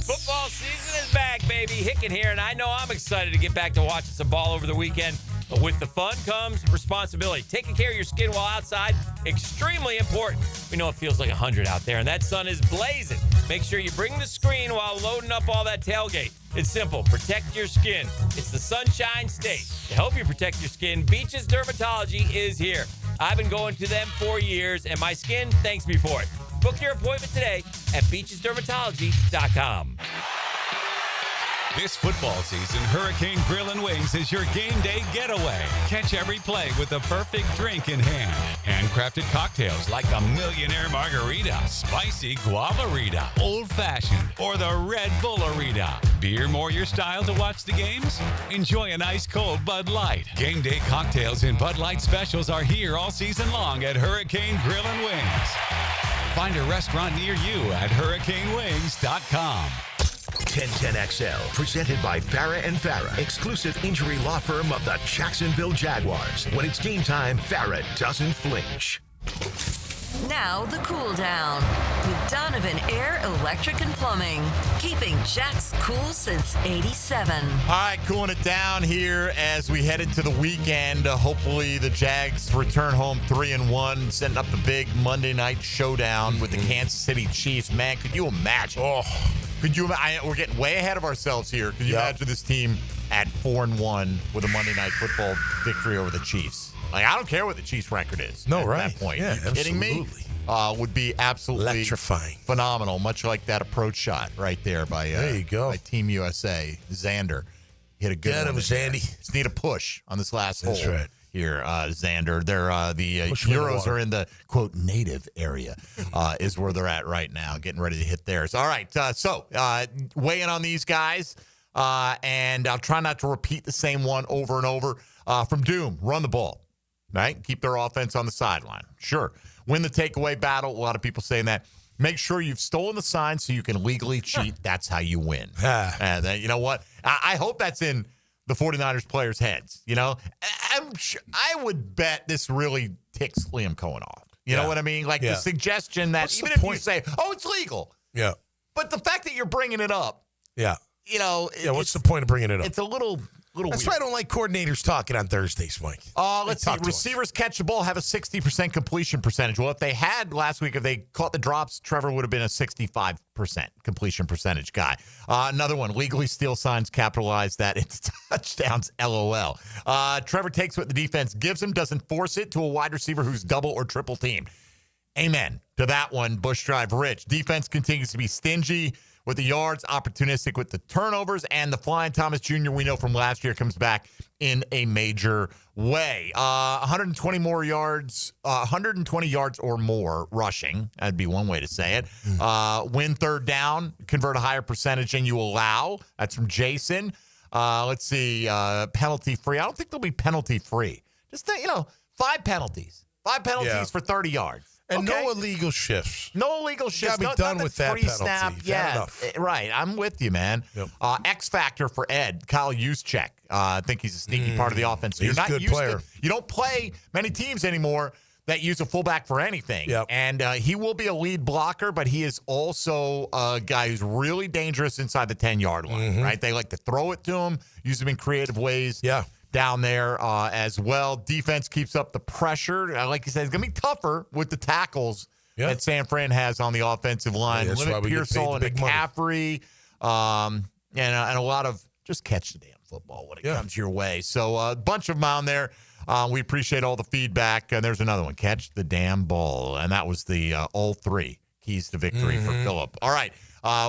Football season is back, baby. Hicken here, and I know I'm excited to get back to watching some ball over the weekend. But with the fun comes responsibility. Taking care of your skin while outside, extremely important. We know it feels like 100 out there, and that sun is blazing. Make sure you bring the screen while loading up all that tailgate. It's simple. Protect your skin. It's the Sunshine State. To help you protect your skin, Beaches Dermatology is here. I've been going to them for years, and my skin thanks me for it. Book your appointment today at beachesdermatology.com. This football season, Hurricane Grill and Wings is your game day getaway. Catch every play with the perfect drink in hand. Handcrafted cocktails like the Millionaire Margarita, Spicy Guavarita, Old Fashioned, or the Red Bullerita. Beer more your style to watch the games? Enjoy an ice cold Bud Light. Game day cocktails and Bud Light specials are here all season long at Hurricane Grill and Wings. Find a restaurant near you at hurricanewings.com. 1010XL, presented by Farah & Farah, exclusive injury law firm of the Jacksonville Jaguars. When it's game time, Farah doesn't flinch. Now the cool down with Donovan Air, Electric and Plumbing, keeping Jack's cool since '87. All right, cooling it down here as we head into the weekend. Hopefully the Jags return home 3-1, setting up the big Monday night showdown with the Kansas City Chiefs. Man, could you imagine? We're getting way ahead of ourselves here. Could you imagine this team at 4-1 with a Monday night football victory over the Chiefs? Like, I don't care what the Chiefs' record is. At that point. Yeah, Are you kidding me? Would be absolutely electrifying, phenomenal. Much like that approach shot right there by by Team USA. Xander hit a good one. Get him, Zandy. Just need a push on this last hole. That's right. Here, Xander. They're the Euros are in the quote native area, is where they're at right now, getting ready to hit theirs. All right, so weigh in on these guys, and I'll try not to repeat the same one over and over. From Doom, run the ball, right? Keep their offense on the sideline. Sure, win the takeaway battle. A lot of people saying that. Make sure you've stolen the sign so you can legally cheat. That's how you win. And you know what? I hope that's in the 49ers players' heads. You know, I would bet this really ticks Liam Cohen off. You know what I mean? Like the suggestion that even if you say, oh, it's legal. Yeah. But the fact that you're bringing it up, Yeah. what's the point of bringing it up? It's a little That's weird. why I don't like coordinators talking on Thursdays, Mike. Let's see. Receivers catch the ball, have a 60% completion percentage. Well, if they had last week, if they caught the drops, Trevor would have been a 65% completion percentage guy. Another one, legally steal signs, capitalize that into touchdowns, LOL. Trevor takes what the defense gives him, doesn't force it to a wide receiver who's double or triple teamed. Amen to that one, Bush Drive Rich. Defense continues to be stingy with the yards, opportunistic with the turnovers, and the Flying Thomas Jr. we know from last year comes back in a major way. 120 yards or more rushing. That'd be one way to say it. Win third down, convert a higher percentage than you allow. That's from Jason. Let's see, penalty free. I don't think they'll be penalty free. Just 5 penalties. 5 penalties for 30 yards. And no illegal shifts. No illegal shifts. Got to be done with that penalty. Snap. Yeah, right. I'm with you, man. Yep. X factor for Ed, Kyle Juszczyk. I think he's a sneaky part of the offense. He's a good player. You don't play many teams anymore that use a fullback for anything. Yep. And he will be a lead blocker, but he is also a guy who's really dangerous inside the 10-yard line. Right? They like to throw it to him, use him in creative ways. Yeah. Down there as well. Defense keeps up the pressure. Like you said, it's going to be tougher with the tackles that San Fran has on the offensive line. That's why we get paid Pearsall the and big money. McCaffrey, and a lot of just catch the damn football when it comes your way. So a bunch of them on there. We appreciate all the feedback. And there's another one, catch the damn ball. And that was the all 3 keys to victory for Phillip. All right.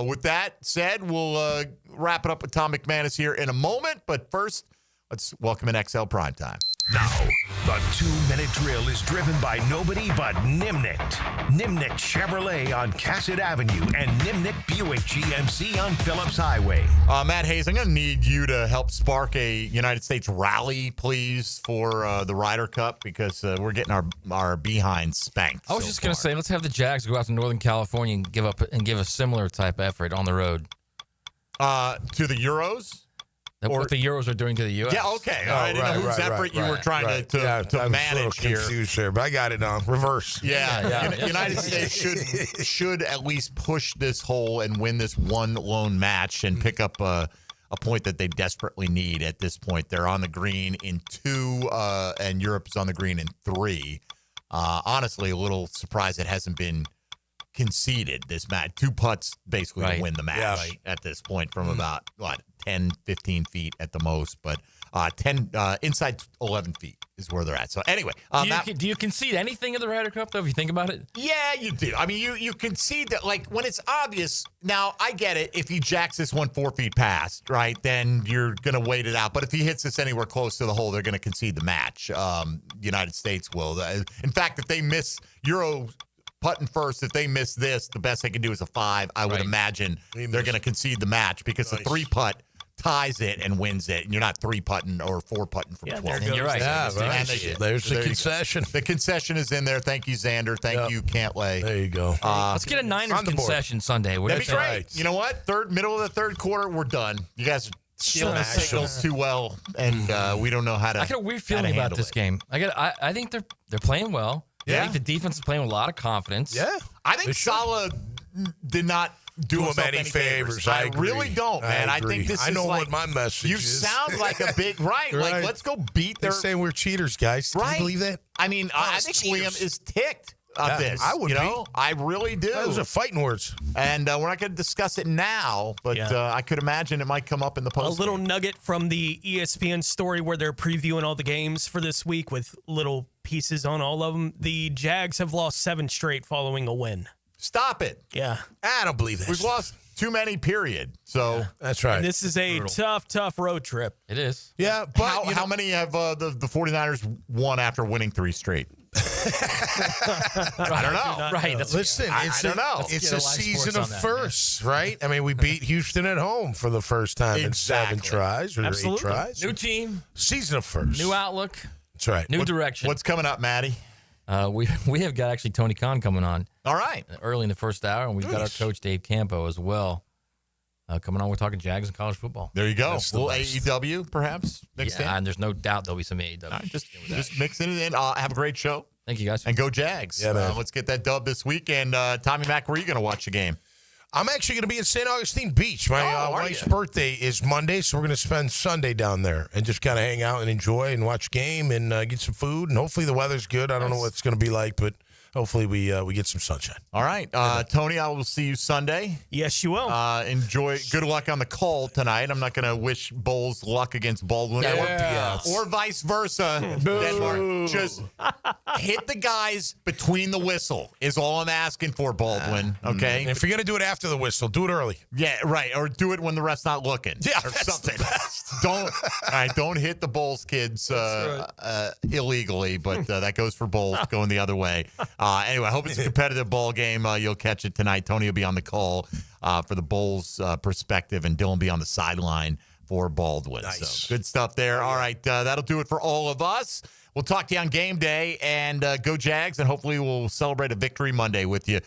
With that said, we'll wrap it up with Tom McManus here in a moment. But first, let's welcome in XL Primetime. Now, the 2-minute drill is driven by nobody but Nimnicht. Nimnicht Chevrolet on Cassett Avenue and Nimnicht Buick GMC on Phillips Highway. Matt Hayes, I'm going to need you to help spark a United States rally, please, for the Ryder Cup because we're getting our behinds spanked. I was just going to say, let's have the Jags go out to Northern California and give a similar type effort on the road. To the Euros? What the Euros are doing to the U.S. Yeah, okay. I didn't know whose effort you were trying to manage here. Confused there, but I got it on reverse. Yeah. United States should at least push this hole and win this one lone match and pick up a point that they desperately need at this point. They're on the green in 2, and Europe is on the green in 3. Honestly, a little surprised it hasn't been conceded this match. 2 putts basically to win the match at this point from about 10, 15 feet at the most, but 10 inside 11 feet is where they're at. So anyway, do you concede anything in the Ryder Cup though? If you think about it, yeah, you do. I mean, you concede that like when it's obvious. Now I get it. If he jacks this one 4 feet past, right, then you're gonna wait it out. But if he hits this anywhere close to the hole, they're gonna concede the match. United States will. In fact, if they miss Euro putting first, if they miss this, the best they can do is a 5. I would imagine they're going to concede the match because the 3-putt ties it and wins it. And you're not 3-putting or 4-putting from 12. And you're right. Yeah, there's the concession. The concession is in there. Thank you, Xander. Thank you, Cantlay. There you go. Let's get a Niners concession Sunday. That'd be great. You know what? Middle of the third quarter, we're done. You guys are stealing the signals too well, and we don't know how to. I got a weird feeling about this game. I think they're playing well. Yeah. I think the defense is playing with a lot of confidence. Yeah. I think Salah did not do him any favors. I really don't, man. I think this is what my message is. You sound like a big right. Like, let's go beat their. They're saying we're cheaters, guys. Can you believe that? I mean, I think Liam is ticked of this. I would be. I really do. Those are fighting words. And we're not going to discuss it now, but I could imagine it might come up in the post. A little nugget from the ESPN story where they're previewing all the games for this week with little pieces on all of them. The Jags have lost 7 straight following a win. Stop it. Yeah. I don't believe that. We've lost too many, period. So that's right. And this is a tough road trip. It is. Yeah, but how many have the 49ers won after winning 3 straight? I don't know. Right. Listen, I don't know. It's a season of firsts, right? I mean, we beat Houston at home for the first time in 7 tries or 8 tries. New team. Season of firsts. New outlook. That's right. New direction. What's coming up, Maddie? We have got actually Tony Khan coming on. All right. Early in the first hour, and we've got our coach Dave Campo as well. Coming on, we're talking Jags and college football. There you go. Little AEW, perhaps, mixed in. And there's no doubt there'll be some AEW. Right, just mixing it in. Have a great show. Thank you, guys. And go Jags. Yeah, man. Let's get that dub this weekend. Tommy Mack, where are you going to watch the game? I'm actually going to be in St. Augustine Beach. My wife's birthday is Monday, so we're going to spend Sunday down there and just kind of hang out and enjoy and watch game and get some food. And hopefully the weather's good. I don't know what it's going to be like, but hopefully we get some sunshine. All right. Tony, I will see you Sunday. Yes, you will. Enjoy. Good luck on the call tonight. I'm not going to wish Bulls luck against Baldwin or vice versa. Denmark. Just hit the guys between the whistle is all I'm asking for, Baldwin. Okay? And if you're going to do it after the whistle, do it early. Yeah, right. Or do it when the ref's not looking. Yeah, or that's something. the best. Don't hit the Bulls kids illegally, but that goes for Bulls going the other way. Anyway, I hope it's a competitive ball game. You'll catch it tonight. Tony will be on the call for the Bulls perspective, and Dylan will be on the sideline for Baldwin. Nice. So good stuff there. All right, that'll do it for all of us. We'll talk to you on game day, and go Jags, and hopefully we'll celebrate a victory Monday with you.